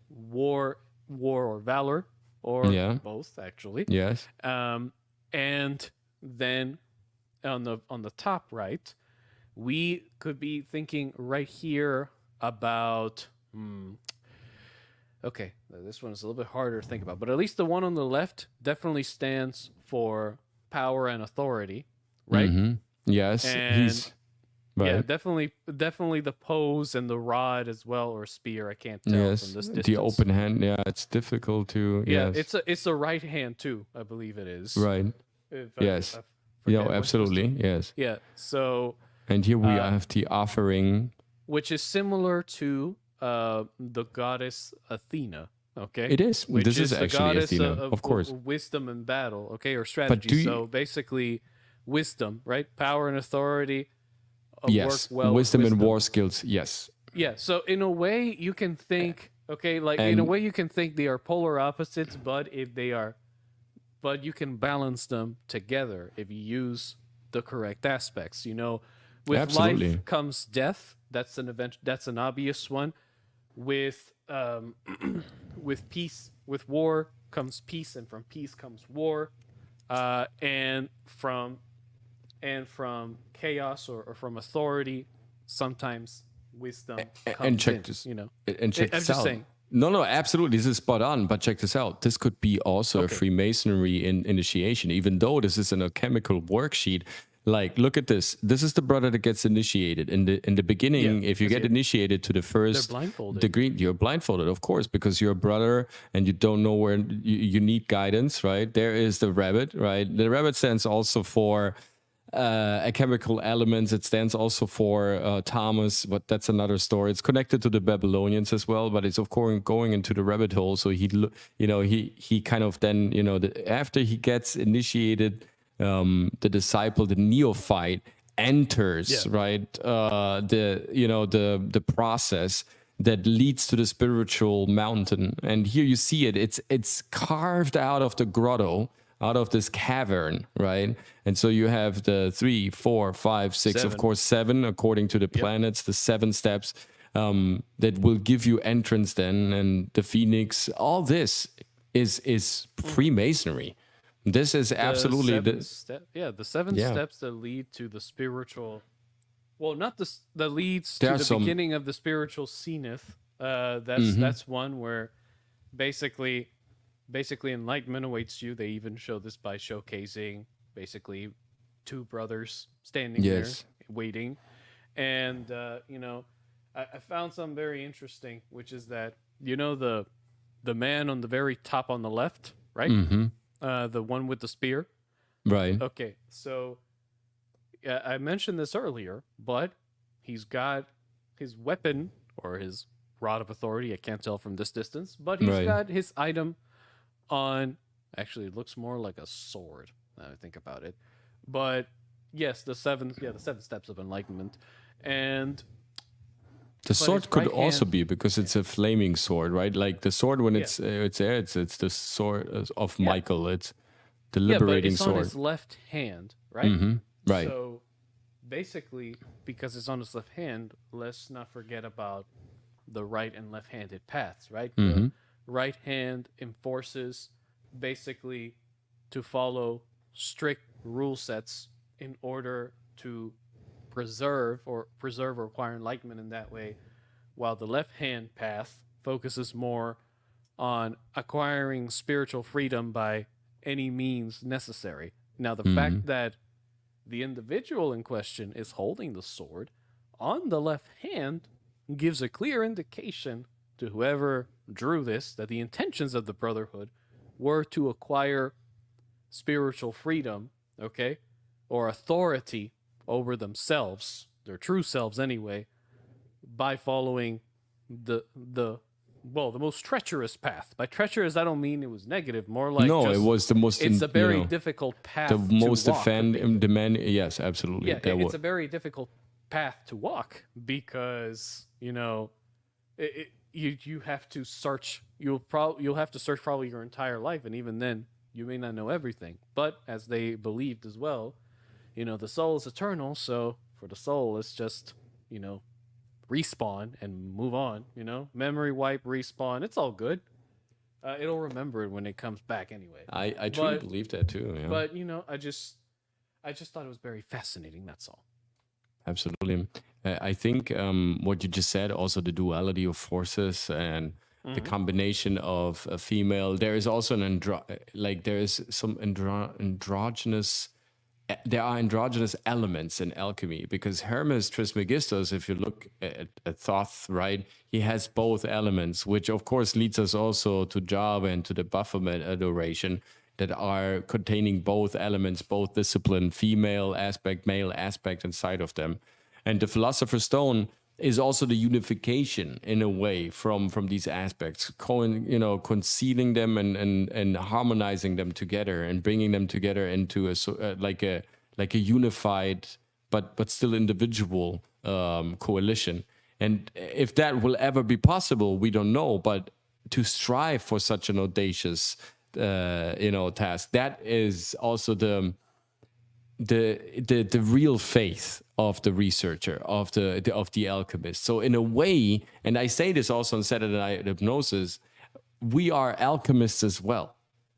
Speaker 2: war or valor, or
Speaker 1: Yeah.
Speaker 2: both actually.
Speaker 1: yes.
Speaker 2: And then on the top right, we could be thinking right here about. Okay, this one is a little bit harder to think about, but at least the one on the left definitely stands for power and authority, right?
Speaker 1: Mhm. Yes.
Speaker 2: And-
Speaker 1: He's right.
Speaker 2: Yeah, definitely the pose and the rod as well, or spear. I can't tell
Speaker 1: Yes.
Speaker 2: from this distance.
Speaker 1: The open hand. Yeah, it's difficult to.
Speaker 2: Yeah,
Speaker 1: yes.
Speaker 2: it's a right hand too. I believe it is.
Speaker 1: right.
Speaker 2: If
Speaker 1: Yes.
Speaker 2: forget
Speaker 1: Yeah,
Speaker 2: what it's
Speaker 1: absolutely. Yes.
Speaker 2: Yeah. So,
Speaker 1: And here we
Speaker 2: Uh,
Speaker 1: have the offering.
Speaker 2: which is similar to the goddess Athena. Okay.
Speaker 1: It is.
Speaker 2: Which
Speaker 1: This is
Speaker 2: the
Speaker 1: actually
Speaker 2: goddess
Speaker 1: Athena, of course.
Speaker 2: wisdom and battle. Okay, or strategy.
Speaker 1: do you-
Speaker 2: So basically, wisdom, right? Power and authority.
Speaker 1: Yes.
Speaker 2: Work well with
Speaker 1: wisdom and war skills. Yes.
Speaker 2: Yeah, so in a way you can think, okay, like in a
Speaker 1: And-
Speaker 2: way you can think they are polar opposites, but you can balance them together if you use the correct aspects. You know, with
Speaker 1: Absolutely.
Speaker 2: life comes death. That's an obvious one. With with peace, with war comes peace, and from peace comes war. and from chaos or from authority, sometimes wisdom comes
Speaker 1: And check
Speaker 2: in,
Speaker 1: this.
Speaker 2: you know.
Speaker 1: And check
Speaker 2: I'm
Speaker 1: this
Speaker 2: just
Speaker 1: out.
Speaker 2: saying.
Speaker 1: No, absolutely. This is spot on. But check this out. This could be also a
Speaker 2: Okay.
Speaker 1: Freemasonry initiation, even though this is an alchemical worksheet. Like, look at this. This is the brother that gets initiated in the beginning.
Speaker 2: Yeah,
Speaker 1: if you
Speaker 2: because
Speaker 1: get initiated to the first
Speaker 2: blindfolded.
Speaker 1: degree, you're blindfolded, of course, because you're a brother and you don't know where you need guidance, right? There is the rabbit, right? The rabbit stands also for chemical elements. It stands also for Thomas, but that's another story. It's connected to the Babylonians as well, but it's of course going into the rabbit hole. So he kind of then, after he gets initiated, the disciple, the neophyte, enters right the process that leads to the spiritual mountain. And here you see it. It's carved out of the grotto, out of this cavern, right? And so you have the 3, 4, 5, 6,
Speaker 2: 7.
Speaker 1: of course 7 according to the planets, the 7 steps that will give you entrance then, and the phoenix. All this is Freemasonry. This is absolutely
Speaker 2: the 7 steps that lead to the spiritual. Well, not that leads to the beginning of the spiritual zenith. That's one where basically enlightenment awaits you. They even show this by showcasing basically 2 brothers standing there waiting. And I found something very interesting, which is that the man on the very top on the left, right? The one with the spear,
Speaker 1: right?
Speaker 2: Okay, so I mentioned this earlier, but he's got his weapon or his rod of authority. I can't tell from this distance, but he's got his item on. Actually, it looks more like a sword now I think about it. But yes, the 7 steps of enlightenment. And
Speaker 1: the sword could also be, because it's a flaming sword, right? Like the sword when it's there, it's the sword of Michael. It's the liberating sword.
Speaker 2: But it's on his left hand, right?
Speaker 1: Right.
Speaker 2: So basically, because it's on his left hand, let's not forget about the right and left-handed paths, right? The right hand enforces basically to follow strict rule sets in order to preserve or acquire enlightenment in that way, while the left-hand path focuses more on acquiring spiritual freedom by any means necessary. Now, the fact that the individual in question is holding the sword on the left hand gives a clear indication to whoever drew this that the intentions of the Brotherhood were to acquire spiritual freedom, okay, or authority over themselves, their true selves anyway, by following the most treacherous path. By treacherous, I don't mean it was negative. More like
Speaker 1: it was the most.
Speaker 2: It's a very difficult path.
Speaker 1: The most
Speaker 2: to walk,
Speaker 1: demand. Yes, absolutely.
Speaker 2: Yeah, it's a very difficult path to walk because you have to search. You'll have to search probably your entire life, and even then, you may not know everything. But as they believed as well, the soul is eternal. So for the soul, it's just respawn and move on. Memory wipe, respawn. It's all good. It'll remember it when it comes back anyway.
Speaker 1: I truly believe that too. Yeah.
Speaker 2: But I just thought it was very fascinating. That's all.
Speaker 1: Absolutely. I think what you just said, also the duality of forces and the combination of a female. There is also there is some androgynous. There are androgynous elements in alchemy, because Hermes Trismegistus, if you look at Thoth, right, he has both elements, which of course leads us also to Java and to the Baphomet adoration, that are containing both elements, both discipline, female aspect, male aspect inside of them. And the Philosopher's Stone is also the unification in a way from these aspects, concealing them and harmonizing them together and bringing them together into like a unified but still individual coalition. And if that will ever be possible, we don't know. But to strive for such an audacious task, that is also the real faith of the researcher, of the alchemist. So in a way, and I say this also on Saturday Night Hypnosis, we are alchemists as well.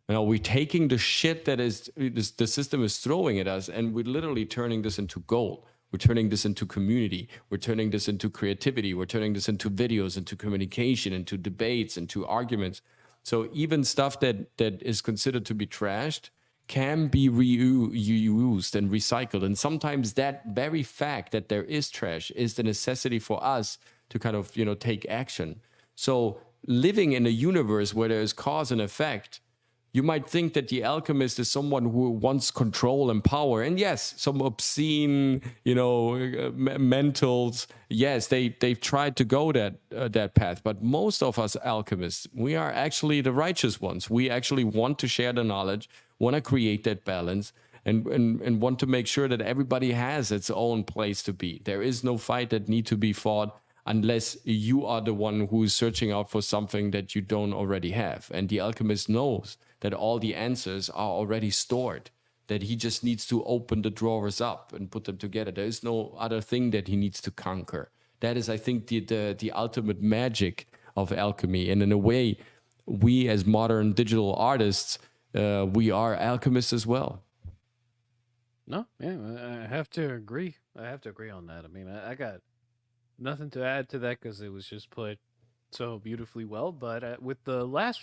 Speaker 1: We're taking the shit that the system is throwing at us, and we're literally turning this into gold. We're turning this into community. We're turning this into creativity. We're turning this into videos, into communication, into debates, into arguments. So even stuff that is considered to be trashed can be reused and recycled. And sometimes that very fact that there is trash is the necessity for us to kind of, take action. So living in a universe where there is cause and effect, you might think that the alchemist is someone who wants control and power. And yes, some obscene, mentals, yes, they've tried to go that path. But most of us alchemists, we are actually the righteous ones. We actually want to share the knowledge, want to create that balance, and want to make sure that everybody has its own place to be. There is no fight that need to be fought unless you are the one who is searching out for something that you don't already have. And the alchemist knows that all the answers are already stored, that he just needs to open the drawers up and put them together. There is no other thing that he needs to conquer. That is, I think, the ultimate magic of alchemy. And in a way, we as modern digital artists, we are alchemists as well.
Speaker 2: No, yeah, I have to agree. I have to agree on that. I mean, I got nothing to add to that because it was just put so beautifully well. But with the last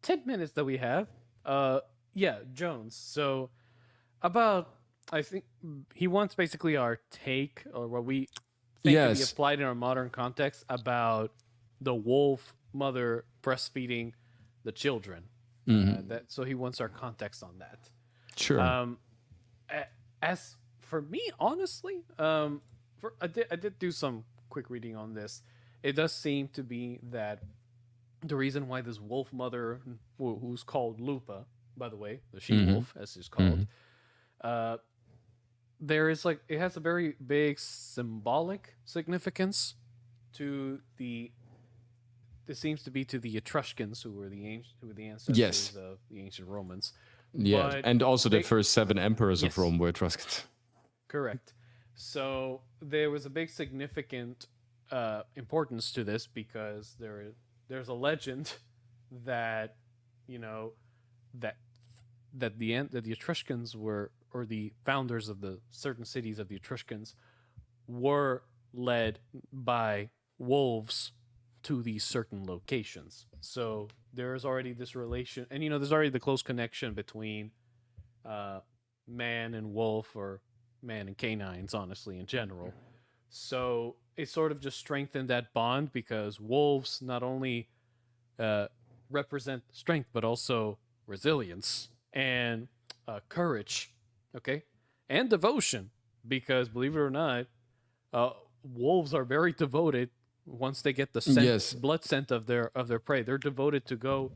Speaker 2: 10 minutes that we have, yeah, Jones. So about, I think he wants basically our take, or what we think can be applied in our modern context, about the wolf mother breastfeeding the children. So he wants our context on that.
Speaker 1: Sure.
Speaker 2: As for me, honestly, I did do some quick reading on this. It does seem to be that the reason why this wolf mother, who's called Lupa, by the way, the she-wolf, as is called, there is it has a very big symbolic significance to it seems to be to the Etruscans, who were the ancestors of the ancient Romans.
Speaker 1: Yeah,
Speaker 2: but
Speaker 1: and also the first 7 emperors of Rome were Etruscans.
Speaker 2: Correct. So there was a big significant importance to this because there's a legend that that the Etruscans were, or the founders of the certain cities of the Etruscans were led by wolves to these certain locations. So there's already this relation, and there's already the close connection between man and wolf, or man and canines, honestly, in general. So it sort of just strengthened that bond, because wolves not only represent strength, but also resilience and courage, okay, and devotion. Because believe it or not, wolves are very devoted. Once they get the scent, blood scent of their prey, they're devoted to go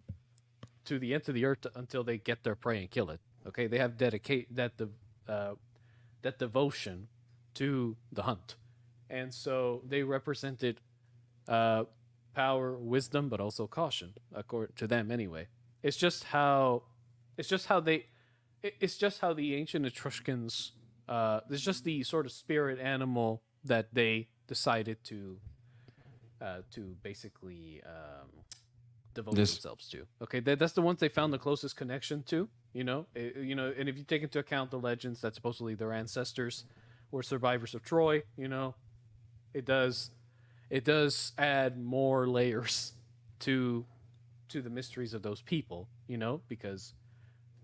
Speaker 2: to the end of the earth until they get their prey and kill it. Okay, they have that devotion to the hunt, and so they represented power, wisdom, but also caution, according to them. Anyway, it's just how the ancient Etruscans. It's just the sort of spirit animal that they decided to basically devote themselves to. Okay, that's the ones they found the closest connection to. And if you take into account the legends that supposedly their ancestors were survivors of Troy, it does add more layers to the mysteries of those people. Because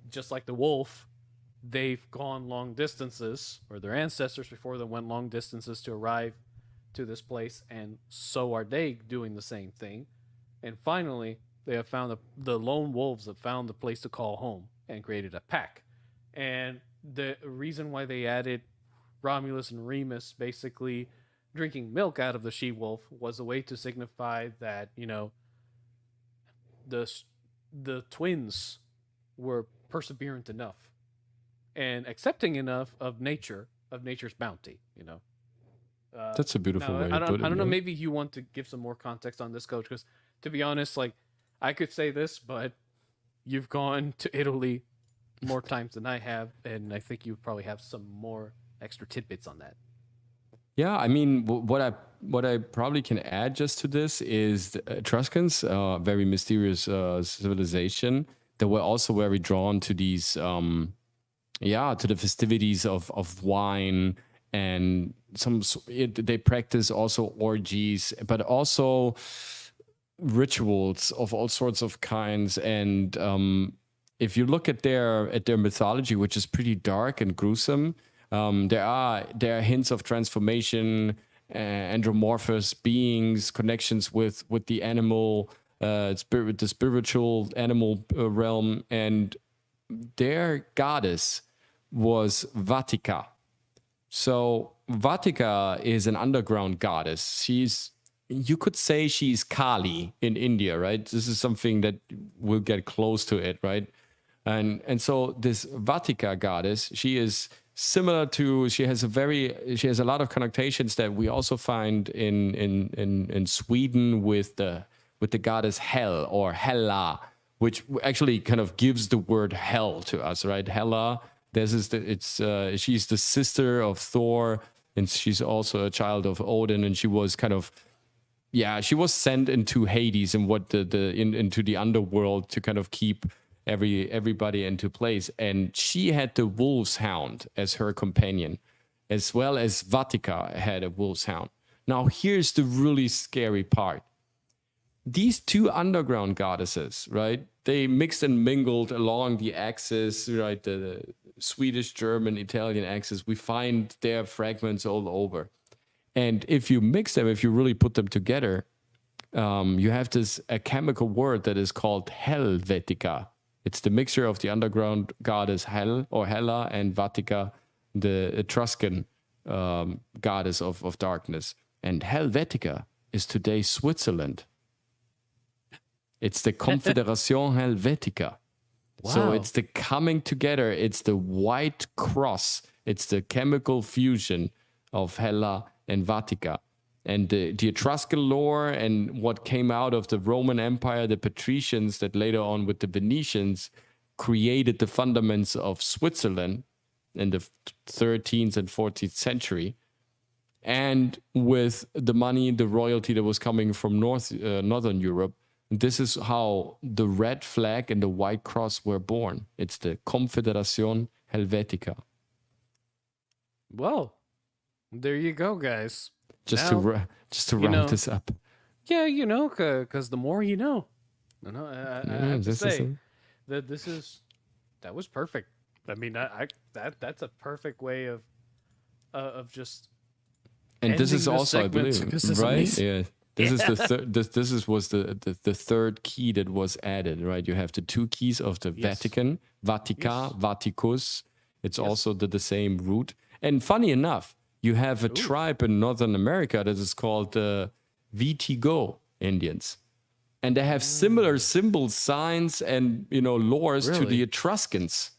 Speaker 2: just like the wolf, they've gone long distances, or their ancestors before them went long distances to arrive to this place, and so are they doing the same thing. And finally, they have found the lone wolves have found the place to call home and created a pack. And the reason why they added Romulus and Remus basically drinking milk out of the she-wolf was a way to signify that the twins were perseverant enough and accepting enough of nature's bounty.
Speaker 1: That's a beautiful way
Speaker 2: I
Speaker 1: to put it.
Speaker 2: I don't know. Maybe you want to give some more context on this, Coach, because to be honest, I could say this, but you've gone to Italy more times than I have, and I think you probably have some more extra tidbits on that.
Speaker 1: Yeah, I mean, what I probably can add just to this is the Etruscans, very mysterious civilization. they were also very drawn to these, to the festivities of wine, and they practice also orgies, but also rituals of all sorts of kinds. And if you look at their mythology, which is pretty dark and gruesome, there are hints of transformation, andromorphous beings, connections with the animal, the spiritual animal realm, and their goddess was Vatika. So Vatika is an underground goddess. You could say she's Kali in India, right? This is something that will get close to it, right? And so this Vatika goddess, she is similar to, she has a lot of connotations that we also find in Sweden with the goddess Hel, or Hela, which actually kind of gives the word hell to us, right? Hela, she's the sister of Thor, and she's also a child of Odin, and she was kind of, she was sent into Hades and into the underworld to kind of keep everybody into place. And she had the wolf's hound as her companion, as well as Vatika had a wolf's hound. Now here's the really scary part. These two underground goddesses, right? They mixed and mingled along the axis, right? The Swedish, German, Italian axis. We find their fragments all over. And if you mix them, if you really put them together, you have a chemical word that is called Helvetica. It's the mixture of the underground goddess Hel, or Hela, and Vatica, the Etruscan goddess of darkness. And Helvetica is today Switzerland. It's the Confederation Helvetica. Wow. So it's the coming together. It's the white cross. It's the chemical fusion of Hela and Vatica. And the Etruscan lore and what came out of the Roman Empire, the patricians that later on with the Venetians created the fundaments of Switzerland in the 13th and 14th century. And with the money, the royalty that was coming from Northern Europe, this is how the red flag and the white cross were born. It's the Confederation Helvetica.
Speaker 2: Well, there you go, guys.
Speaker 1: Just to round this up.
Speaker 2: Yeah, because the more you know. I have to say that that was perfect. I mean, that's a perfect way of just.
Speaker 1: And this is also, I believe, right? Amazing. Yeah. This was the third key that was added, right? You have the two keys of the Vatican, Vatica, Vaticus. It's also the same root. And funny enough, you have a tribe in Northern America that is called the Vitigo Indians. And they have similar symbols, signs, and, lores to the Etruscans.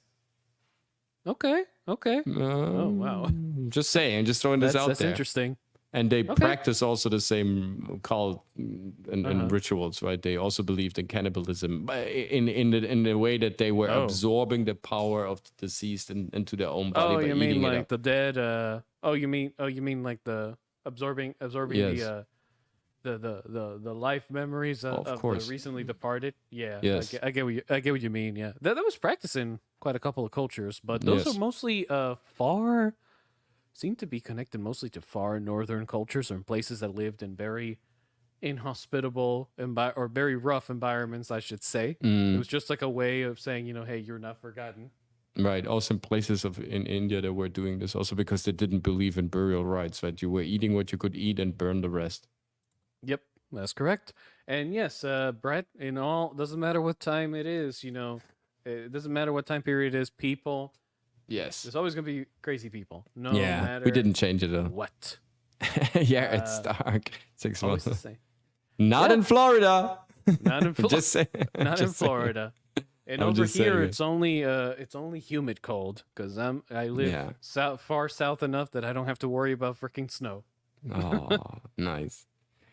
Speaker 2: Okay. Oh, wow.
Speaker 1: Just saying, just throwing this out there.
Speaker 2: That's interesting.
Speaker 1: And they practice also the same cult and rituals, right? They also believed in cannibalism in the way that they were absorbing the power of the deceased into their own body.
Speaker 2: Oh,
Speaker 1: by
Speaker 2: you mean like
Speaker 1: it
Speaker 2: the dead? You mean like the absorbing
Speaker 1: yes.
Speaker 2: the life memories of the recently departed? Yeah,
Speaker 1: yes.
Speaker 2: I get what you mean. Yeah, that was practiced in quite a couple of cultures, but those are mostly seem to be connected mostly to far northern cultures, or in places that lived in very inhospitable or very rough environments, I should say. It was just like a way of saying, hey, you're not forgotten.
Speaker 1: Right. Also in places in India that were doing this also because they didn't believe in burial rites, right? You were eating what you could eat and burn the rest.
Speaker 2: Yep, that's correct. And yes, Brett, doesn't matter what time it is, it doesn't matter what time period it is, people.
Speaker 1: Yes.
Speaker 2: There's always going to be crazy people. No matter.
Speaker 1: We didn't change it at all.
Speaker 2: What?
Speaker 1: It's dark. 6
Speaker 2: always
Speaker 1: months.
Speaker 2: the same.
Speaker 1: Not in Florida.
Speaker 2: Not in Florida.
Speaker 1: Just saying.
Speaker 2: Not in Florida. And over here, it's only humid cold because I live far south enough that I don't have to worry about freaking snow.
Speaker 1: Oh, nice.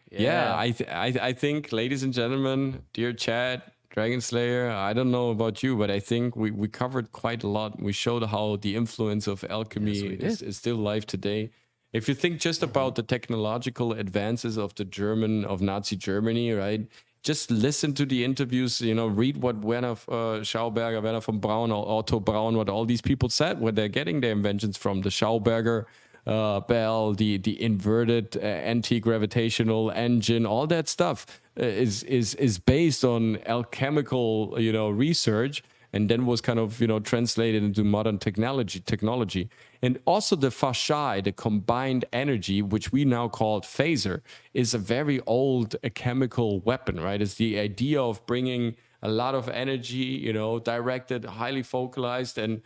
Speaker 1: Yeah, I think, ladies and gentlemen, dear chat, Dragon Slayer, I don't know about you, but I think we covered quite a lot. We showed how the influence of alchemy is still alive today. If you think just about the technological advances of Nazi Germany, right? just listen to the interviews, read what Werner Schauberger, Werner von Braun, or Otto Braun, what all these people said, where they're getting their inventions from. The Schauberger bell, the inverted anti-gravitational engine, all that stuff is based on alchemical, research, and then was kind of, translated into modern technology. And also the Fashai, the combined energy, which we now call phaser, is a very old chemical weapon, right? It's the idea of bringing a lot of energy, directed, highly focalized. And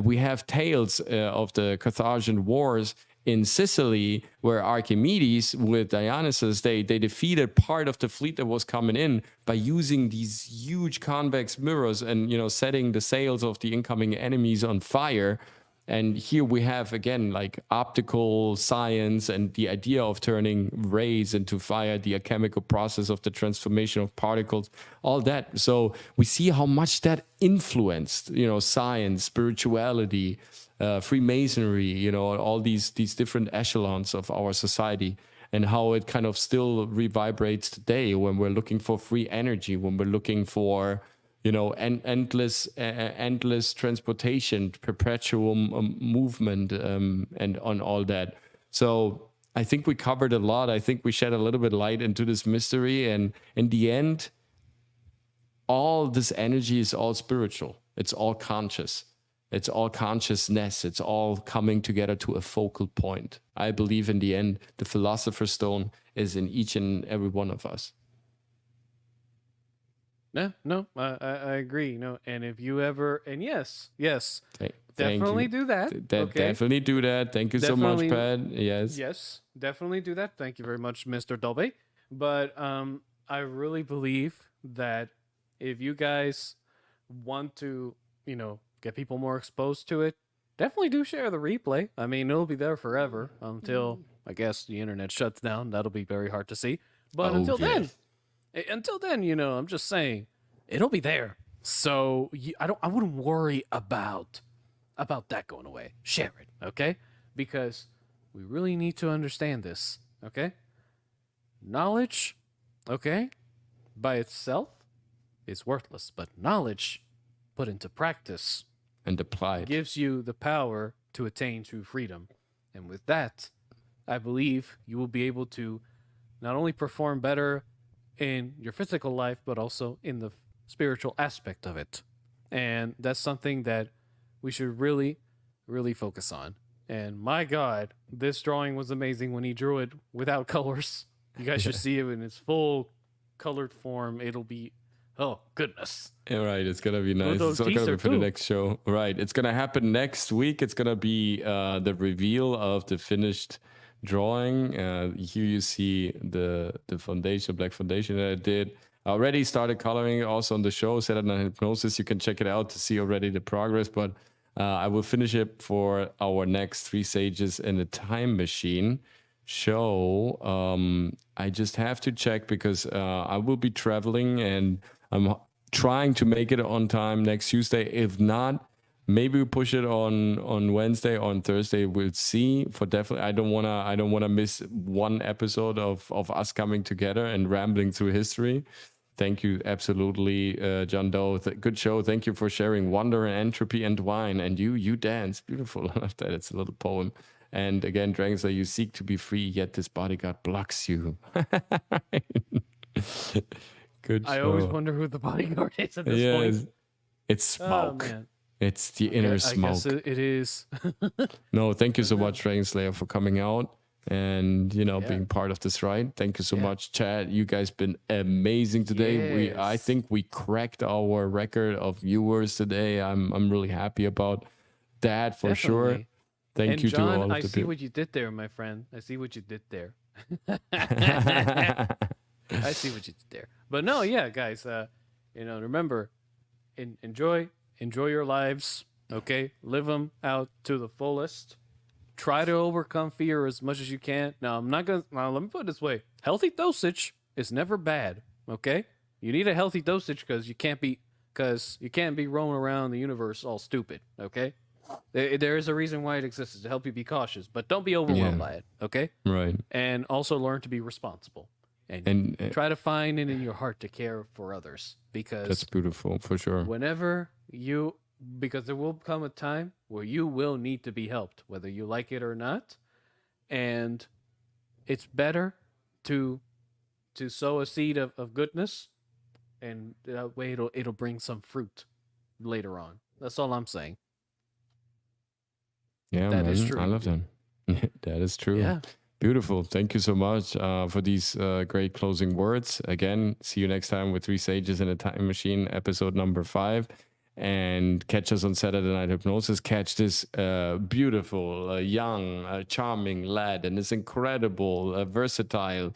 Speaker 1: we have tales of the Carthaginian wars in Sicily, where Archimedes with Dionysus, they defeated part of the fleet that was coming in by using these huge convex mirrors and, setting the sails of the incoming enemies on fire. And here we have, again, like optical science and the idea of turning rays into fire, the chemical process of the transformation of particles, all that. So we see how much that influenced, science, spirituality, Freemasonry, all these different echelons of our society, and how it kind of still reverberates today when we're looking for free energy, when we're looking for endless transportation, perpetual movement, and on all that. So I think we covered a lot. I think we shed a little bit of light into this mystery, and in the end, all this energy is all spiritual. It's all conscious. It's all consciousness. It's all coming together to a focal point. I believe in the end, the Philosopher's Stone is in each and every one of us.
Speaker 2: No, I agree. And if you ever, and yes,
Speaker 1: Thank
Speaker 2: definitely
Speaker 1: you.
Speaker 2: do that. Okay?
Speaker 1: Definitely do that. Thank you so much, Pat.
Speaker 2: Yes, definitely do that. Thank you very much, Mr. Dolby. But I really believe that if you guys want to, get people more exposed to it, definitely do share the replay. I mean, it'll be there forever until, I guess, the internet shuts down. That'll be very hard to see. But until then, I'm just saying, it'll be there. So I wouldn't worry about that going away. Share it, okay? Because we really need to understand this, okay? Knowledge, okay, by itself is worthless, but knowledge put into practice
Speaker 1: And applied.
Speaker 2: gives you the power to attain true freedom. And with that, I believe you will be able to not only perform better in your physical life, but also in the spiritual aspect of it. And that's something that we should really, really focus on. And my God, this drawing was amazing when he drew it without colors. You guys should see it in its full colored form. It'll be, oh, goodness.
Speaker 1: Yeah, right. It's going to be nice.
Speaker 2: those
Speaker 1: It's going to
Speaker 2: teaser
Speaker 1: be for the
Speaker 2: too.
Speaker 1: next show. Right. It's going to happen next week. It's going to be the reveal of the finished drawing. Here you see the foundation, black foundation that I did. I already started coloring also on the show, Set on Hypnosis. You can check it out to see already the progress. But I will finish it for our next 3 Sages in a Time Machine show. I just have to check because I will be traveling and I'm trying to make it on time next Tuesday. If not, maybe we push it on Wednesday or on Thursday. We'll see. For definitely, I don't wanna miss one episode of us coming together and rambling through history. Thank you, absolutely, John Doe. Good show. Thank you for sharing wonder and entropy and wine. And you dance. Beautiful. I love that. It's a little poem. And again, Dragon Slayer, you seek to be free, yet this bodyguard blocks you. Good show.
Speaker 2: I always wonder who the bodyguard is at this point.
Speaker 1: It's smoke.
Speaker 2: Oh, man.
Speaker 1: It's the inner
Speaker 2: I
Speaker 1: smoke.
Speaker 2: guess it is.
Speaker 1: No, thank you so much, Dragon Slayer, for coming out and being part of this ride. Thank you so much, Chad. You guys been amazing today.
Speaker 2: Yes.
Speaker 1: I think we cracked our record of viewers today. I'm really happy about that for sure.
Speaker 2: Definitely.
Speaker 1: Thank
Speaker 2: And
Speaker 1: you
Speaker 2: John,
Speaker 1: to all of
Speaker 2: I
Speaker 1: the
Speaker 2: see
Speaker 1: people.
Speaker 2: what you did there, my friend. I see what you did there. I see what you did there. But no, yeah, guys, remember, enjoy your lives, okay? Live them out to the fullest. Try to overcome fear as much as you can. Now, let me put it this way. Healthy dosage is never bad, okay? You need a healthy dosage because you can't be roaming around the universe all stupid, okay? There is a reason why it exists, to help you be cautious, but don't be overwhelmed by it, okay?
Speaker 1: Right.
Speaker 2: And also learn to be responsible. and try to find it in your heart to care for others,
Speaker 1: That's
Speaker 2: because
Speaker 1: beautiful, for sure.
Speaker 2: because there will come a time where you will need to be helped, whether you like it or not, and it's better to sow a seed of goodness, and that way it'll bring some fruit later on. That's all I'm saying.
Speaker 1: Yeah,
Speaker 2: That
Speaker 1: man.
Speaker 2: is true.
Speaker 1: I love that. That is true.
Speaker 2: Yeah.
Speaker 1: Beautiful. Thank you so much for these great closing words. Again, see you next time with 3 Sages in a Time Machine, episode number 5. And catch us on Saturday Night Hypnosis. Catch this beautiful, young, charming lad and this incredible, versatile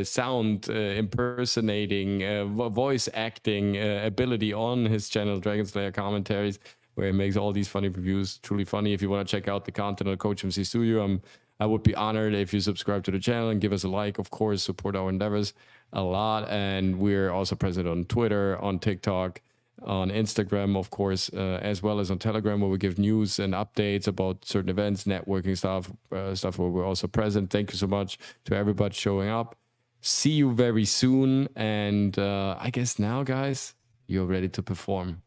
Speaker 1: sound impersonating, voice acting ability on his channel, Dragon Slayer Commentaries, where he makes all these funny reviews. Truly funny. If you want to check out the content of COACHMC Studio, I would be honored if you subscribe to the channel and give us a like. Of course, support our endeavors a lot. And we're also present on Twitter, on TikTok, on Instagram, of course, as well as on Telegram, where we give news and updates about certain events, networking stuff where we're also present. Thank you so much to everybody showing up. See you very soon. And I guess now, guys, you're ready to perform.